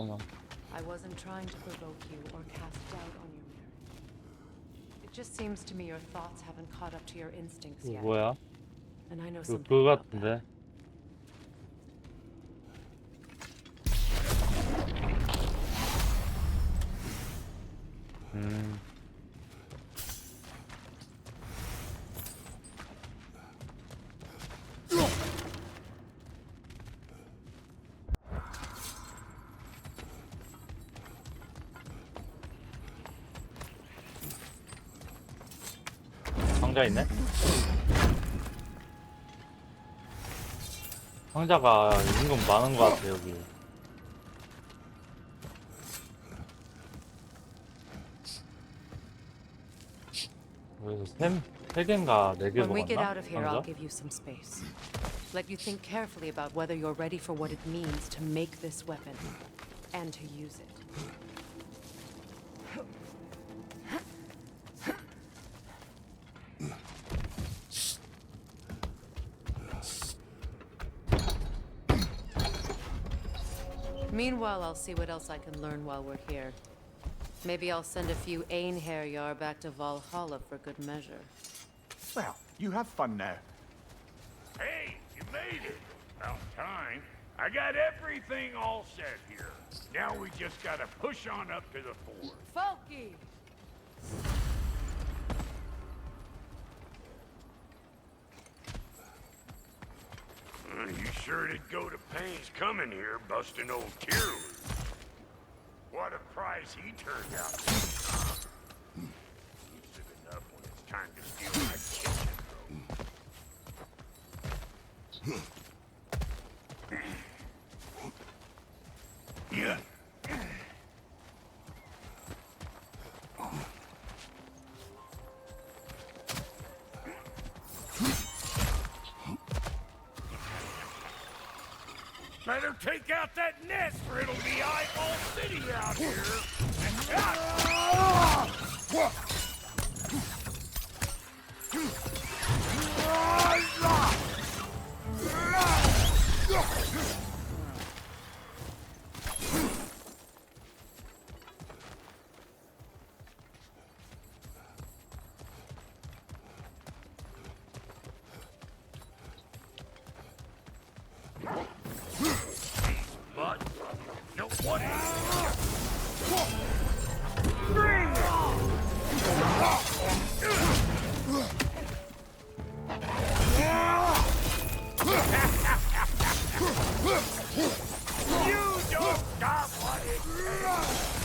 잠깐만. I wasn't trying to provoke you or cast doubt on your merit. It just seems to me your thoughts haven't caught up to your instincts 이거 yet. 뭐야? And I know 이거 something 그거 about that. 같은데. 상자 있네? 상자가 은근 많은 것 같아 여기. 여기서 세 개인가 네 개 When we get 먹었나? out of here, I'll 상자? give you some space. Let you think carefully about whether you're ready for what it means to make this weapon and to use it. Meanwhile, I'll see what else I can learn while we're here. Maybe I'll send a few Einherjar back to Valhalla for good measure. Well, you have fun now. Hey, you made it. About time. I got everything all set here. Now we just gotta push on up to the fort. Folky! You sure did go to pains coming here, busting old Tyr loose. What a prize he turned out to be. Decent enough when it's time to steal my kitchen, though. Yeah. Better take out that nest or it'll be eyeball city out here. No, what You don't stop what it takes.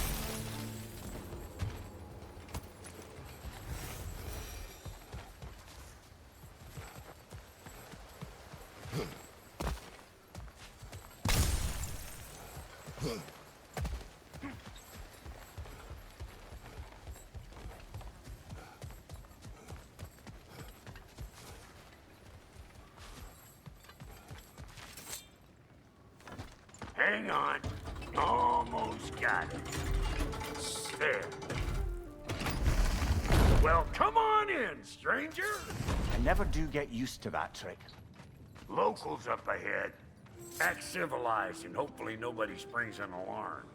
Hang on. Almost got it. There. Well, come on in, stranger. I never do get used to that trick. Locals up ahead. Act civilized and hopefully nobody springs an alarm.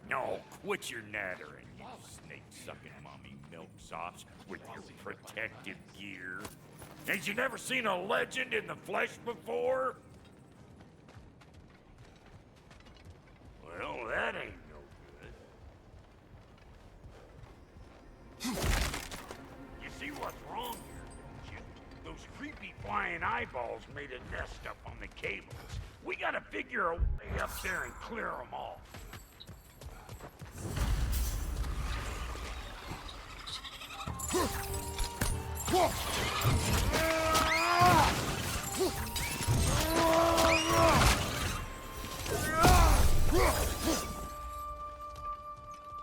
No, quit your nattering, you snake-sucking mommy milksops with your protective gear. Ain't you never seen a legend in the flesh before? Well, that ain't no good. You see what's wrong here, don't you? Those creepy flying eyeballs made a nest up on the cables. We gotta figure a way up there and clear them off.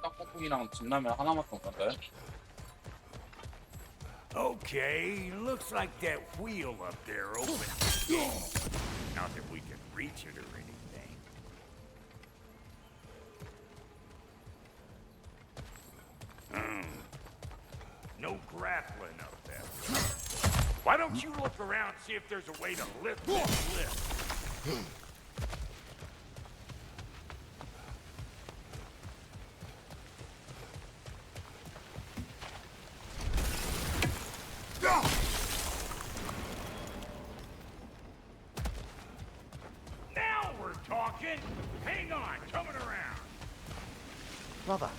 떡볶이랑 진라면 하나만 더 갈까요? Okay, looks like that wheel up there opened the gate. Not that we can reach it or anything. No grappling up there. Why don't you look around and see if there's a way to lift this lift? Now we're talking. Hang on, coming around. Brother,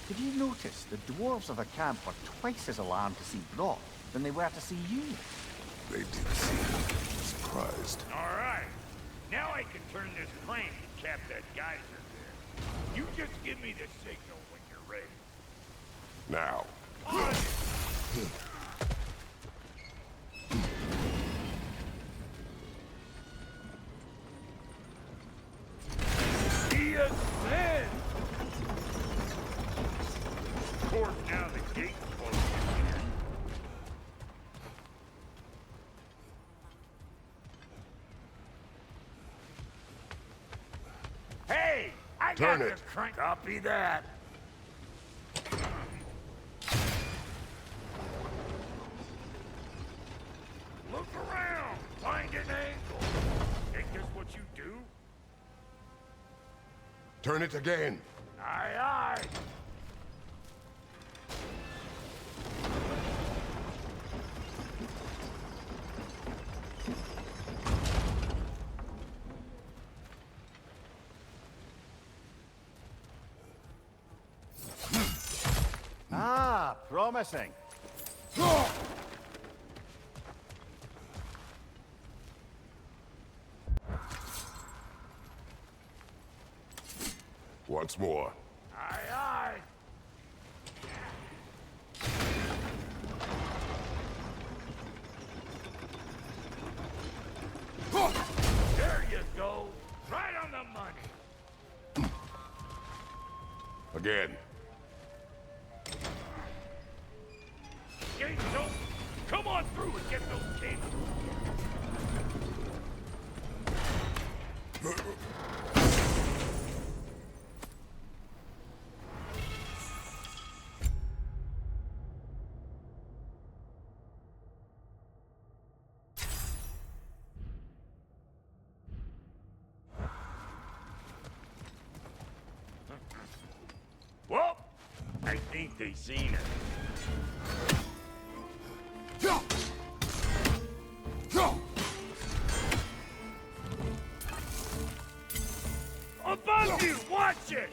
did you notice the dwarves of the camp were twice as alarmed to see Brock than they were to see you? They did seem surprised. All right. Now I can turn this crank and cap that geyser there. You just give me the signal when you're ready. Now. He ascends! Of course, now the gate's closed again. Hey! I Turn got it. the crank. Copy that. Look around. Find an angle. Think this what you do? Turn it again. Aye, aye. Ah, promising. Once more. Aye, aye. There you go. Right on the money. Again. Gates open. Come on through and get those cables. Well, I think they seen it. Above you! Watch it!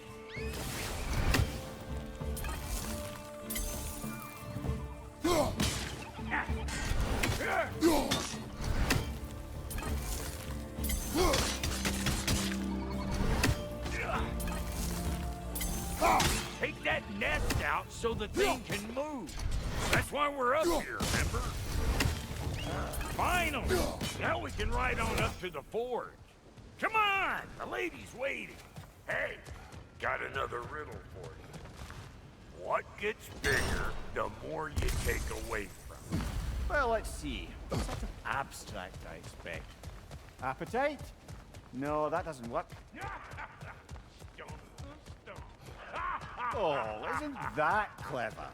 Take that nest out so the thing can move. That's why we're up here, remember? Finally! Now we can ride on up to the forge. Come on! The lady's waiting. Hey, got another riddle for you. What gets bigger, the more you take away from it? Well, let's see. Something abstract, I expect. Appetite? No, that doesn't work. Oh, isn't that clever?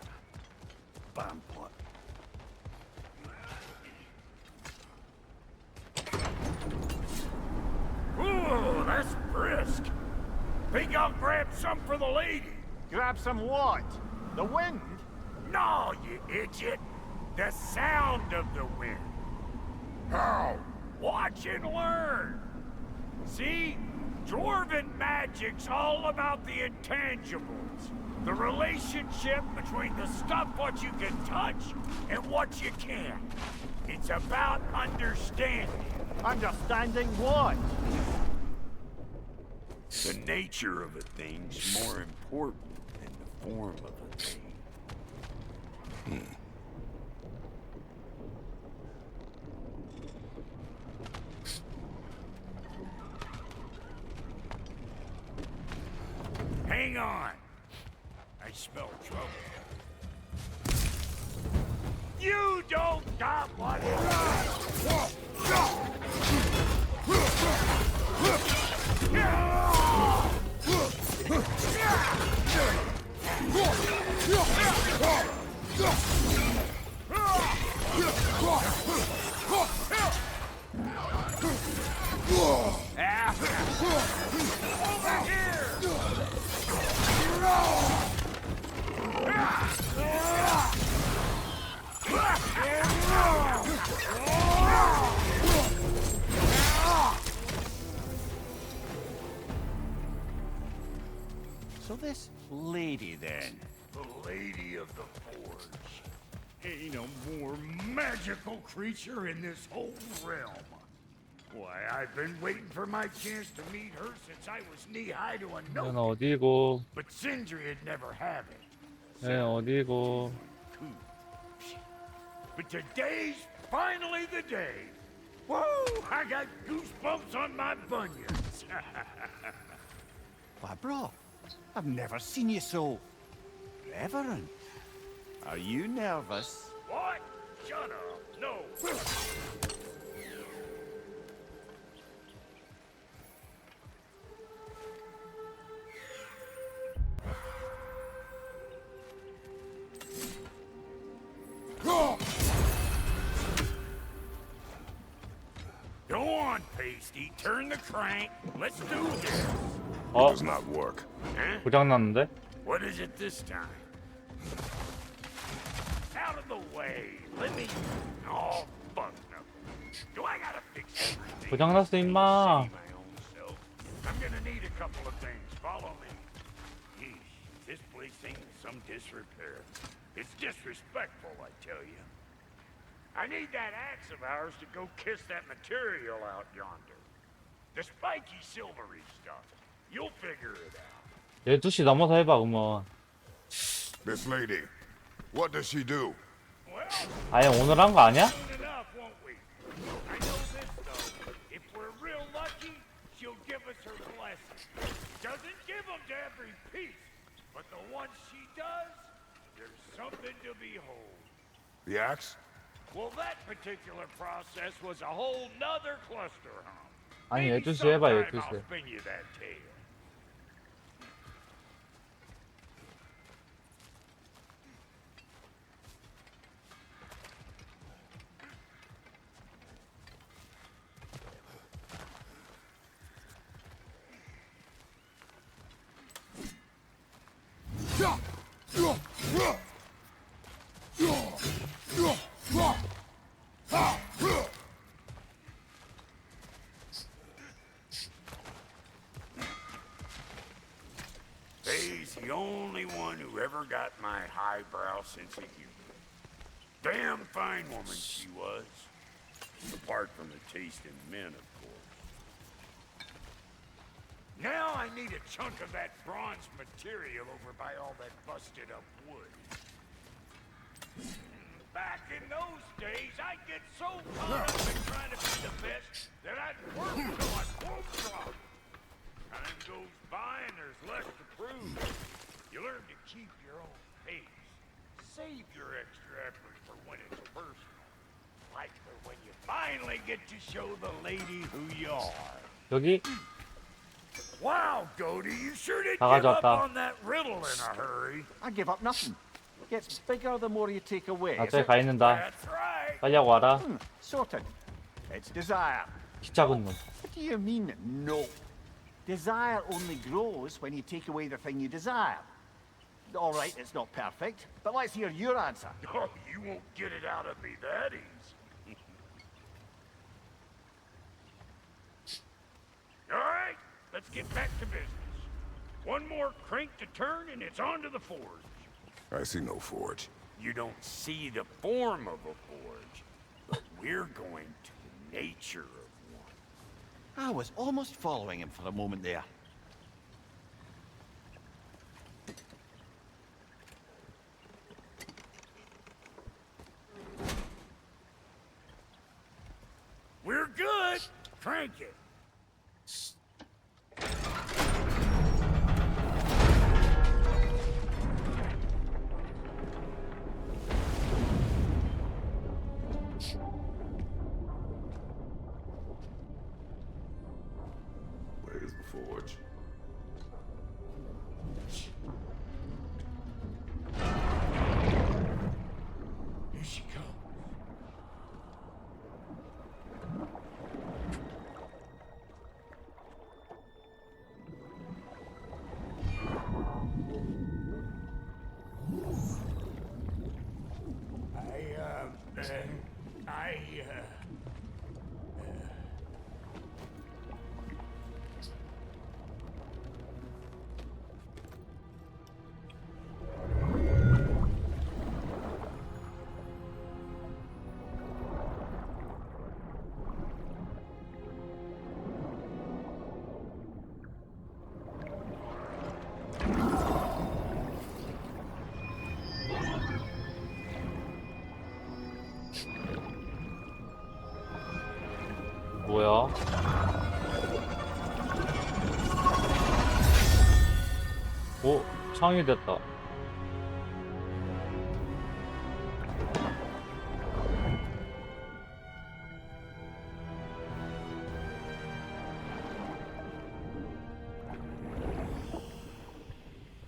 Bampot. Ooh, that's brisk. Think I'll grab some for the lady. Grab some what? The wind? No, you idiot. The sound of the wind. How? Watch and learn. See? Dwarven magic's all about the intangibles. The relationship between the stuff what you can touch and what you can't. It's about understanding. Understanding what? The nature of a thing's more important than the form of a thing. Hang on. I smell trouble. You don't got what this lady, then? The Lady of the Forge. Ain't no more magical creature in this whole realm. Why, I've been waiting for my chance to meet her since I was knee-high to a 얘는 note. 어디고? But Sindri'd never have it. 얘는 어디고? But today's finally the day. Whoa! I got goosebumps on my bunions. Why, bro, I've never seen you so reverent. Are you nervous? What? Shut up. No. Go on, Pasty. Turn the crank. Let's do this. 어? Does not work. 고장났는데? What is it this time? Out of the way. Let me. Oh, fuck no. Do I gotta fix everything? 고장났어 임마. My own self. I'm gonna need a couple of things. Follow me. Yeesh, this place ain't in some disrepair. It's disrespectful, I tell you. I need that axe of ours to go kiss that material out yonder. The spiky silvery stuff. You'll figure it out. 12시 넘어서 해봐 그러면. This lady, what does she do? 아예 오늘 한 거 아니야? Soon enough, won't we? I know this though. If we're real lucky, she'll give us her blessing. Doesn't give them to every piece, but the ones she does, there's something to behold. The axe? Well, that particular process was a whole nother cluster hump. 아니 Maybe 12시 해봐 sometime 12시. I'll spin you that tale. Faye's the only one who ever got my highbrow sense of humor. Damn fine woman she was. Apart from the taste in men, of course. Now I need a chunk of that bronze material over by all that busted up wood. Back in those days, I'd get so caught up in trying to be the best that I'd work till I won't drop. Time goes by and there's less to prove. You learn to keep your own pace. Save your extra effort for when it's personal. Like for when you finally get to show the lady who you are. 여기? Wow, Goody, you sure did 다 give up 가져왔다. on that riddle in a hurry. I give up nothing. Gets bigger the more you take away. 아 is 저기 it? 가 있는다. That's right. 빨리 하고 와라. Sorted. It's desire. 키 작은 놈. What do you mean, no? Desire only grows when you take away the thing you desire. All right, it's not perfect, but let's hear your answer. Oh, you won't get it out of me that easy. All right, let's get back to business. One more crank to turn and it's on to the forge. I see no forge. You don't see the form of a forge, but we're going to the nature of one. I was almost following him for a moment there. We're good. Crank it. Where's the forge? Here she comes. 뭐야? 오, 창이 됐다.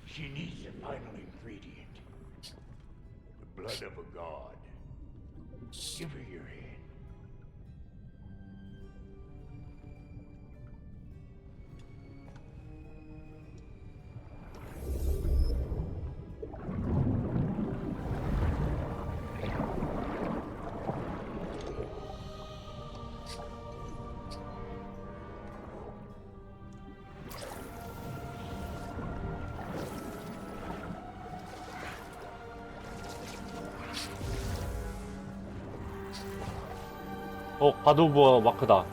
She needs a final ingredient. The blood of a god. Give her your hand. 갓오브워 마크다.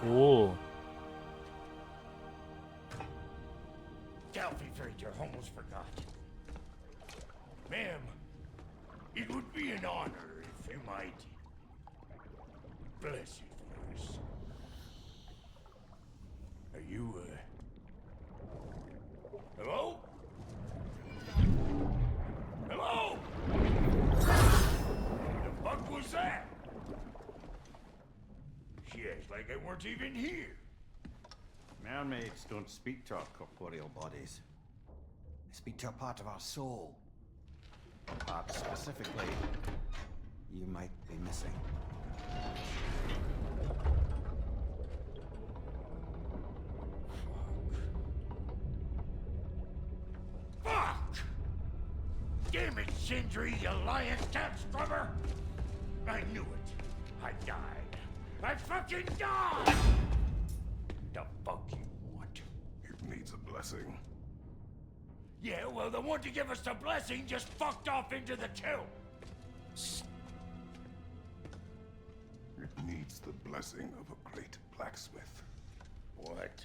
오. Delphi Freighter almost forgot. Ma'am, it would be an honor if you might bless it for us. Are you, hello? Hello? The fuck was that? She acts like I weren't even here. Mermaids don't speak to our corporeal bodies. They speak to a part of our soul. A part specifically you might be missing. Fuck! Damn it, Sindri, you lion cat scrubber! I knew it. I died. I fucking died! The fuck you want? It needs a blessing. Yeah, well, the one to give us the blessing just fucked off into the kiln. It needs the blessing of a great blacksmith. What?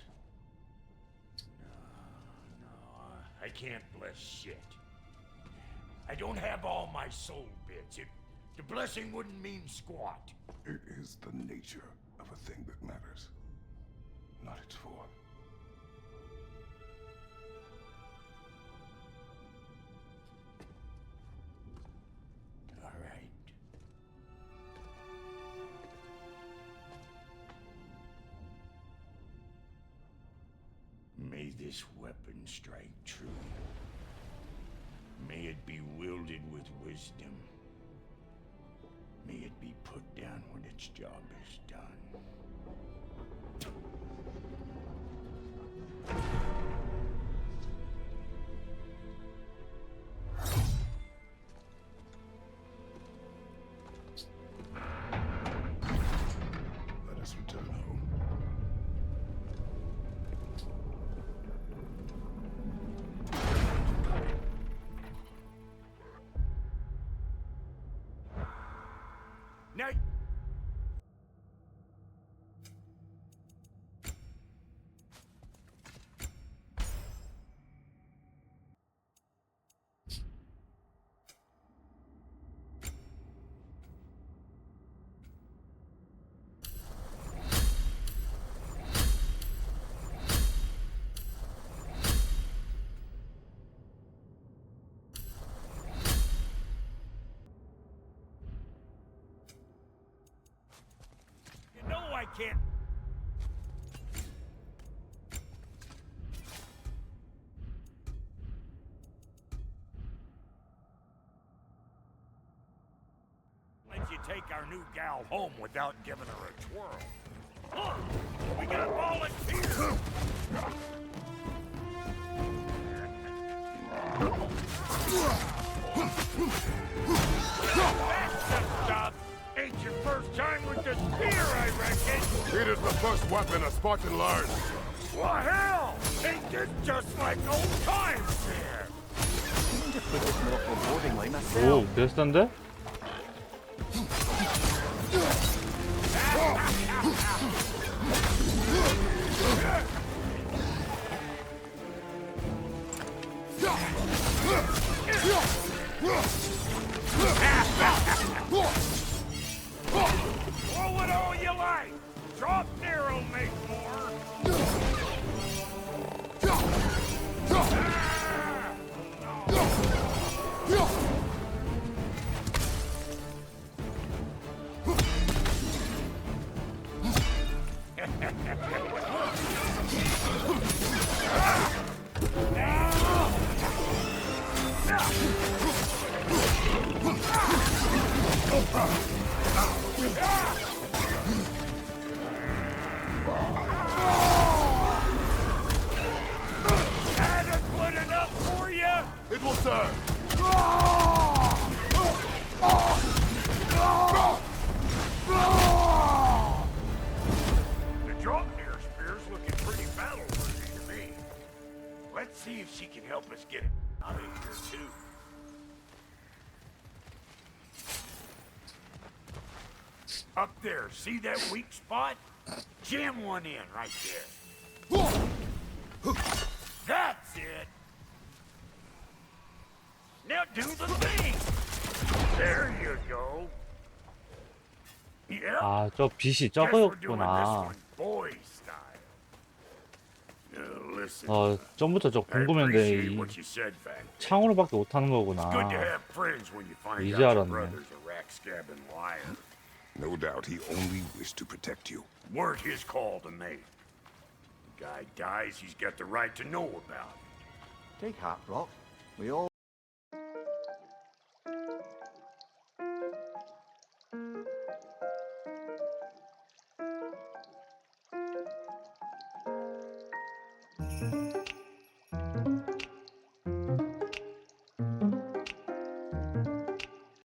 No, I can't bless shit. I don't have all my soul bits. The blessing wouldn't mean squat. It is the nature of a thing that matters, not its form. All right. May this weapon strike true. May it be wielded with wisdom. May it be put down when its job is done. Let us return home. Now. I can't. you take our new gal home without giving her a twirl. Look, we got volunteers. That's the stuff. Ain't your first time with the spear, I reckon. It is the first weapon a Spartan learned. Well, hell! Ain't this just like old times here? 오, 베스트인데? Throw it all you like. Drop near'll make more. That good enough for you? It will serve. The Draupnir spear's looking pretty battle-worthy to me. Let's see if she can help us get out of here, too. Up there, see that weak spot? Jam one in right there. That's it! Now do the thing! There you go. Yep. 아, 저 빛이 Guess we're doing this 저거였구나. one boy style. Now listen. 전부터 저 I 궁금했는데 appreciate 이 what you said back. 창으로밖에 못하는 거구나. It's good to have friends when you find 이제 out your 알았네. brother's a rack-scabbing liar. No doubt he only wished to protect you. Weren't his call to make. The guy dies, he's got the right to know about it. Take heart, Rock. We all... Thank you.